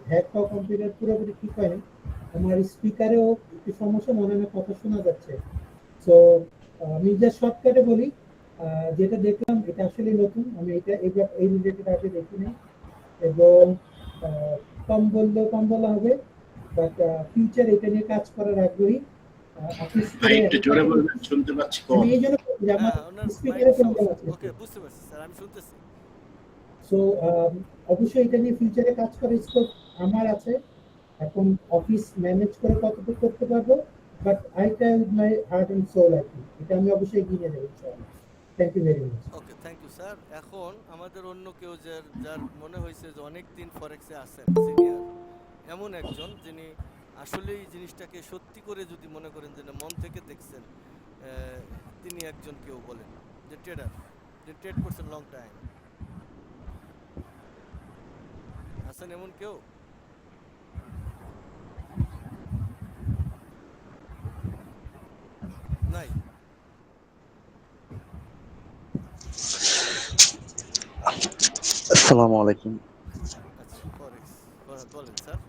হ্যাক হওয়া কম্পিউটার পুরোপুরি ঠিক হয়নি। আমার স্পিকারেও একটু সমস্যা, মনে হয় কথা শোনা যাচ্ছে। তো আমি যা শর্টকাটে বলি, যেটা দেখলাম এটা আসলে নতুন, আমি এটা এই রিলেটেড আগে দেখিনি, এবং কম বললেও কম বলা হবে। বাট ফিউচার এটা নিয়ে কাজ করার আগ্রহী। অফিস ভাই করে একটু জোরে বলবেন, শুনতে পাচ্ছি কম। আমি এই জন্য বলছি যে আমার হ্যাঁ ওনার মাইক স্পিকারে প্রবলেম সমস্যা। আছে। ওকে বুঝতে পারছি স্যার, আমি শুনতেছি। সো অবশ্যই এটা নিয়ে ফিউচারে কাজ করার স্কোপ আমার আছে। এখন অফিস ম্যানেজ করে কতটুকু করতে পারবো, but I try with my heart and soul আর কি। এটা আমি অবশ্যই এগিয়ে নিয়ে যাবো ইনশাআল্লাহ। Thank you very much. Okay, thank you sir. এখন আমাদের অন্য কেউ যার মনে হয়েছে যে অনেক দিন ফরেক্সে আছেন, সিনিয়র এমন একজন যিনি আসলে এই জিনিসটাকে সত্যি করে যদি মনে করেন যে না, মন থেকে দেখছেন, তিনি একজন কেউ বলেন যে ট্রেডার, যে ট্রেড করছেন লং টাইম, আছেন এমন কেউ? নাই? আসসালামু আলাইকুম। আচ্ছা, ফরেক্স বলেন স্যার।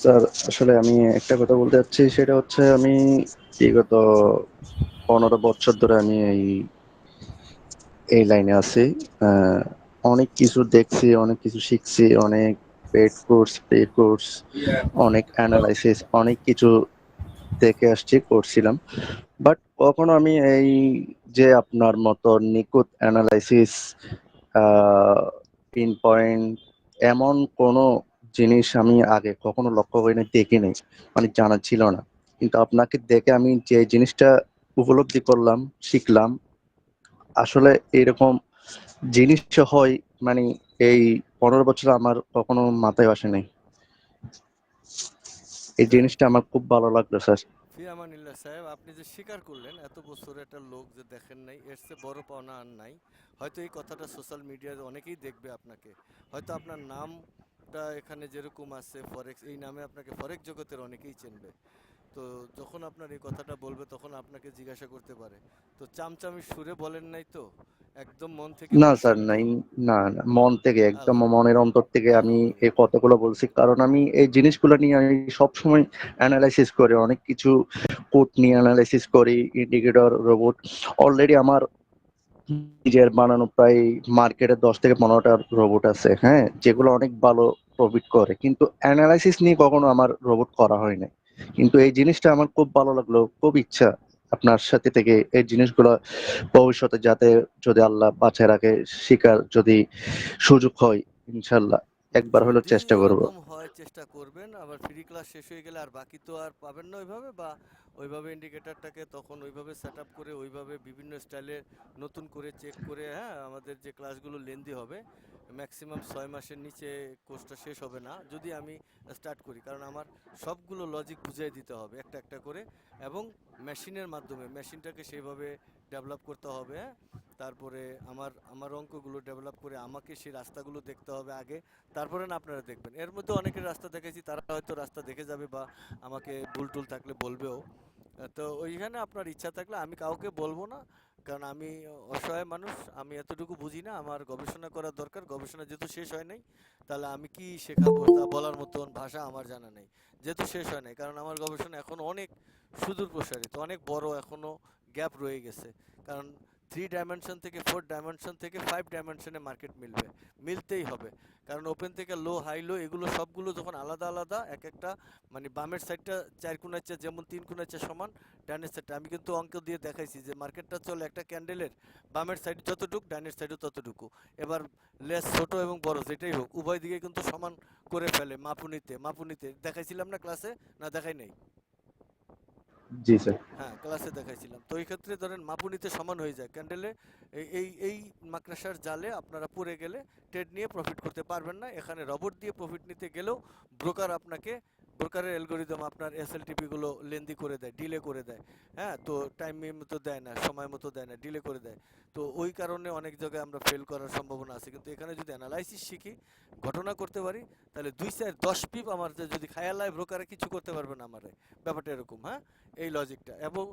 স্যার আসলে আমি একটা কথা বলতে চাচ্ছি, সেটা হচ্ছে আমি বিগত 15 বছর ধরে আমি এই লাইনে আছি। অনেক কিছু দেখছি, অনেক কিছু শিখছি, অনেক পেড কোর্স, অনেক অ্যানালাইসিস, অনেক কিছু দেখে আসছি, করছিলাম। বাট কখনো আমি এই যে আপনার মতো নিখুঁত অ্যানালাইসিস, পিন পয়েন্ট, এমন কোনো জিনিস আমি আগে কখনো লক্ষ্য করিনি, দেখিনি, মানে জানা ছিল না। কিন্তু আপনাকে দেখে আমি যে জিনিসটা উপলব্ধি করলাম, শিখলাম, আসলে এরকম জিনিস হয়, মানে এই 15 বছর আমার কখনো মাথায় আসে নাই। এই জিনিসটা আমার খুব ভালো লাগলো স্যার। ফি আমানিল্লাহ সাহেব, আপনি যে স্বীকার করলেন এত বছর একটা লোক যে দেখেন নাই, এর চেয়ে বড় পাওনা আর নাই। হয়তো এই কথাটা সোশ্যাল মিডিয়ায় অনেকেই দেখবে আপনাকে, হয়তো আপনার নামটা এখানে যেরকম আছে ফরেক্স, এই নামে আপনাকে ফরেক্স জগতের অনেকেই চিনবে। তো যখন আপনার এই কথাটা বলবে তখন আপনাকে জিজ্ঞাসা করতে পারে, তো চামচামি সুরে বলেন নাই তো, একদম মন থেকে না স্যার, বলছেন তো? নাই, না না, মন থেকে, একদম মনের অন্তর থেকে আমি এই আলহামদুলিল্লাহ। কথাগুলো বলছি, কারণ আমি এই জিনিসগুলো নিয়ে আমি সবসময় অ্যানালাইসিস করি, অনেক কিছু কোড নিয়ে অ্যানালাইসিস করি, ইন্ডিকেটর, রোবট। অলরেডি আমার নিজের বানানো প্রায় মার্কেটে 10 থেকে 15টা রোবট আছে, হ্যাঁ, যেগুলো অনেক ভালো প্রফিট করে, কিন্তু অ্যানালাইসিস নিয়ে কখনো আমার রোবট করা হয় না। কিন্তু এই জিনিসটা আমার খুব ভালো লাগলো, খুব ইচ্ছা আপনার সাথে থেকে এই জিনিসগুলো ভবিষ্যতে যাতে, যদি আল্লাহ বাঁচায় রাখে, শিকার যদি সুযোগ হয়, ইনশাল্লাহ একবার হলেও যদি চেষ্টা করব। ওরকম হয় চেষ্টা করবেন। আবার ফ্রি ক্লাস শেষ হয়ে গেলে আর বাকি তো আর পাবেন না ওইভাবে, বা ওইভাবে ইন্ডিকেটরটাকে তখন ওইভাবে সেট আপ করে ওইভাবে বিভিন্ন স্টাইলে নতুন করে চেক করে, হ্যাঁ, আমাদের যে ক্লাসগুলো লেন্দি হবে, ম্যাক্সিমাম 6 মাসের নিচে কোর্সটা শেষ হবে না যদি আমি স্টার্ট করি, কারণ আমার সবগুলো লজিক বুঝিয়ে দিতে হবে একটা একটা করে, এবং মেশিনের মাধ্যমে মেশিনটাকে সেইভাবে ডেভেলপ করতে হবে, হ্যাঁ। তারপরে আমার অঙ্কগুলো ডেভেলপ করে আমাকে সেই রাস্তাগুলো দেখতে হবে আগে, তারপরে না আপনারা দেখবেন। এর মধ্যে অনেকের রাস্তা দেখেছি, তারা হয়তো রাস্তা দেখে যাবে বা আমাকে ভুল টুল থাকলে বলবেও। তো ওইখানে আপনার ইচ্ছা থাকলে আমি কাউকে বলবো না, কারণ আমি অসহায় মানুষ, আমি এতটুকু বুঝি না, আমার গবেষণা করার দরকার। গবেষণা যেহেতু শেষ হয় নাই, তাহলে আমি কি শেখাবো তা বলার মতন ভাষা আমার জানা নেই, যেহেতু শেষ হয় নাই। কারণ আমার গবেষণা এখন অনেক সুদূর প্রসারিত, অনেক বড়, এখনো গ্যাপ রয়ে গেছে। কারণ 3 ডাইমেনশন থেকে 4 ডাইমেনশন থেকে 5 ডাইমেনশনে মার্কেট মিলতেই হবে। কারণ ওপেন থেকে লো, হাই লো, এগুলো সবগুলো যখন আলাদা আলাদা এক একটা, মানে বামের সাইডটা 4 কোণার চেয়ে যেমন 3 কোণার চেয়ে সমান, ডানের সাইডটা আমি কিন্তু অঙ্ক দিয়ে দেখাইছি যে মার্কেটটা চলে একটা ক্যান্ডেলের বামের সাইড যতটুকু, ডানের সাইডও ততটুকু। এবার লেস ছোট এবং বড় যেটাই হোক, উভয় দিকে কিন্তু সমান করে ফেলে মাপুনিতে দেখাইছিলাম না ক্লাসে, না দেখাই নাই? জি স্যার। হ্যাঁ, ক্লাসে দেখাইছিলাম। তো এই ক্ষেত্রে ধরেন মাপুনিতে সমান হয়ে যায় ক্যান্ডেলে। এই মাকড়াসার জালে আপনারা পড়ে গেলে ট্রেড নিয়ে প্রফিট করতে পারবেন না। এখানে রবট দিয়ে প্রফিট নিতে গেলেও ব্রোকারের অ্যালগরিদম আপনার এসএলটিপি গুলো লেন্দি করে দেয়, ডিলে করে দেয়, হ্যাঁ। তো টাইম মতো দেয় না, সময় মতো দেয় না, ডিলে করে দেয়। তো ওই কারণে অনেক জায়গায় আমরা ফেল করার সম্ভাবনা আছে। কিন্তু এখানে যদি অ্যানালাইসিস শিখি, ঘটনা করতে পারি, তাহলে 2-4-10 পিপ আমার যদি খায়ালায় ব্রোকারে কিছু করতে পারবে না আমারে, ব্যাপারটা এরকম, হ্যাঁ, এই লজিকটা। এবং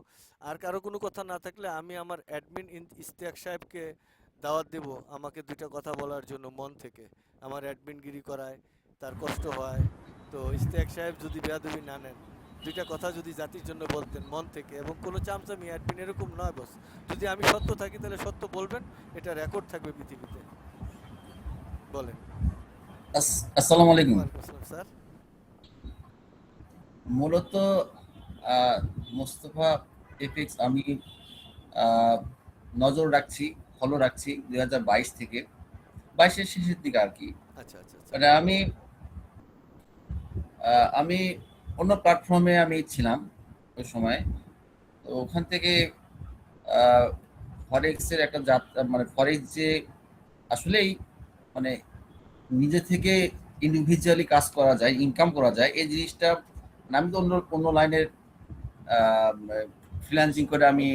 আর কারো কোনো কথা না থাকলে আমি আমার অ্যাডমিন ইশতিয়াক সাহেবকে দাওয়াত দেব আমাকে 2টা কথা বলার জন্য মন থেকে। আমার অ্যাডমিনগিরি করায় তার কষ্ট হয়, তো ইশতিয়াক সাহেব যদি বেয়াদবি না নেন, 2টা কথা যদি জাতির জন্য বলতেন মন থেকে, এবং কোনো চামচামি, অ্যাডমিন এরকম নয় বস, যদি আমি সত্য থাকি তাহলে সত্য বলবেন, এটা রেকর্ড থাকবে পৃথিবীতে। বলেন। আসসালামু আলাইকুম। ওয়ালাইকুম আসসালাম স্যার। মূলত মোস্তফা এফএক্স আমি আহ, নজর রাখছি, ফলো রাখছি 2022 থেকে, 22-এর শেষের দিকে আর কি। আচ্ছা আচ্ছা আচ্ছা। মানে আমি অন্য প্ল্যাটফর্মে আমি ছিলাম ওই সময়। তো ওখান থেকে ফরেক্সের একটা যাত্রা, মানে ফরেক্স যে আসলেই মানে নিজে থেকে ইন্ডিভিজুয়ালি কাজ করা যায়, ইনকাম করা যায়, এই জিনিসটা মানে আমি তো অন্য অন্য লাইনের ফ্রিল্যান্সিং করে আমি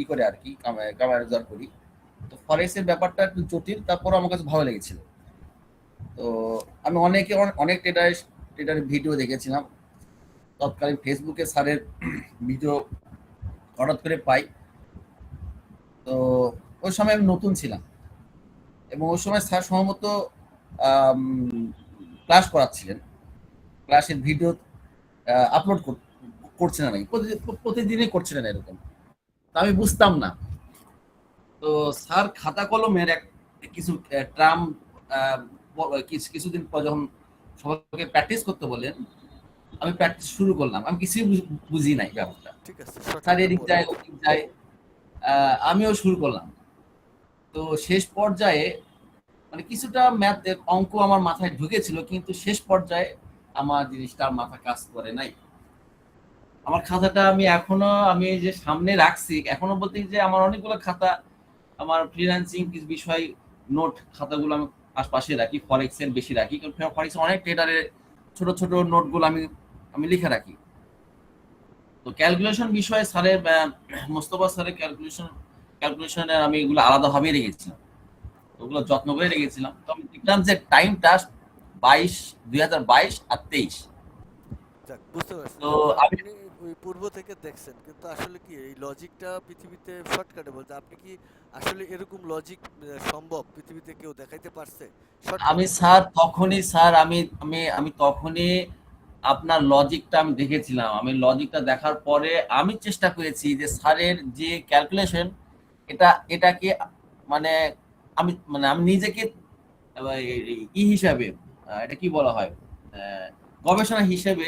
ই করে আর কি কামাই রোজগার করি। তো ফরেক্সের ব্যাপারটা একটু জটিল, তারপরও আমার কাছে ভালো লেগেছিল। তো আমি অনেক ট্রেডারের ভিডিও দেখেছিলাম। তৎকালীন ফেসবুকে স্যারের ভিডিও হঠাৎ করে পাই। তো ওই সময় আমি নতুন ছিলাম এবং ওই সময় স্যার সম্ভবত ক্লাস করাচ্ছিলেন, ক্লাসের ভিডিও আপলোড করছিলেন নাকি, প্রতিদিনই করছিলেন এরকম। তা আমি বুঝতাম না। তো স্যার খাতা কলমের কিছু ট্রাম কিছুদিন পর যখন সবাইকে প্র্যাকটিস করতে বলেন, আমি প্র্যাকটিস শুরু করলাম। আমি কিছুই বুঝি নাই ব্যাপারটা। ঠিক আছে স্যার এদিক যায় ওদিক যায়, আমিও শুরু করলাম। তো শেষ পর্যায়ে মানে কিছুটা ম্যাথ অঙ্ক আমার মাথায় ঢুকেছিল, কিন্তু শেষ পর্যায়ে আমার জিনিসটা আর মাথা কাজ করে নাই। আমার খাতাটা আমি যে সামনে রাখছি এখনো, বলতে যে আমার অনেকগুলো খাতা, আমার ফ্রিল্যান্সিং কিছু বিষয় নোট খাতাগুলো আমি আশপাশে রাখি, ফরেক্সের বেশি রাখি, কারণ ফরেক্স অনেক ট্রেডারের ছোট ছোট নোটগুলো আমি লিখে রাখি। তো ক্যালকুলেশন বিষয়ে স্যারের মোস্তফা স্যারের ক্যালকুলেশনের আমি এগুলো আলাদাভাবে রেখেছিলাম, ওগুলো যত্ন করে রেখেছিলাম। তো আমি দেখলাম যে টাইমটা 2022 আর 23। যাক, বুঝতে পারছি। তো আপনি ওই পূর্ব থেকে দেখছেন, কিন্তু আসলে কি এই লজিকটা পৃথিবীতে শর্টকাটে বলতে আপনি কি আসলে এরকম লজিক সম্ভব পৃথিবীতে কেউ দেখাইতে পারছে? আমি স্যার তখনই আপনার লজিকটা আমি দেখেছিলাম। আমি লজিকটা দেখার পরে আমি চেষ্টা করেছি যে স্যারের যে ক্যালকুলেশন এটাকে মানে আমি নিজেকে হিসাবে, এটা কি বলা হয়, গবেষণা হিসেবে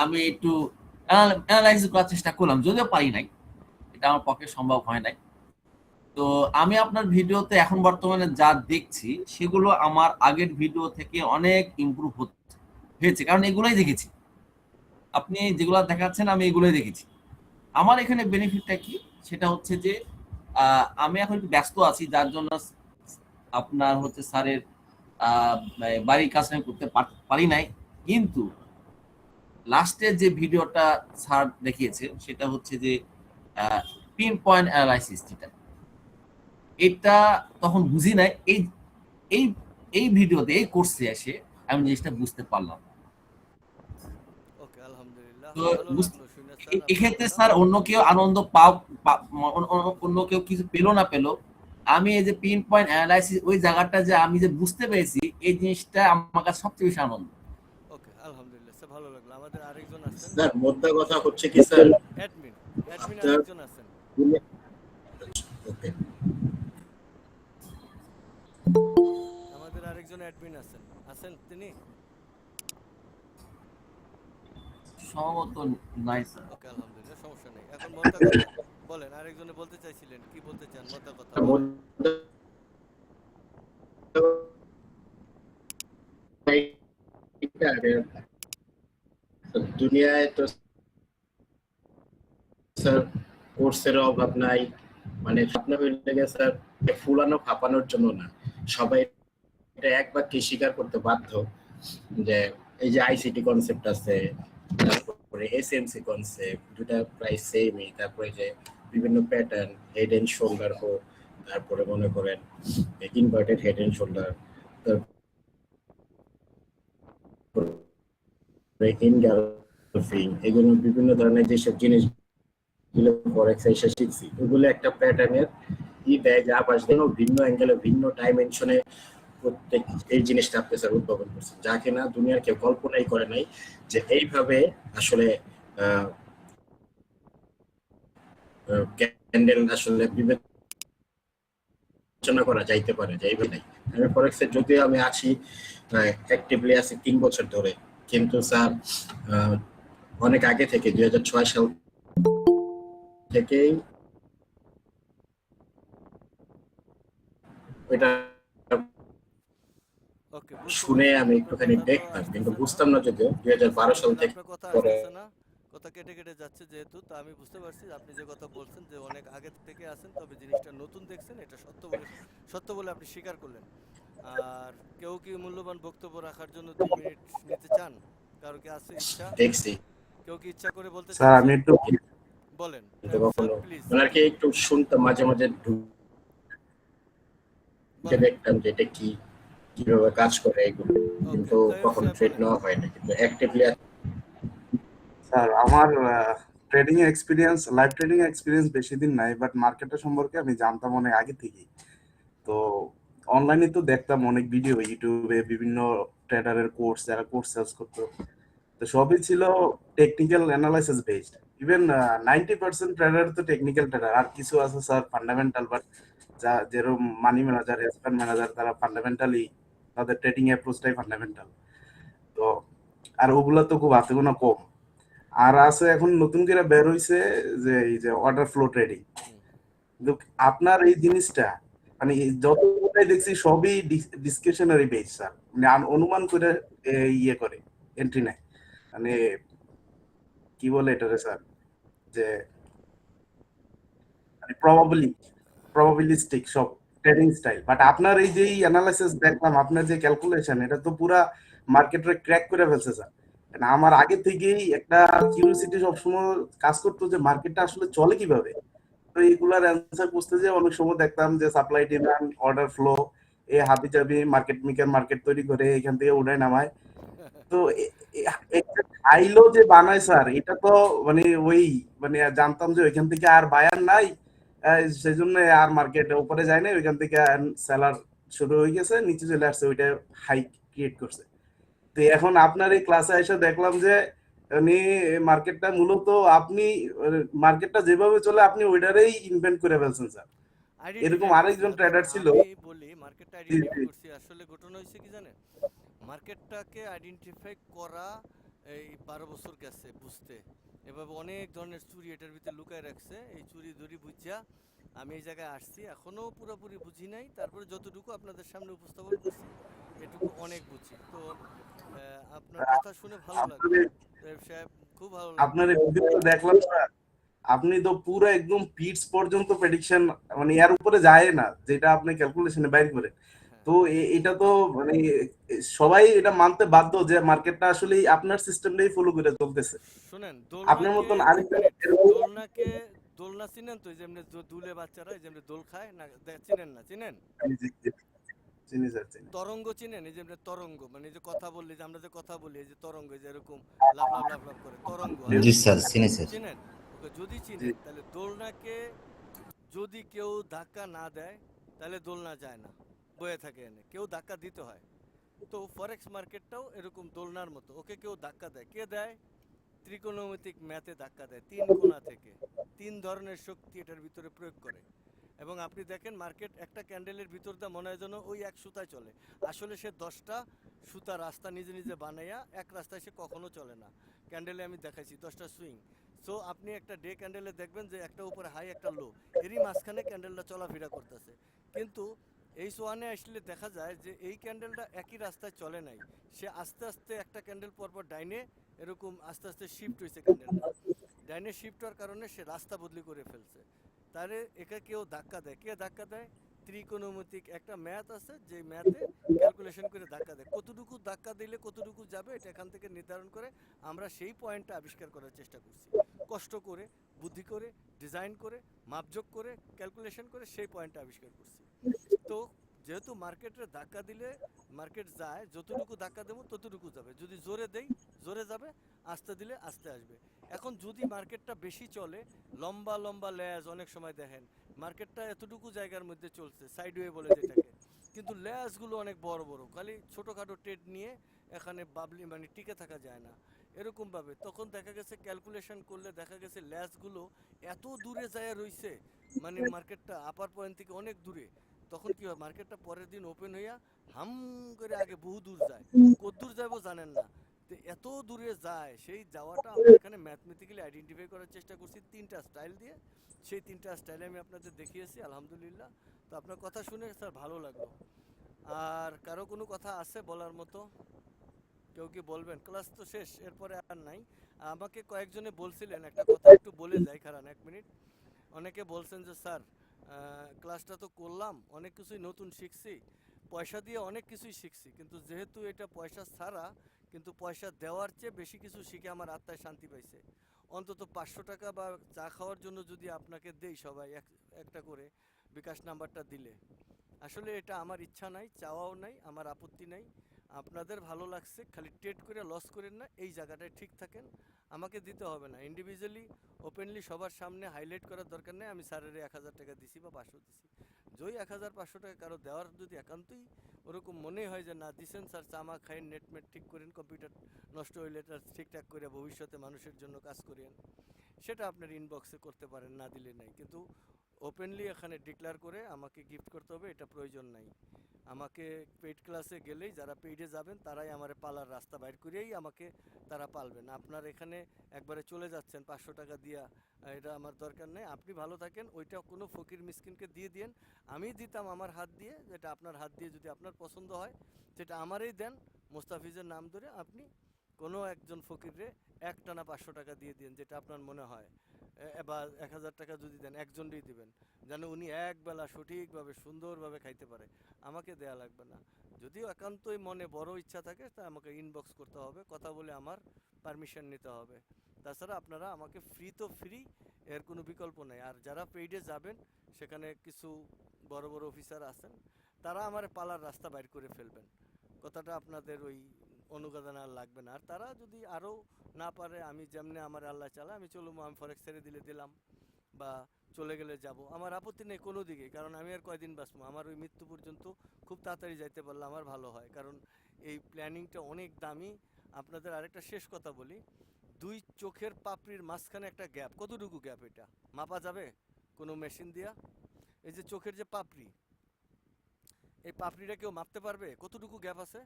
আমি একটু অ্যানালাইসিস করার চেষ্টা করলাম, যদিও পারি নাই, এটা আমার পক্ষে সম্ভব হয় নাই। তো আমি আপনার ভিডিওতে এখন বর্তমানে যা দেখছি সেগুলো আমার আগের ভিডিও থেকে অনেক ইমপ্রুভ হয়েছে, কারণ এগুলোই দেখেছি। আপনি যেগুলো দেখাচ্ছেন আমি এগুলোই দেখেছি। আমার এখানে বেনিফিটটা কি, সেটা হচ্ছে যে আমি এখন একটু ব্যস্ত আছি, যার জন্য আপনার হচ্ছে স্যারের বাড়ির কাজ আমি করতে পারি নাই। কিন্তু লাস্টে যে ভিডিওটা স্যার দেখিয়েছে সেটা হচ্ছে যে পিন পয়েন্ট অ্যানালাইসিস, যেটা এটা তখন বুঝি নাই। এই ভিডিওতে এই কোর্সে এসে আমি জিনিসটা বুঝতে পারলাম। ওকে, আলহামদুলিল্লাহ। তো ভালো লাগলো শুনে স্যার। এক্ষেত্রে স্যার অন্য কেউ আনন্দ অন্য কেউ কিছু পেলো না পেলো, আমি এই যে পিন পয়েন্ট অ্যানালাইসিস ওই জায়গাটা যে আমি যে বুঝতে পেরেছি, এই জিনিসটা আমার কাছে সবচেয়ে বেশি আনন্দ। ওকে, আলহামদুলিল্লাহ স্যার, ভালো লাগলো। আমাদের আরেকজন আছেন স্যার মোদ্দা কথা হচ্ছে কি স্যার, অ্যাডমিন আরেকজন আছেন। ওকে, আমাদের আরেকজন অ্যাডমিন আছেন তিনি সম্ভবত নাই স্যার। ওকে, আলহামদুলিল্লাহ, সমস্যা নেই। এখন মোদ্দা কথা বলেন, আরেকজনে বলতে চাইছিলেন, কি বলতে চান? মোদ্দা কথা বলেন। দুনিয়ায় তো স্যার কোর্সের অভাব নাই, মানে স্বপ্ন হইলে গেছে স্যার ফুলানো ফাঁপানোর জন্য না, সবাই এটা একবার কি স্বীকার করতে বাধ্য যে এই যে আইসিটি কনসেপ্ট আছে, তারপরে এসএমসি কনসেপ্ট, দুটা প্রায় সেমই। তারপরে যে বিভিন্ন প্যাটার্ন, হেড এন্ড শোল্ডার হোক, তারপরে মনে করেন inverted head and shoulder, engulfing, এগুলো বিভিন্ন ধরনের যেসব জিনিসগুলো ফরেক্স এসে শিখছি, ওগুলো একটা প্যাটার্নের দেয়, যা আবার ভিন্ন অ্যাঙ্গেলে ভিন্ন ডাইমেনশনে প্রত্যেক এই জিনিসটা আপনি স্যার উদ্ভাবন করছেন, যা কিনা দুনিয়ার কেউ কল্পনাই করে নাই যে এইভাবে আসলে ক্যান্ডেল আসলে বিবেচনা করা যাইতে পারে, যে এইভাবে নাই আমি ফরেক্সে যদিও আমি আছি, অ্যাক্টিভলি আছি 3 বছর ধরে, কিন্তু স্যার অনেক আগে থেকে 2006 সাল থেকেই এটা ওকে, শুনে আমি একটুখানি দেখতাম, কিন্তু বুঝতাম না যদিও 2012 সাল থেকে আপনার কথা পরে। আসতেছে না, কথা কেটে কেটে যাচ্ছে যেহেতু, তো আমি বুঝতে পারছি আপনি যে কথা বলছেন যে অনেক আগে থেকে আছেন, তবে জিনিসটা নতুন দেখছেন, এটা সত্য বলে আপনি স্বীকার করলেন। আর কেউ কি মূল্যবান বক্তব্য রাখার জন্য 2 মিনিট নিতে চান? কারো কি আছে ইচ্ছা? দেখছি কেউ কি ইচ্ছা করে বলতে স্যার আমি চাচ্ছেন? একটু বলেন কিন্তু স্যার, কখনো প্লিজ ওনাকে একটু শুনতাম, মাঝে মাঝে ঢুকে দেখতাম যে এটা কি, কিভাবে কাজ করে এগুলো, কিন্তু কখনো ট্রেড নেওয়া হয় না, কিন্তু অ্যাক্টিভলি। স্যার আমার trading experience, live trading experience বেশি দিন নাই, বাট মার্কেটটা সম্পর্কে আমি জানতাম অনেক আগে থেকেই। তো অনলাইনে তো দেখতাম অনেক ভিডিও, ইউটিউবে বিভিন্ন ট্রেডারের কোর্স, যারা কোর্স সেলস করতো, তো সবই ছিল technical analysis based. Even 90% trader তো টেকনিক্যাল ট্রেডার, আর কিছু আছে স্যার ফান্ডামেন্টাল, বাট যা যেরকম মানি ম্যানেজার, এসপ্যান ম্যানেজার, তারা ফান্ডামেন্টালি তাদের ট্রেডিং অ্যাপ্রোচটাই ফান্ডামেন্টাল। তো আর ওগুলা তো খুব হাতে গোনা কম। আর আছে এখন নতুন করে বের হইছে যে এই যে অর্ডার ফ্লো ট্রেডিং। কিন্তু আপনার এই জিনিসটা মানে যতটাই দেখছি সবই ডিসক্রিপশনারি বেস স্যার, মানে অনুমান করে ইয়ে করে এন্ট্রি নেয়, মানে কি বলে এটারে স্যার, যে মানে প্রবাবিলিস্টিক সব ট্রেডিং স্টাইল। বাট আপনার এই যে অ্যানালাইসিস দেখলাম, আপনার যে ক্যালকুলেশন, এটা তো পুরা মার্কেটে ক্র্যাক করে ফেলছে স্যার। মানে আমার আগে থেকেই একটা কিউরিওসিটি সবসময় কাজ করতো যে মার্কেটটা আসলে চলে কিভাবে। তো এইগুলার অ্যান্সার বুঝতে যে অনেক সময় দেখতাম যে সাপ্লাই ডিমান্ড, অর্ডার ফ্লো, এ হাবি জাবি মার্কেট মেকার মার্কেট তৈরি করে এখান থেকে উঠায় নামায়। তো একটা খাইলো যে বানায় স্যার, এটা তো মানে ওই মানে জানতাম যে ওইখান থেকে আর বায়ার নাই, সেজন্য আর মার্কেটে উপরে যায় না, ওইখান থেকে সেলার শুরু হয়ে গেছে, নিচে চলে আসছে, ওইটা হাই ক্রিয়েট করছে। তো এখন আপনার এই ক্লাসে এসে দেখলাম যে উনি মার্কেটটা মূলত আপনি মার্কেটটা যেভাবে চলে আপনি ওইটারেই ইনভেন্ট করে ফেলছেন স্যার। এরকম আরেকজন ট্রেডার ছিল। আমি বলি মার্কেটটা আইডেন্টিফাই করছি, আসলে ঘটনা হয়েছে কি জানেন, মার্কেটটাকে আইডেন্টিফাই করা এই 12 বছর গেছে বুঝতে, এভাবে অনেক ধরনের চুরি এটার ভিতরে লুকায় রাখছে, এই চুরি ধরি বুঝা আমি এই জায়গায় আসছি, এখনো পুরোপুরি বুঝি নাই, তারপরে যতটুকু আপনাদের সামনে উপস্থাপন করছি এটুকু অনেক বুঝি। তো আপনার কথা শুনে ভালো লাগলো সাহেব, খুব ভালো লাগলো। আপনার এই ভিডিওটা দেখলাম স্যার, আপনি তো পুরো একদম পিটস পর্যন্ত প্রেডিকশন, মানে এর উপরে যায় না যেটা আপনি ক্যালকুলেশনে বাইর করে। তো এটা তো মানে সবাই এটা মানতে বাধ্য যে মার্কেটটা আসলে আপনার সিস্টেমটাই ফলো করে চলতেছে। শুনেন, আপনার মতন আরেকজন দোলনা চিনেন তো, যেমনি দুলে বাচ্চারা যেমনি দোল খায় না, চিনেন না? চিনেন চিনি স্যার, চিনি। তরঙ্গ চিনেন? এই যেমনি তরঙ্গ, মানে যে কথা বললি, যে আমরা যে কথা বলি, এই যে তরঙ্গ, যে এরকম লাফ লাফ লাফ লাফ করে তরঙ্গ, জি স্যার, চিনি স্যার। চিনেন? ওকে যদি চিনেন তাহলে দোলনাকে যদি কেউ ধাক্কা না দেয় তাহলে দোলনা যায় না, বয়ে থাকে এনে, কেউ ধাক্কা দিতে হয়। তো ফরেক্স মার্কেটটাও এরকম দোলনার মতো, ওকে কেউ ধাক্কা দেয়, কে দেয়? ত্রিকোণমিতিক ম্যাথে ধাক্কা দেয়, 3 কোণা থেকে 3 ধরনের শক্তি এটার ভিতরে প্রয়োগ করে। এবং আপনি দেখেন মার্কেট একটা ক্যান্ডেলের ভিতর দিয়ে মনে হয় যেন ওই এক সুতায় চলে, আসলে সে 10টা সুতা রাস্তা নিজে নিজে বানাইয়া এক রাস্তায় সে কখনো চলে না। ক্যান্ডেলে আমি দেখাইছি 10টা সুইং। সো আপনি একটা ডে ক্যান্ডেলে দেখবেন যে একটা উপরে হাই একটা লো, এরই মাঝখানে ক্যান্ডেলটা চলাফেরা করতেছে। কিন্তু এই সোয়ানে আসলে দেখা যায় যে এই ক্যান্ডেলটা একই রাস্তায় চলে নাই, সে আস্তে আস্তে একটা ক্যান্ডেল পরপর ডাইনে এরকম আস্তে আস্তে শিফট হয়েছে, ক্যান্ডেলটা ডাইনে শিফট হওয়ার কারণে সে রাস্তা বদলি করে ফেলছে। তারে একে কেউ ধাক্কা দেয়, কে ধাক্কা দেয়? ত্রিকোণমিতিক একটা ম্যাথ আছে, যে ম্যাথে ক্যালকুলেশন করে ধাক্কা দেয়, কতটুকু ধাক্কা দিলে কতটুকু যাবে এটা এখান থেকে নির্ধারণ করে আমরা সেই পয়েন্টটা আবিষ্কার করার চেষ্টা করছি, কষ্ট করে, বুদ্ধি করে, ডিজাইন করে, মাপযোগ করে, ক্যালকুলেশন করে সেই পয়েন্টটা আবিষ্কার করছি। তো যেহেতু মার্কেটে ধাক্কা দিলে মার্কেট যায়, যতটুকু ধাক্কা দেবো ততটুকু যাবে, যদি জোরে দেই জোরে যাবে, আস্তে দিলে আস্তে আসবে। এখন যদি মার্কেটটা বেশি চলে, লম্বা লম্বা ল্যাজ, অনেক সময় দেখেন মার্কেটটা এতটুকু জায়গার মধ্যে চলছে, সাইডওয়ে বলে যেটাকে, কিন্তু ল্যাজগুলো অনেক বড় বড়, খালি ছোটোখাটো ট্রেড নিয়ে এখানে বাবলি মানে টিকে থাকা যায় না এরকমভাবে। তখন দেখা গেছে ক্যালকুলেশন করলে দেখা গেছে ল্যাজগুলো এত দূরে যায় রইছে, মানে মার্কেটটা আপার পয়েন্ট থেকে অনেক দূরে। তখন কি হয়, মার্কেটটা পরের দিন ওপেন হইয়া হাম করে আগে বহু দূর যায়, কতদূর যাবো জানেন না। তো এত দূরে যায়, সেই যাওয়াটা আমরা এখানে ম্যাথমেটিক্যালি আইডেন্টিফাই করার চেষ্টা করছি 3টা স্টাইল দিয়ে। সেই 3টা স্টাইলে আমি আপনাদের দেখিয়েছি আলহামদুলিল্লাহ। তো আপনার কথা শুনে স্যার ভালো লাগলো। আর কারো কোনো কথা আছে বলার মতো? কেউ কি বলবেন? ক্লাস তো শেষ, এরপরে আর নাই। আমাকে কয়েকজনে বলছিলেন একটা কথা একটু বলে যাই, খারান 1 মিনিট। অনেকে বলছেন যে স্যার ক্লাসটা তো করলাম, অনেক কিছুই নতুন শিখছি, পয়সা দিয়ে অনেক কিছুই শিখছি, কিন্তু যেহেতু এটা পয়সা ছাড়া, কিন্তু পয়সা দেওয়ার চেয়ে বেশি কিছু শিখে আমার আত্মায় শান্তি পাইছে। অন্তত 500 টাকা বা চা খাওয়ার জন্য যদি আপনাকে দেই সবাই একটা করে বিকাশ নাম্বারটা দিলে, আসলে এটা আমার ইচ্ছা নাই, চাওয়াও নাই, আমার আপত্তি নাই। আপনাদের ভালো লাগছে, খালি ট্রেড করে লস করেন না, এই জায়গাটায় ঠিক থাকেন। আমাকে দিতে হবে না, ইন্ডিভিজুয়ালি ওপেনলি সবার সামনে হাইলাইট করার দরকার নেই আমি স্যারের 1000 টাকা দিছি বা 500 দিছি। যদি 1500 টাকা কারো দেওয়ার যদি একান্তই ওরকম মনে হয় যে না দিছেন স্যার, চামা খাইন, নেটমেট ঠিক করেন, কম্পিউটার নষ্ট হইলে এটা ঠিকঠাক করে ভবিষ্যতে মানুষের জন্য কাজ করেন, সেটা আপনার ইনবক্সে করতে পারেন, না দিলে নাই। কিন্তু ওপেনলি এখানে ডিক্লেয়ার করে আমাকে গিফট করতে হবে এটা প্রয়োজন নাই। আমাকে পেইড ক্লাসে গেলেই যারা পেইডে যাবেন তারাই আমার পালার রাস্তা বাইর করেই আমাকে তারা পালবেন। আপনার এখানে একবারে চলে যাচ্ছেন 500 টাকা দিয়া, এটা আমার দরকার নেই। আপনি ভালো থাকেন, ওইটা কোনো ফকির মিসকিনকে দিয়ে দিন। আমি দিতাম আমার হাত দিয়ে, যেটা আপনার হাত দিয়ে যদি আপনার পছন্দ হয় সেটা আমারই দেন, মোস্তাফিজের নাম ধরে আপনি কোনো একজন ফকিরে একটানা 500 টাকা দিয়ে দিন, যেটা আপনার মনে হয়। বা 1000 টাকা যদি দেন, একজনই দিবেন, যেন উনি একবেলা সঠিকভাবে সুন্দরভাবে খাইতে পারে। আমাকে দেয়া লাগবে না। যদিও একান্তই মনে বড় ইচ্ছা থাকে তা আমাকে ইনবক্স করতে হবে, কথা বলে আমার পারমিশন নিতে হবে। তাছাড়া আপনারা আমাকে ফ্রি তো ফ্রি, এর কোনো বিকল্প নেই। আর যারা পেইডে যাবেন সেখানে কিছু বড় বড় অফিসার আছেন, তারা আমার পালার রাস্তা বাইর করে ফেলবেন। কথাটা আপনাদের ওই অনুগাদন আর লাগবে না। আর তারা যদি আরও না পারে, আমি যেমনি আমার আল্লাহ চালা, আমি চলুম, আমি ফরেক্স ছেড়ে দিলে দিলাম বা চলে গেলে যাব, আমার আপত্তি নেই কোনো দিকে। কারণ আমি আর কয়দিন বাঁচবো, আমার ওই মৃত্যু পর্যন্ত খুব তাড়াতাড়ি যাইতে পারলে আমার ভালো হয়। কারণ এই প্ল্যানিংটা অনেক দামি। আপনাদের আরেকটা শেষ কথা বলি, 2 চোখের পাপড়ির মাঝখানে একটা গ্যাপ, কতটুকু গ্যাপ এটা মাপা যাবে কোনো মেশিন দিয়া? এই যে চোখের যে পাপড়ি, এই পাপড়িটা কেউ মাপতে পারবে কতটুকু গ্যাপ আছে?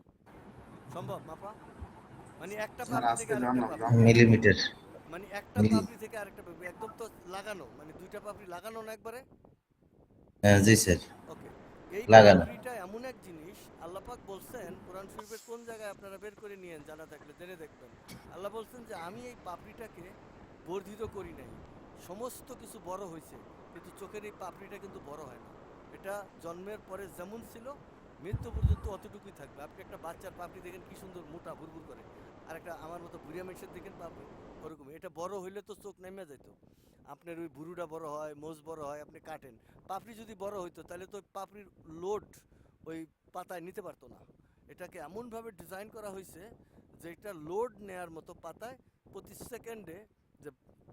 সম্ভব মাপা? মানে একটা পাপড়ি থেকে আরেকটা পাপড়ি, মিলিমিটার। মানে একটা পাপড়ি থেকে আরেকটা পাপড়ি একদম তো লাগানো, মানে 2টা পাপড়ি লাগানো না একবারে? জি স্যার, ওকে, এই লাগানো। পাপড়িটা এমন এক জিনিস, আল্লাহ পাক বলছেন কোরআন শরীফের কোন জায়গায় আপনারা বের করে নিয়েন, জানা থাকলে জেনে দেখবেন। আল্লাহ বলছেন যে আমি এই পাপড়িটাকে বর্ধিত করি নাই, সমস্ত কিছু বড় হয়েছে, কিন্তু চোখের এই পাপড়িটা কিন্তু বড় হয় না। এটা জন্মের পরে যেমন ছিল মৃত্যু পর্যন্ত অতটুকুই থাকবে। আপনি একটা বাচ্চার পাপড়ি দেখেন কি সুন্দর মোটা ভুরভুর করে, আর একটা আমার মতো বুড়িয়া মানুষের দেখেন পাপড়ি ওরকম। এটা বড় হইলে তো চোখ নেমে যেত, আপনার ওই ভুরুটা বড় হয়, মোজ বড় হয়, আপনি কাটেন। পাপড়ি যদি বড় হইতো তাহলে তো পাপড়ির লোড ওই পাতায় নিতে পারতো না। এটাকে এমনভাবে ডিজাইন করা হয়েছে যে এটা লোড নেয়ার মতো পাতায় প্রতি সেকেন্ডে যে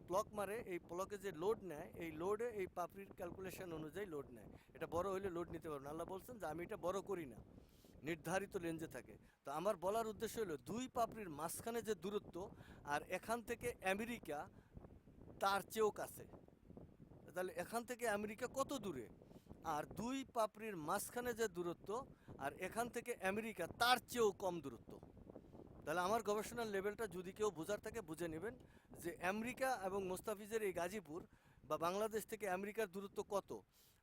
ব্লক মারে, এই ব্লকে যে লোড নেয়, এই লোডে এই পাপড়ির ক্যালকুলেশন অনুযায়ী লোড নেয়। এটা বড় হইলে লোড নিতে পারবে না। আল্লাহ বলছেন যে আমি এটা বড় করি না, নির্ধারিত লেন্সে থাকে। তো আমার বলার উদ্দেশ্য হলো 2 পাপড়ির মাঝখানে যে দূরত্ব, আর এখান থেকে আমেরিকা তার চেয়েও কাছে। তাহলে এখান থেকে আমেরিকা কত দূরে? আর 2 পাপড়ির মাঝখানে যে দূরত্ব, আর এখান থেকে আমেরিকা তার চেয়েও কম দূরত্ব। তাহলে আমার গবেষণার লেভেলটা যদি কেউ বোঝার থাকে বুঝে নেবেন যে আমেরিকা এবং মোস্তাফিজের এই গাজীপুর বা বাংলাদেশ থেকে আমেরিকার দূরত্ব কত।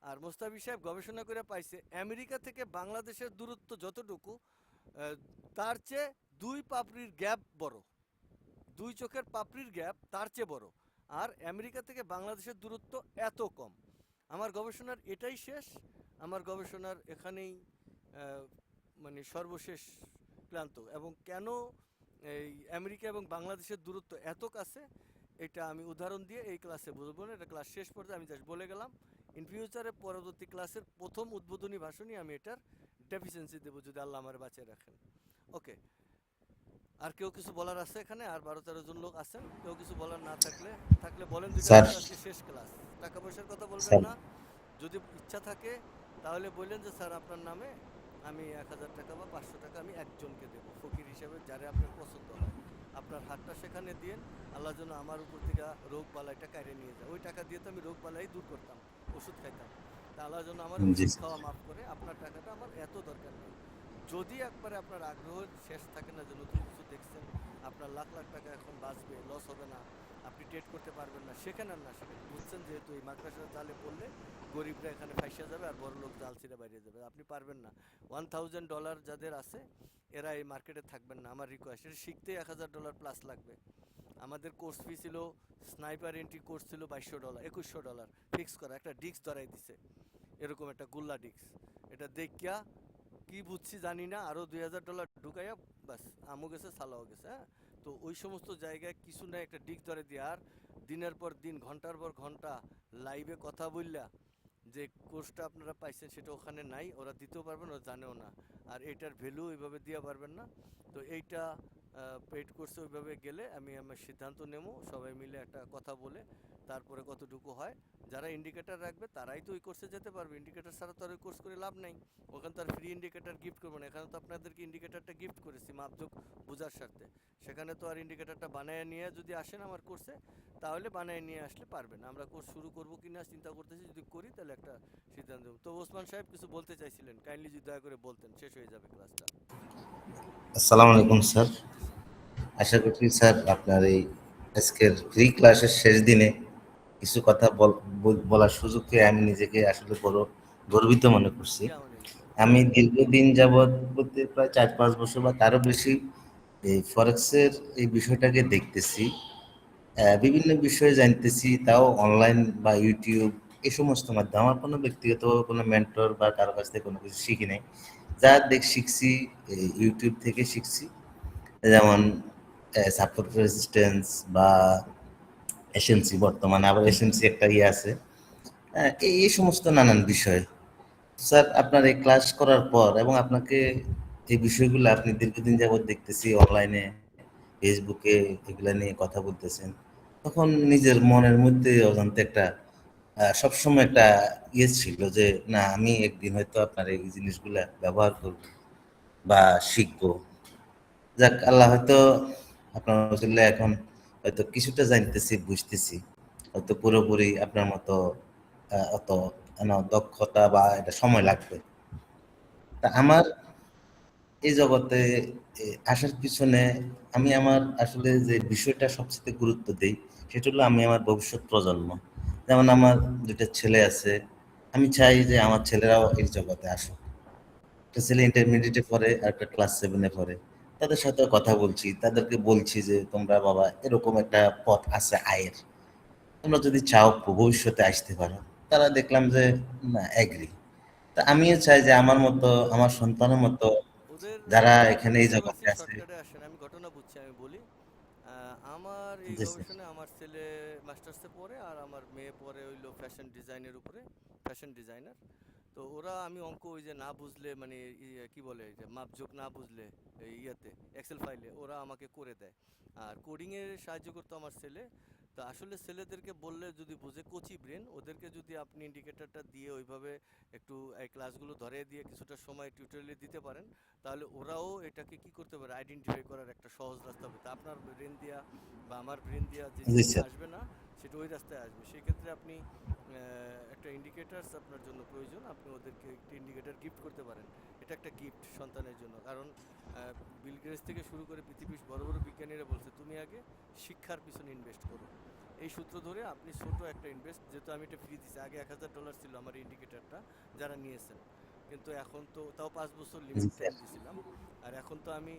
আর মোস্তাফিজ সাহেব গবেষণা করে পাইছে আমেরিকা থেকে বাংলাদেশের দূরত্ব যতটুকু, তার চেয়ে 2 পাপড়ির গ্যাপ বড়, 2 চোখের পাপড়ির গ্যাপ তার চেয়ে বড়। আর আমেরিকা থেকে বাংলাদেশের দূরত্ব এত কম। আমার গবেষণার এটাই শেষ, আমার গবেষণার এখানেই মানে সর্বশেষ ক্লান্ত। এবং কেন এই আমেরিকা এবং বাংলাদেশের দূরত্ব এত কাছে, এটা আমি উদাহরণ দিয়ে এই ক্লাসে বুঝবো না, এটা ক্লাস শেষ পর্যায়ে আমি জাস্ট বলে গেলাম। ইন ফিউচারে পরবর্তী ক্লাসের প্রথম উদ্বোধনী ভাষণই আমি এটার ডেফিসিয়েন্সি দেবো, যদি আল্লাহ আমার বাঁচিয়ে রাখেন। ওকে, আর কেউ কিছু বলার আছে? এখানে আর 12-13 জন লোক আছেন, কেউ কিছু বলার না থাকলে বলেন। আজকে শেষ ক্লাস, টাকা পয়সার কথা বলবেন না। যদি ইচ্ছা থাকে তাহলে বললেন যে স্যার আপনার নামে আমি 1000 টাকা বা 500 টাকা আমি একজনকে দেবো ফকির হিসেবে, যারে আপনার পছন্দ হয়। আপনার হাতটা সেখানে দিন, আল্লাহ যেন আমার উপর থেকে রোগ বালাইটা কেড়ে নিয়ে যায়। ওই টাকা দিয়ে তো আমি রোগ বালাই দূর করতাম, ওষুধ খাইতাম। তা আল্লাহ যেন আমার জি ওষুধ স্যার। খাওয়া মাফ করে, আপনার টাকাটা আমার এত দরকার নেই। যদি একবারে আপনার আগ্রহ শেষ থাকে না যে নতুন কিছু দেখছেন, আপনার লাখ লাখ টাকা এখন বাঁচবে, লস হবে না, আপনি ট্রেড করতে পারবেন না, সেখানে আর না সেখানে বুঝছেন যেহেতু এই মাকড়াসার জালে পড়লে গরিবরা এখানে ফাইসা যাবে আর বড় লোক জাল ছিঁড়ে বাইরে যাবে, আপনি পারবেন না। $1000 যাদের আছে এরা এই মার্কেটে থাকবেন না, আমার রিকোয়েস্ট। এটা শিখতে $1000 প্লাস লাগবে। আমাদের কোর্স ফি ছিল, স্নাইপার এন্ট্রি কোর্স ছিল $2200, $2100 ফিক্স করা, একটা ডিস্ক ধরাই দিছে, এরকম একটা গুল্লা ডিস্ক। এটা দেখিয়া কি বুঝছি জানি না, আরো $2000 ঢুকাইয়া বাস আমও গেছে সালাও গেছে। হ্যাঁ, তো ওই সমস্ত জায়গায় কিছু না, একটা ডিস্ক ধরে দিয়ে আর দিনের পর দিন ঘন্টার পর ঘন্টা লাইভে কথা বললা যে কোর্সটা আপনারা পাইছেন সেটা ওখানে নাই, ওরা দিতেও পারবেন, ওরা জানেও না, আর এটার ভ্যালু ওইভাবে দিয়ে পারবেন না। তো এইটা পেইড কোর্সে ওইভাবে গেলে আমি আমার সিদ্ধান্ত নেব, সবাই মিলে একটা কথা বলে তারপরে কতটুকু হয়। যারা ইন্ডিকেটর রাখবে তারাই তো ওই কোর্সে যেতে পারবে, ইন্ডিকেটর ছাড়া তো আর ওই কোর্স করে লাভ নাই। ওখানে তো আর ফ্রি ইন্ডিকেটর গিফট করবো না, এখানে তো আপনাদেরকে ইন্ডিকেটরটা গিফট করেছি মাপজোক বোঝার স্বার্থে। সেখানে তো আর ইন্ডিকেটরটা বানায় নিয়ে যদি আসেন আমার কোর্সে, তাহলে বানায় নিয়ে আসলে পারবেন। আমরা কোর্স শুরু করবো কিনা চিন্তা করতেছি, যদি করি তাহলে একটা সিদ্ধান্ত নেব। তো ওসমান সাহেব কিছু বলতে চাইছিলেন, কাইন্ডলি যদি দয়া করে বলতেন, শেষ হয়ে যাবে ক্লাসটা। আসসালামু আলাইকুম স্যার। আশা করছি স্যার আপনার এই আজকের ফ্রি ক্লাসের শেষ দিনে কিছু কথা বলার সুযোগ পেয়ে আমি নিজেকে আসলে বড় গর্বিত মনে করছি। আমি দীর্ঘদিন যাবৎ বলতে প্রায় 4-5 বছর বা তারও বেশি এই ফরেক্সের এই বিষয়টাকে দেখতেছি, বিভিন্ন বিষয়ে জানতেছি, তাও অনলাইন বা ইউটিউব এই সমস্ত মাধ্যমে। আমার কোনো ব্যক্তিগত কোনো মেন্টর বা কারো কাছ থেকে কোনো কিছু শিখি নাই, যা শিখছি ইউটিউব থেকে শিখছি, যেমন সাপোর্ট রেজিস্ট্যান্স বা এসএনসি, বর্তমানে আবার এসএনসি একটা ইয়ে আছে, এই সমস্ত নানান বিষয়। স্যার আপনার এই ক্লাস করার পর এবং আপনাকে এই বিষয়গুলো আপনি দীর্ঘদিন যাবত দেখতেছি অনলাইনে ফেসবুকে এগুলা নিয়ে কথা বলতেছেন, তখন নিজের মনের মধ্যে অজান্তে একটা সবসময় একটা ইয়ে ছিল যে না, আমি একদিন হয়তো আপনার এই জিনিসগুলা ব্যবহার করব বা শিখবো। যাক, আল্লাহ হয়তো আপনার রসুল্লাহ এখন হয়তো কিছুটা জানতেছি, বুঝতেছি, হয়তো পুরোপুরি আপনার মতো অত দক্ষতা বা এটা সময় লাগবে। তা আমার এই জগতে আসার পিছনে আমি আমার আসলে যে বিষয়টা সবচেয়ে গুরুত্ব দেই সেটা হলো আমি আমার ভবিষ্যৎ প্রজন্ম। যেমন আমার 2টা ছেলে আছে, আমি চাই যে আমার ছেলেরাও এই জগতে আসুক। একটা ছেলে ইন্টারমিডিয়েটে পড়ে আর একটা ক্লাস 7-এ পড়ে, তাদের সাথে কথা বলছি, তাদেরকে বলছি যে তোমরা বাবা এরকম একটা পথ আছে আয়ের, তোমরা যদি চাও ভবিষ্যতে আসতে পারো। তারা দেখলাম যে না, এগ্রি। তা আমিও চাই যে আমার মতো, আমার সন্তানের মতো যারা এখানে এই জগতে আছে। শর্টকাটে আসেন, আমি ঘটনা বুঝছি, আমি বলি। আমার এই জি স্যার। গবেষণায় আমার ছেলে মাস্টার্সে পড়ে আর আমার মেয়ে পড়ে হইলো ফ্যাশন ডিজাইনের উপরে, ফ্যাশন ডিজাইনার। তো ওরা, আমি অঙ্ক ওই যে না বুঝলে মানে কি বলে যে মাপজোক না বুঝলে এই ইয়াতে এক্সেল ফাইলে ওরা আমাকে করে দেয়, আর কোডিংয়ে সাহায্য করতো আমার ছেলে। তো আসলে ছেলেদেরকে বললে যদি বুঝে, কোচি ব্রেন, ওদেরকে যদি আপনি ইন্ডিকেটরটা দিয়ে ওইভাবে একটু এই ক্লাসগুলো ধরে দিয়ে কিছুটা সময় টিউটোরিয়ালে দিতে পারেন, তাহলে ওরাও এটাকে কি করতে পারে, আইডেন্টিফাই করার একটা সহজ রাস্তা হবে। তা আপনার ব্রেন দিয়া বা আমার ব্রেন দিয়া যে জি জিনিসটা স্যার। আসবে না সেটা ওই রাস্তায় আসবে। সেই ক্ষেত্রে আপনি একটা ইন্ডিকেটার্স আপনার জন্য প্রয়োজন, আপনি ওদেরকে একটা ইন্ডিকেটর গিফট করতে পারেন। এটা একটা গিফট সন্তানের জন্য, কারণ বিল গেটস থেকে শুরু করে পৃথিবীর বড় বড় বিজ্ঞানীরা বলছে তুমি আগে শিক্ষার পিছনে ইনভেস্ট করো। এই সূত্র ধরে আপনি ছোট একটা ইনভেস্ট, যেহেতু আমি এটা ফ্রি দিচ্ছি, আগে $1000 ছিল আমার ইন্ডিকেটরটা যারা নিয়েছেন, কিন্তু এখন তো তাও 5 বছর লিমিট টাইম দিয়েছিলাম, আর এখন তো আমি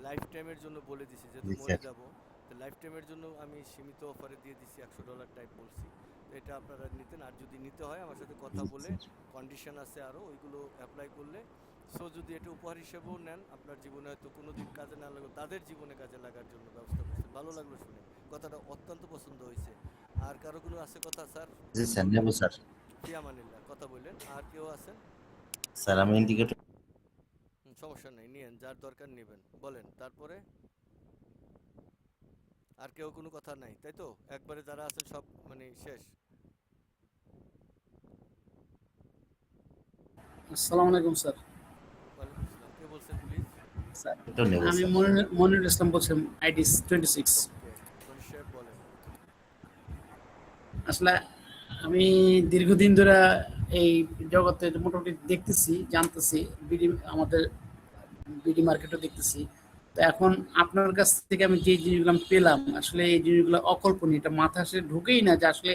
লাইফ টাইমের জন্য বলে দিছি, যেহেতু মরে যাব, তো লাইফ টাইমের জন্য আমি সীমিত অফারে দিয়ে দিচ্ছি, $100 টাইপ বলছি। তো এটা আপনারা নিতেন, আর যদি নিতে হয় আমার সাথে কথা বলে, কন্ডিশন আছে আরও, ওইগুলো অ্যাপ্লাই করলে, সো যদি এটা উপহার হিসেবেও নেন, আপনার জীবনে হয়তো কোনো দিন কাজে না লাগলো, তাদের জীবনে কাজে লাগার জন্য ব্যবস্থা করছেন। ভালো লাগলো শুনে, কথাটা অত্যন্ত পছন্দ হয়েছে। আর কারো কোনো আছে কথা স্যার? জি স্যার, নেব স্যার। ফিয়ামানিল্লাহ, কথা বললেন। আর কেউ আছেন? স্যার আমি ইন্ডিকেটর। সমস্যা নেই, নিয়েন, যার দরকার নেবেন, বলেন। তারপরে আর কেউ কোনো কথা নাই, তাই তো? একবারে যারা আছেন সব মানে শেষ। আসসালামু আলাইকুম স্যার। ওয়ালাইকুম আসসালাম, কে বলছেন প্লিজ? স্যার এটা নেব আমি স্যার। মনিরুল ইসলাম বলছিলাম, আইডি 26। ওকে, মনির সাহেব বলেন। আসলে আমি দীর্ঘদিন ধরে এই জগতে মোটামুটি দেখতেছি, জানতেছি, বিডি আমাদের বিডি মার্কেটও দেখতেছি। তো এখন আপনার কাছ থেকে আমি যে জিনিসগুলো আমি পেলাম, আসলে এই জিনিসগুলো অকল্পনীয়, এটা মাথা আসলে ঢুকেই না যে আসলে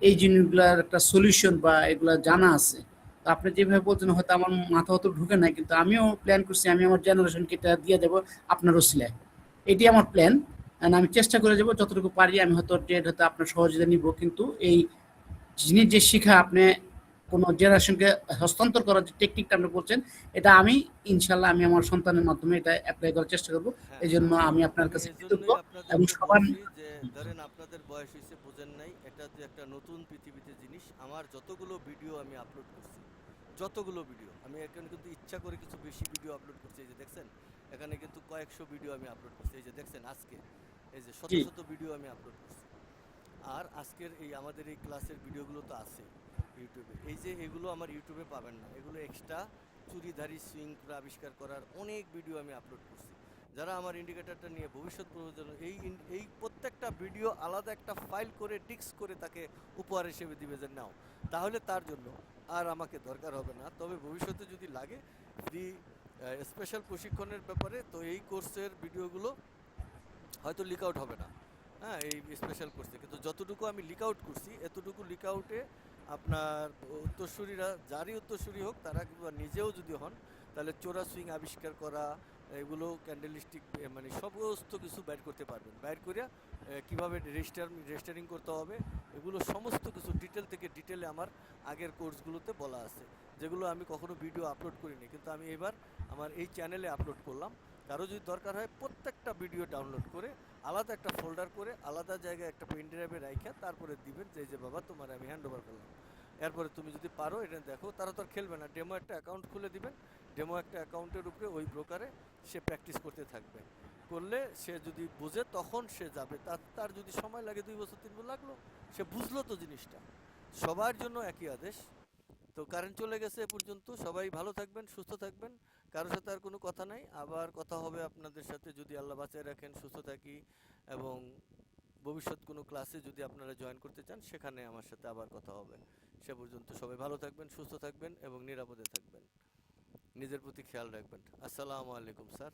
এই জিনিসগুলোর একটা সলিউশন বা এগুলা জানা আছে। তো আপনি যেভাবে বলছেন হয়তো আমার মাথা অত ঢুকে নাই, কিন্তু আমিও প্ল্যান করছি আমি আমার জেনারেশনকে এটা দিয়ে দেবো আপনার ওসিলায়। এটি আমার প্ল্যান। আমি চেষ্টা করে যাবো যতটুকু পারি, আমি হয়তো ট্রেড হয়তো আপনার সহযোগিতা নিব, কিন্তু এই জিনিস যে শিখা আপনি কোনো জেনারেশনকে হস্তান্তর করার যে টেকনিকটা আপনি বলছেন, এটা আমি ইনশাল্লাহ আমি আমার সন্তানের মাধ্যমে এটা অ্যাপ্লাই করার চেষ্টা করব। হ্যাঁ, এই জন্য আমি আপনার কাছে কৃতজ্ঞ এজন্যই এবং আপনাদেরকে সবার বলছি যে ধরেন আপনাদের বয়স হয়েছে, বোঝেন নাই, এটা যে একটা নতুন পৃথিবীতে জিনিস। আমার যতগুলো ভিডিও আমি আপলোড করছি, যতগুলো ভিডিও আমি এখানে কিন্তু ইচ্ছা করে কিছু বেশি ভিডিও আপলোড করছি। এই যে দেখছেন এখানে কিন্তু কয়েকশো ভিডিও আমি আপলোড করছি। এই যে দেখছেন আজকে এই যে শত জি শত ভিডিও আমি আপলোড করছি। আর আজকের এই আমাদের এই ক্লাসের ভিডিওগুলো তো আছে ইউটিউবে। এই যে এগুলো আমার ইউটিউবে পাবেন না, এগুলো এক্সট্রা চুরিধারি সুইং আবিষ্কার করার অনেক ভিডিও আমি আপলোড করছি। যারা আমার ইন্ডিকেটরটা নিয়ে ভবিষ্যৎ প্রয়োজন, এই প্রত্যেকটা ভিডিও আলাদা একটা ফাইল করে টিক্স করে তাকে উপহার হিসেবে দিবে যে নাও, তাহলে তার জন্য আর আমাকে দরকার হবে না। তবে ভবিষ্যতে যদি লাগে ফ্রি স্পেশাল প্রশিক্ষণের ব্যাপারে, তো এই কোর্সের ভিডিওগুলো হয়তো লিক আউট হবে না, হ্যাঁ, এই স্পেশাল কোর্সে। কিন্তু যতটুকু আমি লিক আউট করছি, এতটুকু লিক আউটে আপনার উত্তরসূরিরা, যারই উত্তরসূরি হোক, তারা কিংবা নিজেও যদি হন, তাহলে চোরা সুইং আবিষ্কার করা, এগুলো ক্যান্ডেলিস্টিক মানে সমস্ত কিছু বাইর করতে পারবেন। বাইর করে কীভাবে রেজিস্টারিং করতে হবে, এগুলো সমস্ত কিছু ডিটেল থেকে ডিটেলে আমার আগের কোর্সগুলোতে বলা আছে, যেগুলো আমি কখনো ভিডিও আপলোড করিনি, কিন্তু আমি এবার আমার এই চ্যানেলে আপলোড করলাম। কারো যদি দরকার হয় প্রত্যেকটা ভিডিও ডাউনলোড করে আলাদা একটা ফোল্ডার করে আলাদা জায়গায় একটা পেন ড্রাইভে রাইখা তারপরে দিবেন যে যে বাবা তোমার আমি হ্যান্ড ওভার করলাম। এরপরে তুমি যদি পারো এটা দেখো, তারা তো আর খেলবে না, ডেমো একটা অ্যাকাউন্ট খুলে দিবেন। ডেমো একটা অ্যাকাউন্টের উপরে ওই ব্রোকারে সে প্র্যাকটিস করতে থাকবে। করলে সে যদি বুঝে তখন সে যাবে। তার যদি সময় লাগে 2 বছর 3 বছর লাগলো, সে বুঝলো তো জিনিসটা। সবার জন্য একই আদেশ। তো কারেন্ট চলে গেছে এ পর্যন্ত। সবাই ভালো থাকবেন, সুস্থ থাকবেন। কারোর সাথে আর কোনো কথা নাই। আবার কথা হবে আপনাদের সাথে যদি আল্লাহ বাঁচায় রাখেন, সুস্থ থাকি, এবং ভবিষ্যৎ কোনো ক্লাসে যদি আপনারা জয়েন করতে চান, সেখানে আমার সাথে আবার কথা হবে। সে পর্যন্ত সবাই ভালো থাকবেন, সুস্থ থাকবেন এবং নিরাপদে থাকবেন। নিজের প্রতি খেয়াল রাখবেন। আসসালামু আলাইকুম স্যার।